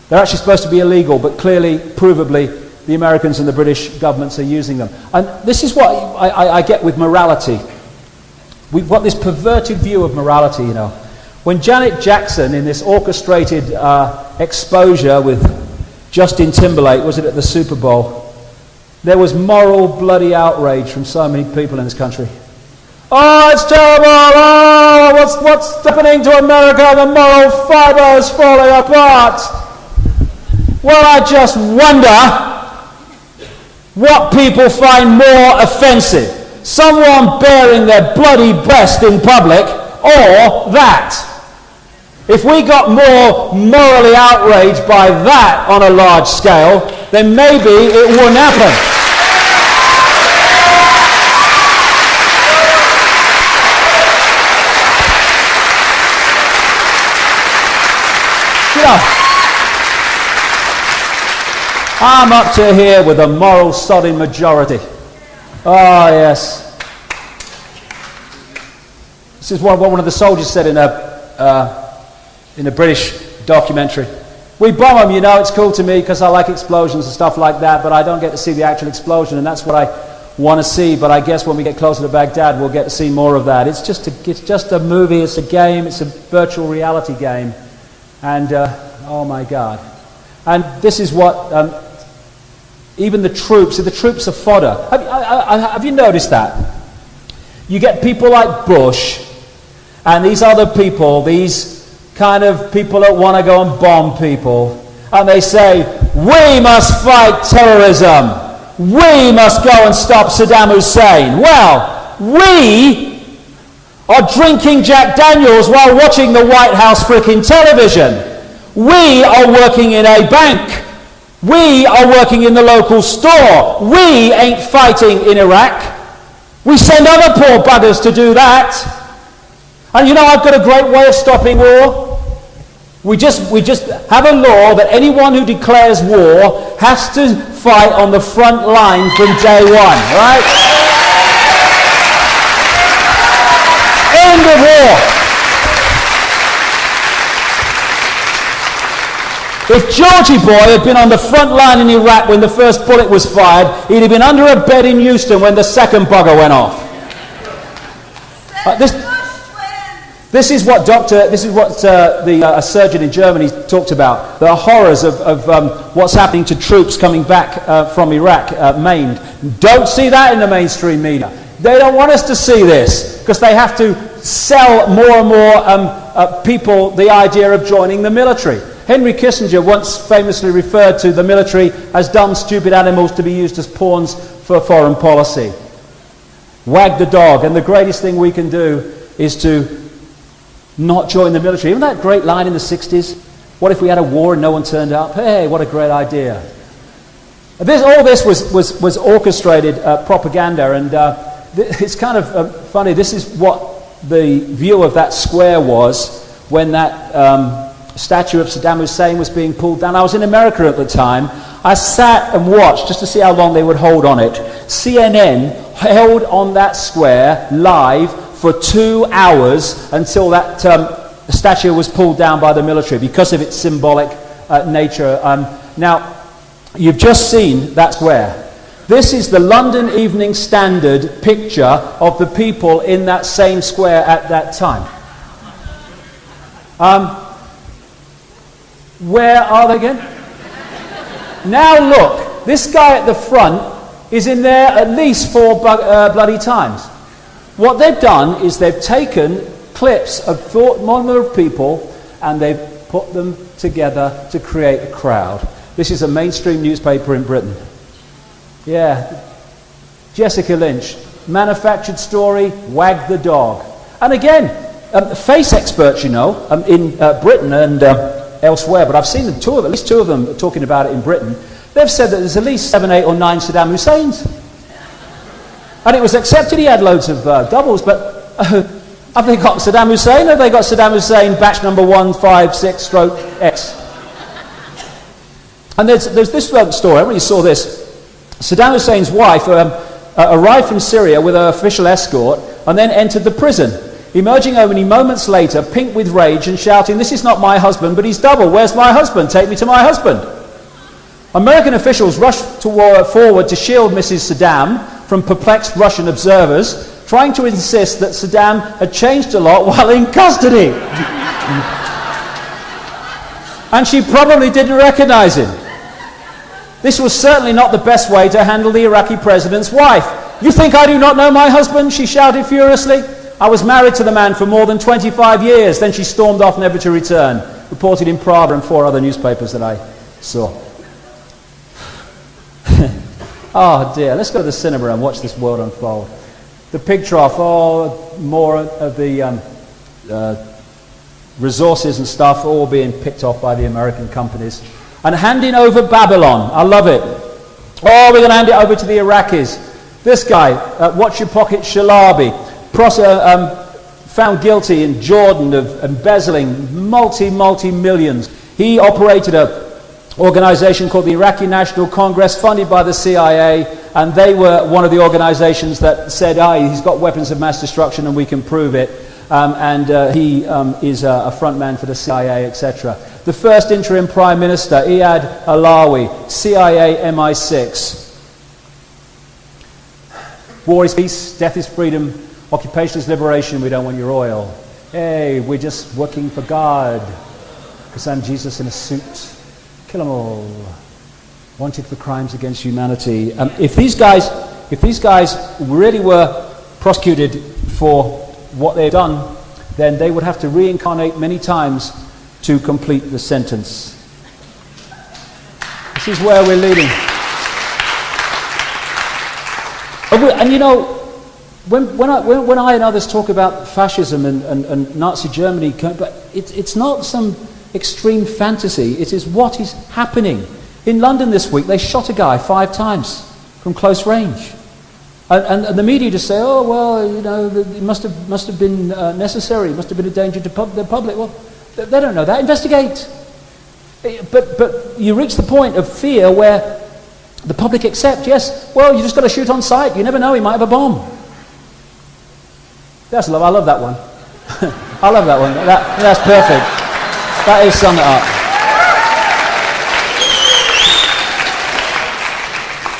They're actually supposed to be illegal, but clearly, provably, the Americans and the British governments are using them. And this is what I get with morality. We've got this perverted view of morality, you know. When Janet Jackson, in this orchestrated exposure with Justin Timberlake, was it at the Super Bowl, there was moral bloody outrage from so many people in this country. Oh, it's terrible! Oh, what's happening to America? The moral fibre is falling apart! Well, I just wonder what people find more offensive. Someone baring their bloody breast in public, or that. If we got more morally outraged by that on a large scale, then maybe it wouldn't happen. You know, I'm up to here with a moral sodding majority. Oh, yes. This is what one of the soldiers said in a British documentary. We bomb them, you know, it's cool to me because I like explosions and stuff like that, but I don't get to see the actual explosion, and that's what I want to see. But I guess when we get closer to Baghdad, we'll get to see more of that. It's just a movie, it's a game, it's a virtual reality game. And, oh my God. And this is what, even the troops are fodder. Have you noticed that? You get people like Bush, and these other people, these kind of people that want to go and bomb people, and they say, we must fight terrorism. We must go and stop Saddam Hussein. Well, we are drinking Jack Daniels while watching the White House freaking television. We are working in a bank. We are working in the local store. We ain't fighting in Iraq. We send other poor buggers to do that. And you know, I've got a great way of stopping war. We just have a law that anyone who declares war has to fight on the front line from day one, right? End of war. If Georgie boy had been on the front line in Iraq when the first bullet was fired, he'd have been under a bed in Houston when the second bugger went off. This is what a surgeon in Germany talked about, the horrors of what's happening to troops coming back from Iraq maimed. Don't see that in the mainstream media. They don't want us to see this because they have to sell more and more people the idea of joining the military. Henry Kissinger once famously referred to the military as dumb, stupid animals to be used as pawns for foreign policy. Wag the dog, and the greatest thing we can do is to not join the military. Isn't that a great line in the 60s? What if we had a war and no one turned up? Hey, what a great idea. All this was orchestrated propaganda, and it's kind of funny. This is what the view of that square was when that statue of Saddam Hussein was being pulled down. I was in America at the time. I sat and watched just to see how long they would hold on it. CNN held on that square live for 2 hours until that statue was pulled down by the military because of its symbolic nature. Now, you've just seen that square. This is the London Evening Standard picture of the people in that same square at that time. Where are they again? Now look, this guy at the front is in there at least 4 bloody times. What they've done is they've taken clips of thought model of people and they've put them together to create a crowd. This is a mainstream newspaper in Britain. Yeah. Jessica Lynch. Manufactured story, wag the dog. And again, face experts, you know, in Britain and elsewhere, but I've seen them, at least two of them talking about it in Britain. They've said that there's at least 7, 8 or 9 Saddam Husseins. And it was accepted he had loads of doubles, but have they got Saddam Hussein or have they got Saddam Hussein batch number 156/X? And there's this story, I really saw this. Saddam Hussein's wife arrived from Syria with her official escort and then entered the prison, emerging only moments later, pink with rage and shouting, "This is not my husband, but he's double. Where's my husband? Take me to my husband." American officials rushed forward to shield Mrs. Saddam from perplexed Russian observers, trying to insist that Saddam had changed a lot while in custody. And she probably didn't recognize him. This was certainly not the best way to handle the Iraqi president's wife. "You think I do not know my husband?" she shouted furiously. "I was married to the man for more than 25 years. Then she stormed off, never to return. Reported in Pravda and 4 other newspapers that I saw. Oh dear, let's go to the cinema and watch this world unfold. The pig trough, more of the resources and stuff all being picked off by the American companies. And handing over Babylon. I love it. Oh, we're going to hand it over to the Iraqis. This guy, watch your pocket Shalabi, found guilty in Jordan of embezzling multi-millions. He operated an organization called the Iraqi National Congress, funded by the CIA, and they were one of the organizations that said, he's got weapons of mass destruction and we can prove it. He is a front man for the CIA, etc. The first interim Prime Minister, Iyad Alawi, CIA MI6. War is peace, death is freedom, occupation is liberation, we don't want your oil. Hey, we're just working for God. Because I'm Jesus in a suit. Kill them all. Wanted for crimes against humanity. If these guys really were prosecuted for what they've done, then they would have to reincarnate many times to complete the sentence. This is where we're leading. And you know, when I and others talk about fascism and Nazi Germany, but it's not some extreme fantasy. It is what is happening. In London this week, they shot a guy 5 times from close range. And the media just say, oh, well, you know, it must have been necessary. It must have been a danger to the public. Well, they don't know that. Investigate. But you reach the point of fear where the public accept, yes, well, you just got to shoot on sight. You never know, he might have a bomb. That's love. I love that one. I love that one. That's perfect. That is sum it up.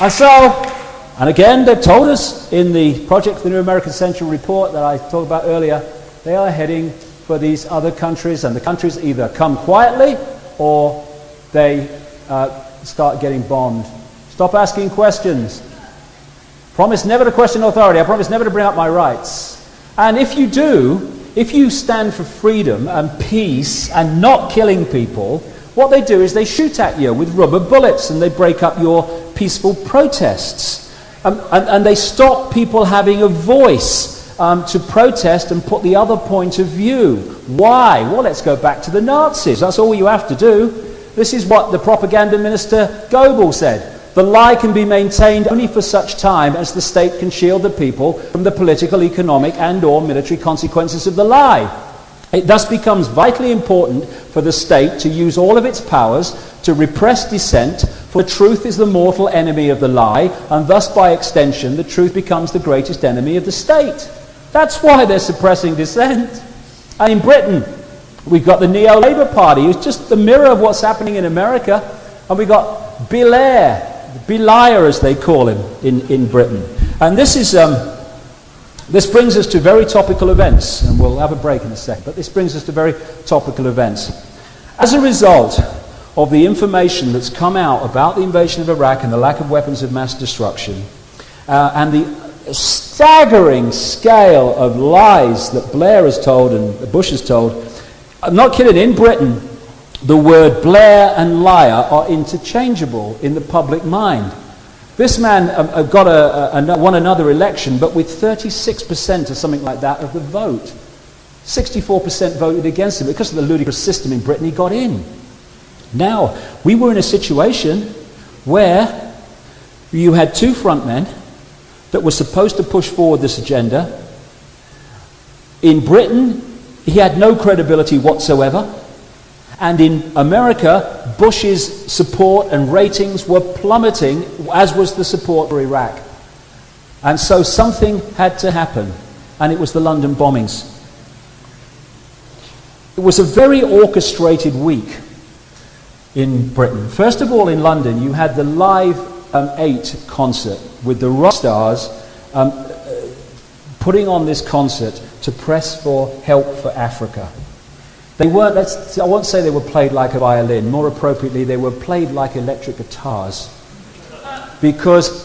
And so, and again, they've told us in the Project for the New American Century report that I talked about earlier, they are heading for these other countries, and the countries either come quietly or they start getting bombed. Stop asking questions. Promise never to question authority. I promise never to bring up my rights. And if you do, if you stand for freedom and peace and not killing people, what they do is they shoot at you with rubber bullets and they break up your peaceful protests. And they stop people having a voice to protest and put the other point of view. Why? Well, let's go back to the Nazis. That's all you have to do. This is what the propaganda minister Goebbels said. The lie can be maintained only for such time as the state can shield the people from the political, economic and or military consequences of the lie. It thus becomes vitally important for the state to use all of its powers to repress dissent, for the truth is the mortal enemy of the lie, and thus by extension the truth becomes the greatest enemy of the state. That's why they're suppressing dissent. And in Britain, we've got the Neo-Labour Party, who's just the mirror of what's happening in America, and we've got Belair as they call him in Britain. And this brings us to very topical events, and we'll have a break in a second, but this brings us to very topical events. As a result of the information that's come out about the invasion of Iraq and the lack of weapons of mass destruction, and the staggering scale of lies that Blair has told and Bush has told, I'm not kidding, in Britain, the word Blair and liar are interchangeable in the public mind. This man won another election, but with 36% or something like that of the vote. 64% voted against him. Because of the ludicrous system in Britain, he got in. Now, we were in a situation where you had 2 frontmen that were supposed to push forward this agenda. In Britain, he had no credibility whatsoever. And in America, Bush's support and ratings were plummeting, as was the support for Iraq. And so something had to happen, and it was the London bombings. It was a very orchestrated week in Britain. First of all, in London, you had the Live 8 concert with the rock stars putting on this concert to press for help for Africa. They weren't, I won't say they were played like a violin. More appropriately, they were played like electric guitars. Because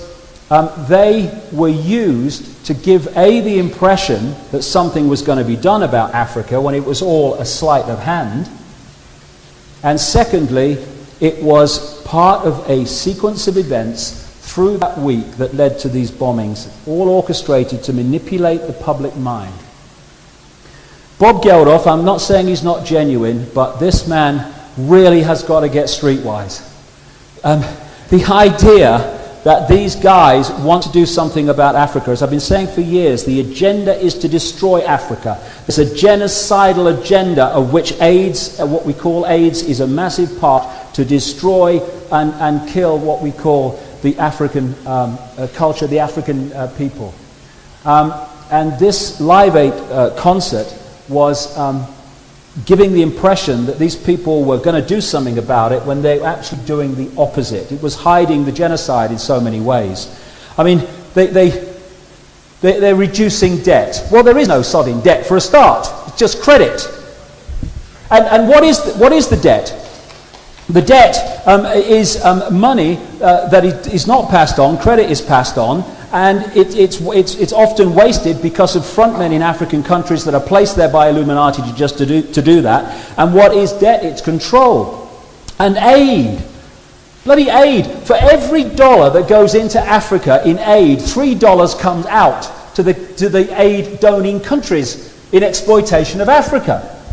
they were used to give, the impression that something was going to be done about Africa when it was all a sleight of hand. And secondly, it was part of a sequence of events through that week that led to these bombings, all orchestrated to manipulate the public mind. Bob Geldof, I'm not saying he's not genuine, but this man really has got to get streetwise. The idea that these guys want to do something about Africa, as I've been saying for years, the agenda is to destroy Africa. There's a genocidal agenda of which AIDS, what we call AIDS, is a massive part to destroy and kill what we call the African culture, the African people. And this Live Aid concert was giving the impression that these people were going to do something about it when they were actually doing the opposite. It was hiding the genocide in so many ways. I mean, they're reducing debt. Well, there is no sodding debt for a start. It's just credit. And what is the debt? The debt is money that is not passed on. Credit is passed on. And it's often wasted because of frontmen in African countries that are placed there by Illuminati to do that. And what is debt? It's control. And aid. Bloody aid. For every dollar that goes into Africa in aid, $3 comes out to the aid donating countries in exploitation of Africa.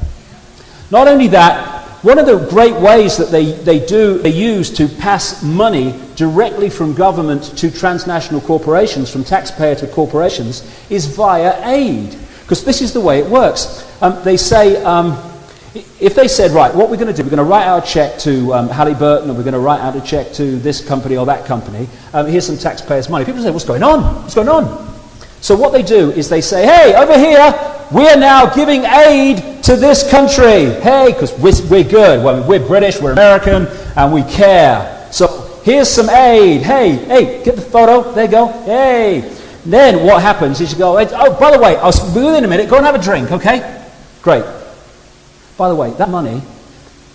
Not only that, one of the great ways that they use to pass money directly from government to transnational corporations, from taxpayer to corporations, is via aid. Because this is the way it works. They say, if they said, right, what we're going to do, we're going to write out a check to Halliburton, or we're going to write out a check to this company or that company, here's some taxpayers' money. People say, what's going on? What's going on? So what they do is they say, hey, over here, we're now giving aid to this country. Hey, because we're good. Well, we're British, we're American, and we care. So here's some aid. Hey, get the photo. There you go. Hey. And then what happens is you go, oh, by the way, I'll be with you in a minute. Go and have a drink, okay? Great. By the way, that money,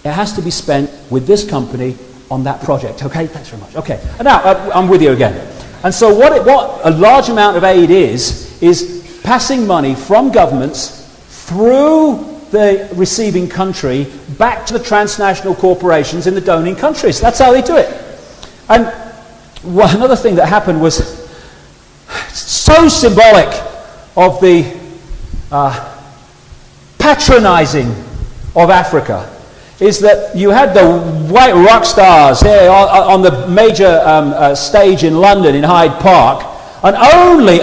it has to be spent with this company on that project, okay? Thanks very much. Okay. And now, I'm with you again. And so what a large amount of aid is passing money from governments through the receiving country back to the transnational corporations in the donating countries. That's how they do it. And another thing that happened was so symbolic of the patronizing of Africa, is that you had the white rock stars here on the major stage in London in Hyde Park, and only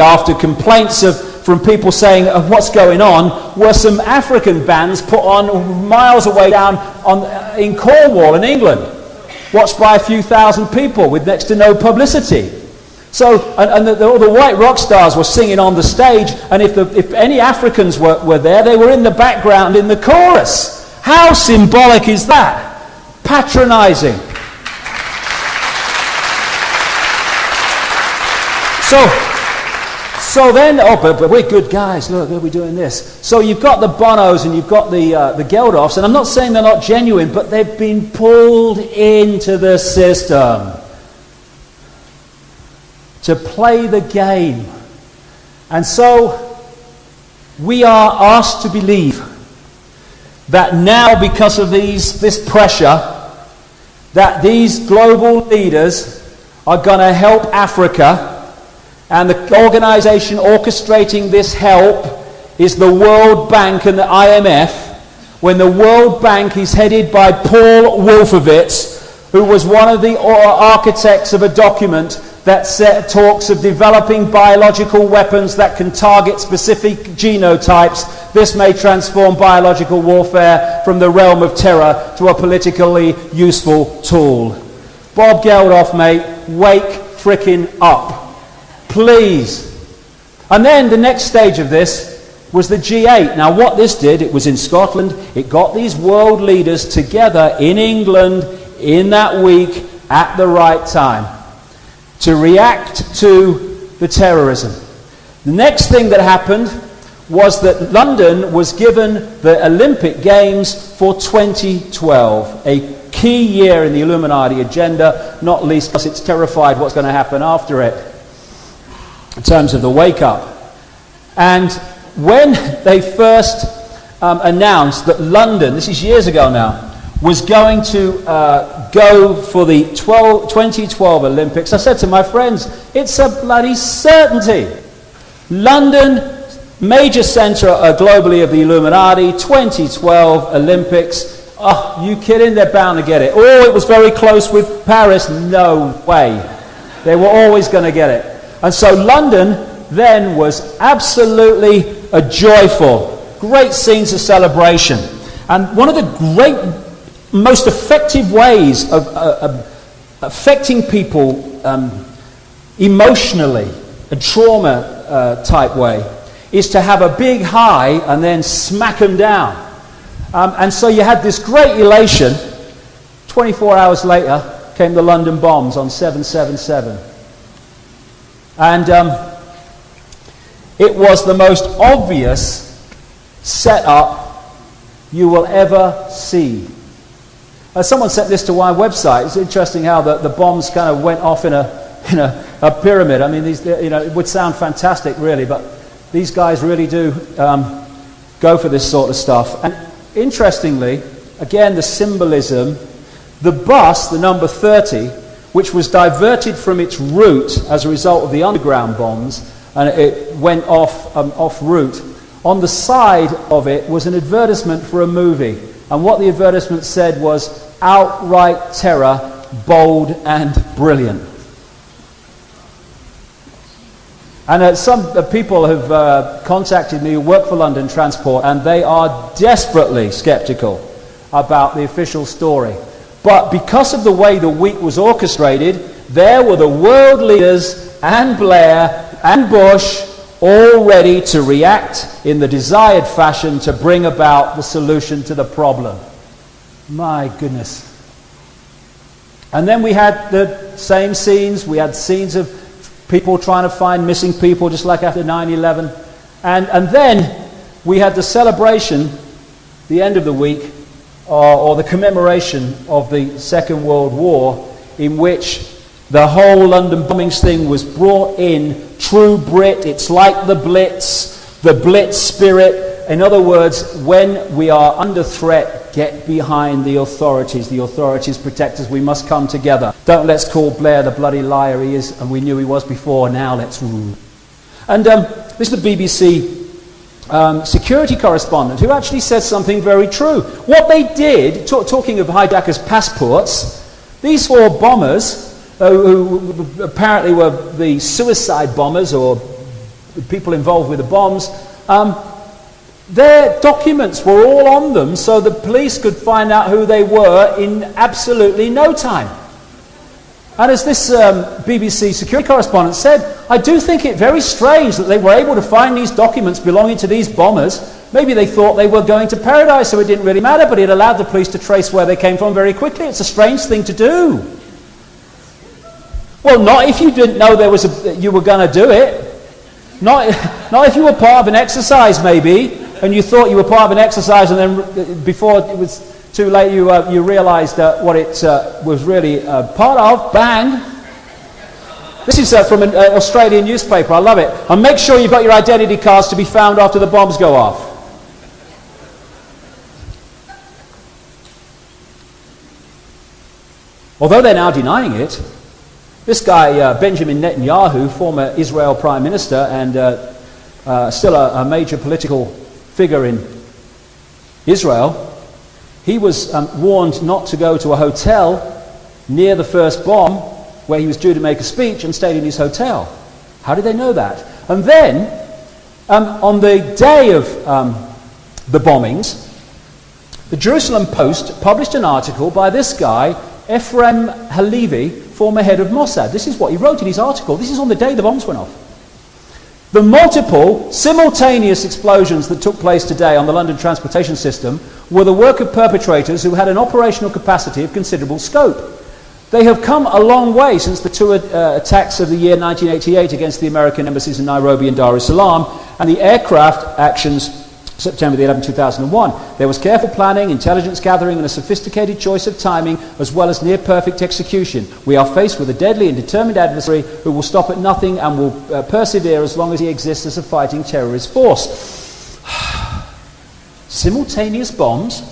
after complaints from people saying what's going on were some African bands put on miles away down in Cornwall in England, watched by a few thousand people with next to no publicity. So, and the white rock stars were singing on the stage, and if any Africans were there, they were in the background in the chorus. How symbolic is that? Patronizing. So then, but we're good guys. Look, we're doing this. So you've got the Bonos and you've got the Geldofs, and I'm not saying they're not genuine, but they've been pulled into the system to play the game. And so we are asked to believe that now, because of this pressure, that these global leaders are going to help Africa, and the organization orchestrating this help is the World Bank and the IMF, when the World Bank is headed by Paul Wolfowitz, who was one of the architects of a document that talks of developing biological weapons that can target specific genotypes. This may transform biological warfare from the realm of terror to a politically useful tool. Bob Geldof, mate, wake frickin' up. Please. And then the next stage of this was the G8. Now what this did, it was in Scotland, it got these world leaders together in England in that week at the right time to react to the terrorism. The next thing that happened was that London was given the Olympic Games for 2012, a key year in the Illuminati agenda, not least because it's terrified what's going to happen after it in terms of the wake-up. And when they first announced that London, this is years ago now, was going to go for the 2012 Olympics, I said to my friends, it's a bloody certainty. London major centre globally of the Illuminati, 2012 Olympics. Oh, you kidding? They're bound to get it. Oh, it was very close with Paris. No way. They were always going to get it. And so London then was absolutely a joyful, great scenes of celebration. And one of the great, most effective ways of affecting people emotionally, a trauma type way, is to have a big high and then smack them down. And so you had this great elation. 24 hours later came the London bombs on 7/7/7. And it was the most obvious setup you will ever see. Someone sent this to my website. It's interesting how the bombs kind of went off in a pyramid. I mean, these, it would sound fantastic, really, but these guys really do go for this sort of stuff. And interestingly, again, the symbolism, the bus, the number 30, which was diverted from its route as a result of the underground bombs, and it went off route. On the side of it was an advertisement for a movie. And what the advertisement said was, outright terror, bold and brilliant. And some people have contacted me who work for London Transport, and they are desperately sceptical about the official story. But because of the way the week was orchestrated, there were the world leaders and Blair and Bush all ready to react in the desired fashion to bring about the solution to the problem. My goodness. And then we had the same scenes. We had scenes of people trying to find missing people, just like after 9/11. And then we had the celebration, the end of the week, or the commemoration of the Second World War, in which the whole London bombings thing was brought in, true Brit. It's like the Blitz spirit. In other words, when we are under threat, get behind the authorities. The authorities protect us. We must come together. Don't let's call Blair the bloody liar he is, and we knew he was before. Now let's rule. And this is the BBC security correspondent who actually said something very true. What they did, talking of hijackers' passports, these four bombers, who apparently were the suicide bombers or people involved with the bombs, their documents were all on them so the police could find out who they were in absolutely no time. And as this BBC security correspondent said, I do think it very strange that they were able to find these documents belonging to these bombers. Maybe they thought they were going to paradise, so it didn't really matter, but it allowed the police to trace where they came from very quickly. It's a strange thing to do. Well, not if you didn't know you were going to do it. Not if you were part of an exercise, maybe, and you thought you were part of an exercise, and then before it was too late, you realised what it was really part of. Bang! This is from an Australian newspaper. I love it. And make sure you've got your identity cards to be found after the bombs go off. Although they're now denying it, this guy, Benjamin Netanyahu, former Israel Prime Minister and still a major political figure in Israel, he was warned not to go to a hotel near the first bomb where he was due to make a speech and stayed in his hotel. How did they know that? And then, on the day of the bombings, the Jerusalem Post published an article by this guy, Ephraim Halevi, former head of Mossad. This is what he wrote in his article. This is on the day the bombs went off. The multiple simultaneous explosions that took place today on the London transportation system were the work of perpetrators who had an operational capacity of considerable scope. They have come a long way since the two attacks of the year 1988 against the American embassies in Nairobi and Dar es Salaam, and the aircraft actions September the 11th, 2001. There was careful planning, intelligence gathering, and a sophisticated choice of timing, as well as near-perfect execution. We are faced with a deadly and determined adversary who will stop at nothing and will persevere as long as he exists as a fighting terrorist force. Simultaneous bombs.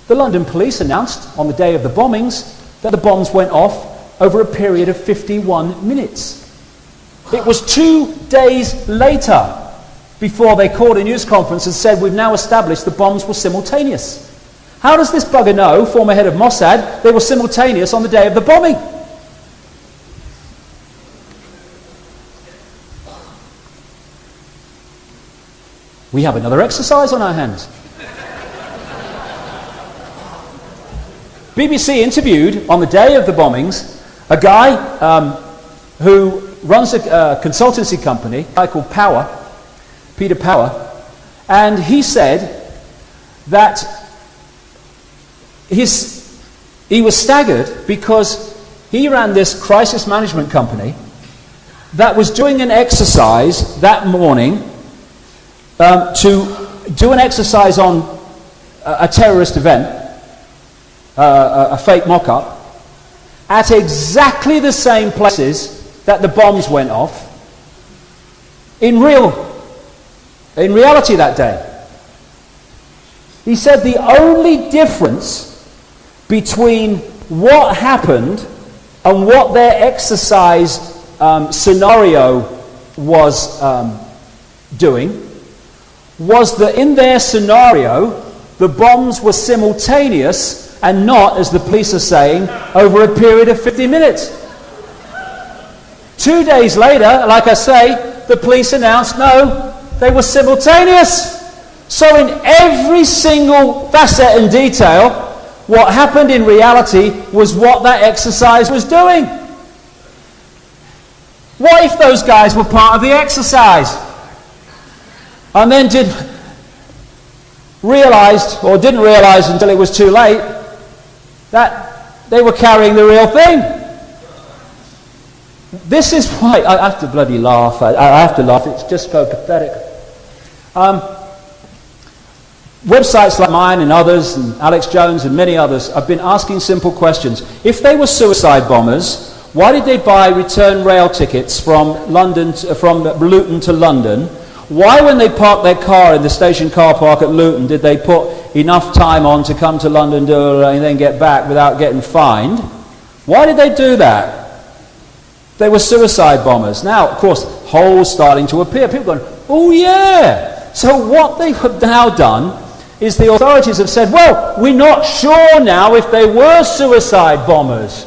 The London police announced on the day of the bombings that the bombs went off over a period of 51 minutes. It was 2 days later before they called a news conference and said, we've now established the bombs were simultaneous. How does this bugger know, former head of Mossad, they were simultaneous on the day of the bombing? We have another exercise on our hands. BBC interviewed, on the day of the bombings, a guy who runs a consultancy company, a guy called Peter Power, and he said that he was staggered because he ran this crisis management company that was doing an exercise that morning to do an exercise on a terrorist event, a fake mock-up, at exactly the same places that the bombs went off in reality that day. He said the only difference between what happened and what their exercise scenario was doing was that in their scenario the bombs were simultaneous and not, as the police are saying, over a period of 50 minutes. 2 days later, like I say, the police announced no, they were simultaneous. So in every single facet and detail, what happened in reality was what that exercise was doing. What if those guys were part of the exercise and then didn't realize until it was too late that they were carrying the real thing? This is why I have to bloody laugh. I have to laugh. It's just so pathetic. Websites like mine and others, and Alex Jones and many others, have been asking simple questions. If they were suicide bombers, why did they buy return rail tickets from Luton to London? Why, when they parked their car in the station car park at Luton, did they put enough time on to come to London and then get back without getting fined? Why did they do that? They were suicide bombers. Now, of course, holes starting to appear. People going, oh yeah. So what they have now done is the authorities have said, well, we're not sure now if they were suicide bombers.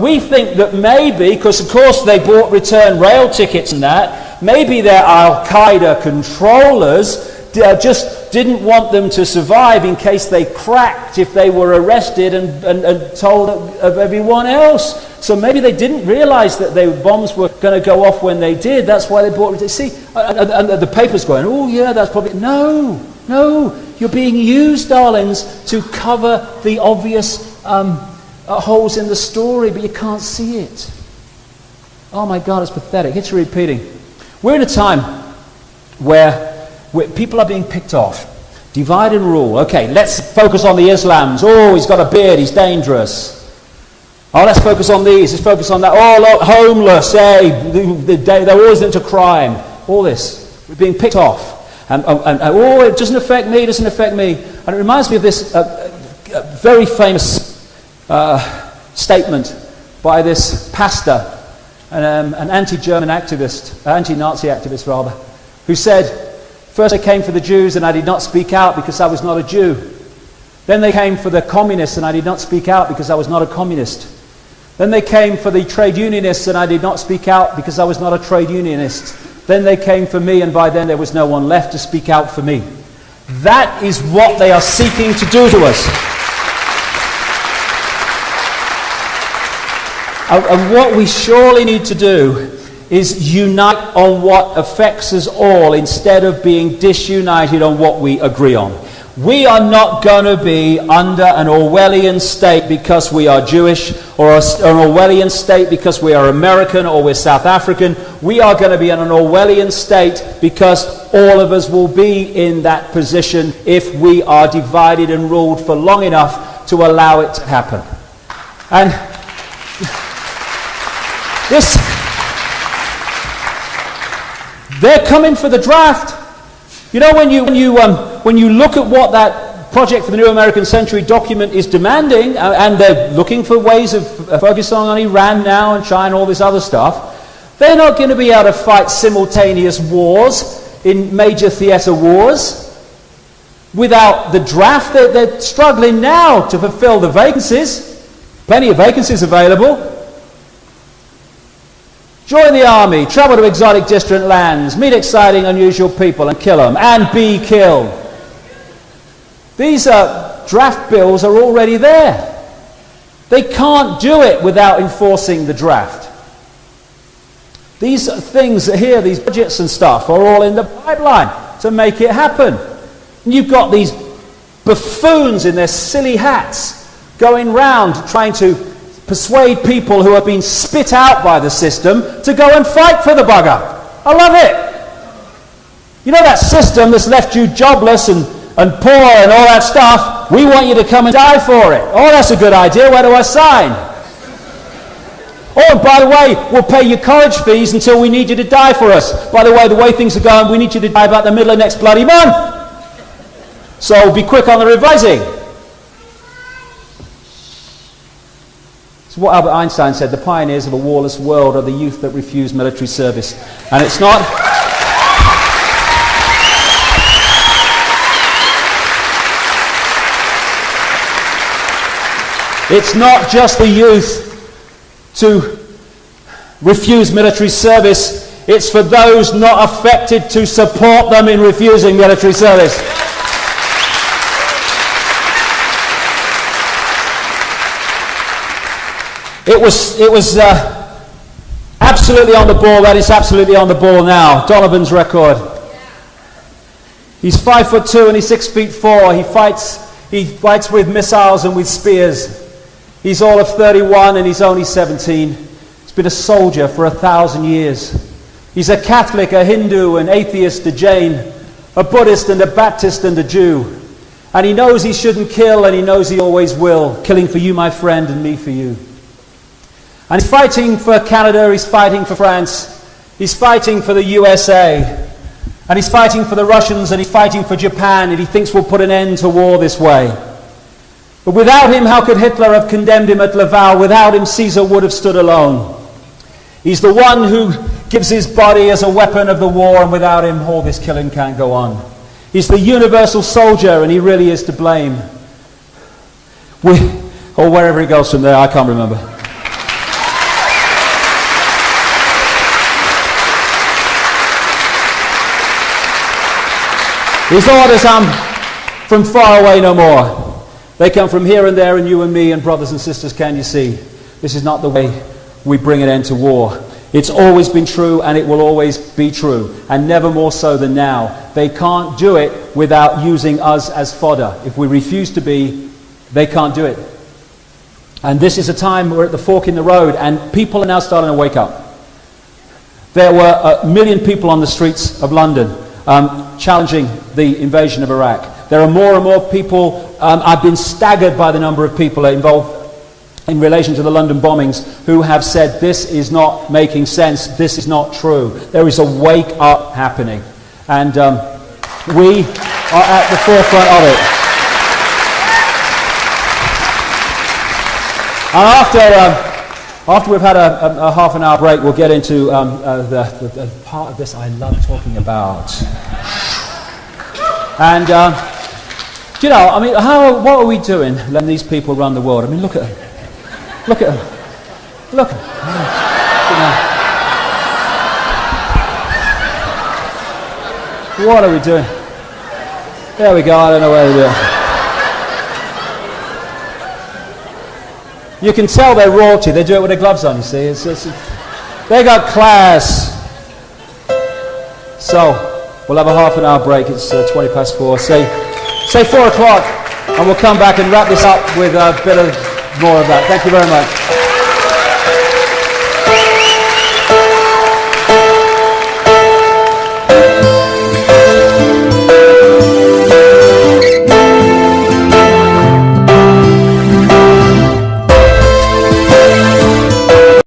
We think that maybe, because of course they bought return rail tickets and that, maybe they're Al-Qaeda controllers, just didn't want them to survive in case they cracked if they were arrested and told of everyone else. So maybe they didn't realize that the bombs were going to go off when they did. That's why they bought it. See, and the paper's going, oh yeah, that's probably... No, you're being used, darlings, to cover the obvious holes in the story, but you can't see it. Oh my God, it's pathetic. It's repeating. We're in a time where people are being picked off. Divide and rule. Okay, let's focus on the Islams. Oh, he's got a beard, he's dangerous. Oh, let's focus on these, let's focus on that. Oh, look, homeless, hey, they're always into crime. All this. We're being picked off. And oh, it doesn't affect me, it doesn't affect me. And it reminds me of this very famous statement by this pastor, an anti-German activist, anti-Nazi activist rather, who said, first I came for the Jews and I did not speak out because I was not a Jew. Then they came for the communists and I did not speak out because I was not a communist. Then they came for the trade unionists and I did not speak out because I was not a trade unionist. Then they came for me and by then there was no one left to speak out for me. That is what they are seeking to do to us. And what we surely need to do is unite on what affects us all instead of being disunited on what we agree on. We are not going to be under an Orwellian state because we are Jewish, or an Orwellian state because we are American or we're South African. We are going to be in an Orwellian state because all of us will be in that position if we are divided and ruled for long enough to allow it to happen. And they're coming for the draft. You know, when you look at what that Project for the New American Century document is demanding, and they're looking for ways of focusing on Iran now and China, all this other stuff, they're not going to be able to fight simultaneous wars in major theatre wars. Without the draft, they're struggling now to fulfill the vacancies. Plenty of vacancies available. Join the army, travel to exotic distant lands, meet exciting, unusual people and kill them, and be killed. These draft bills are already there. They can't do it without enforcing the draft. These things here, these budgets and stuff, are all in the pipeline to make it happen. And you've got these buffoons in their silly hats going round trying to persuade people who have been spit out by the system to go and fight for the bugger. I love it. You know that system that's left you jobless and poor and all that stuff? We want you to come and die for it. Oh, that's a good idea. Where do I sign? Oh, and by the way, we'll pay your college fees until we need you to die for us. By the way things are going, we need you to die about the middle of next bloody month. So be quick on the revising. It's what Albert Einstein said, the pioneers of a warless world are the youth that refuse military service. And it's not... It's not just the youth to refuse military service, it's for those not affected to support them in refusing military service. It was absolutely on the ball, that is absolutely on the ball now. Donovan's record. He's 5'2" and he's 6'4". He fights with missiles and with spears. He's all of 31 and he's only 17. He's been a soldier for 1,000 years. He's a Catholic, a Hindu, an atheist, a Jain, a Buddhist and a Baptist and a Jew. And he knows he shouldn't kill and he knows he always will. Killing for you, my friend, and me for you. And he's fighting for Canada, he's fighting for France, he's fighting for the USA, and he's fighting for the Russians, and he's fighting for Japan, and he thinks we'll put an end to war this way. But without him, how could Hitler have condemned him at Laval? Without him, Caesar would have stood alone. He's the one who gives his body as a weapon of the war, and without him, all this killing can't go on. He's the universal soldier, and he really is to blame. Or wherever he goes from there, I can't remember. His orders come from far away no more. They come from here and there and you and me and brothers and sisters, can you see? This is not the way we bring an end to war. It's always been true and it will always be true, and never more so than now. They can't do it without using us as fodder. If we refuse to be, they can't do it. And this is a time we're at the fork in the road and people are now starting to wake up. There were 1 million people on the streets of London challenging the invasion of Iraq. There are more and more people, I've been staggered by the number of people involved in relation to the London bombings who have said this is not making sense, this is not true. There is a wake up happening, and we are at the forefront of it. And after we've had a half an hour break, we'll get into the part of this I love talking about. And, you know, I mean, what are we doing letting these people run the world? I mean, look at them. Look at them. Look at them. You know. What are we doing? There we go, I don't know where to do it. You can tell they're royalty. They do it with their gloves on, you see. They got class. So, we'll have a half an hour break. It's 20 past 4. Say 4 o'clock, and we'll come back and wrap this up with a bit of more of that. Thank you very much.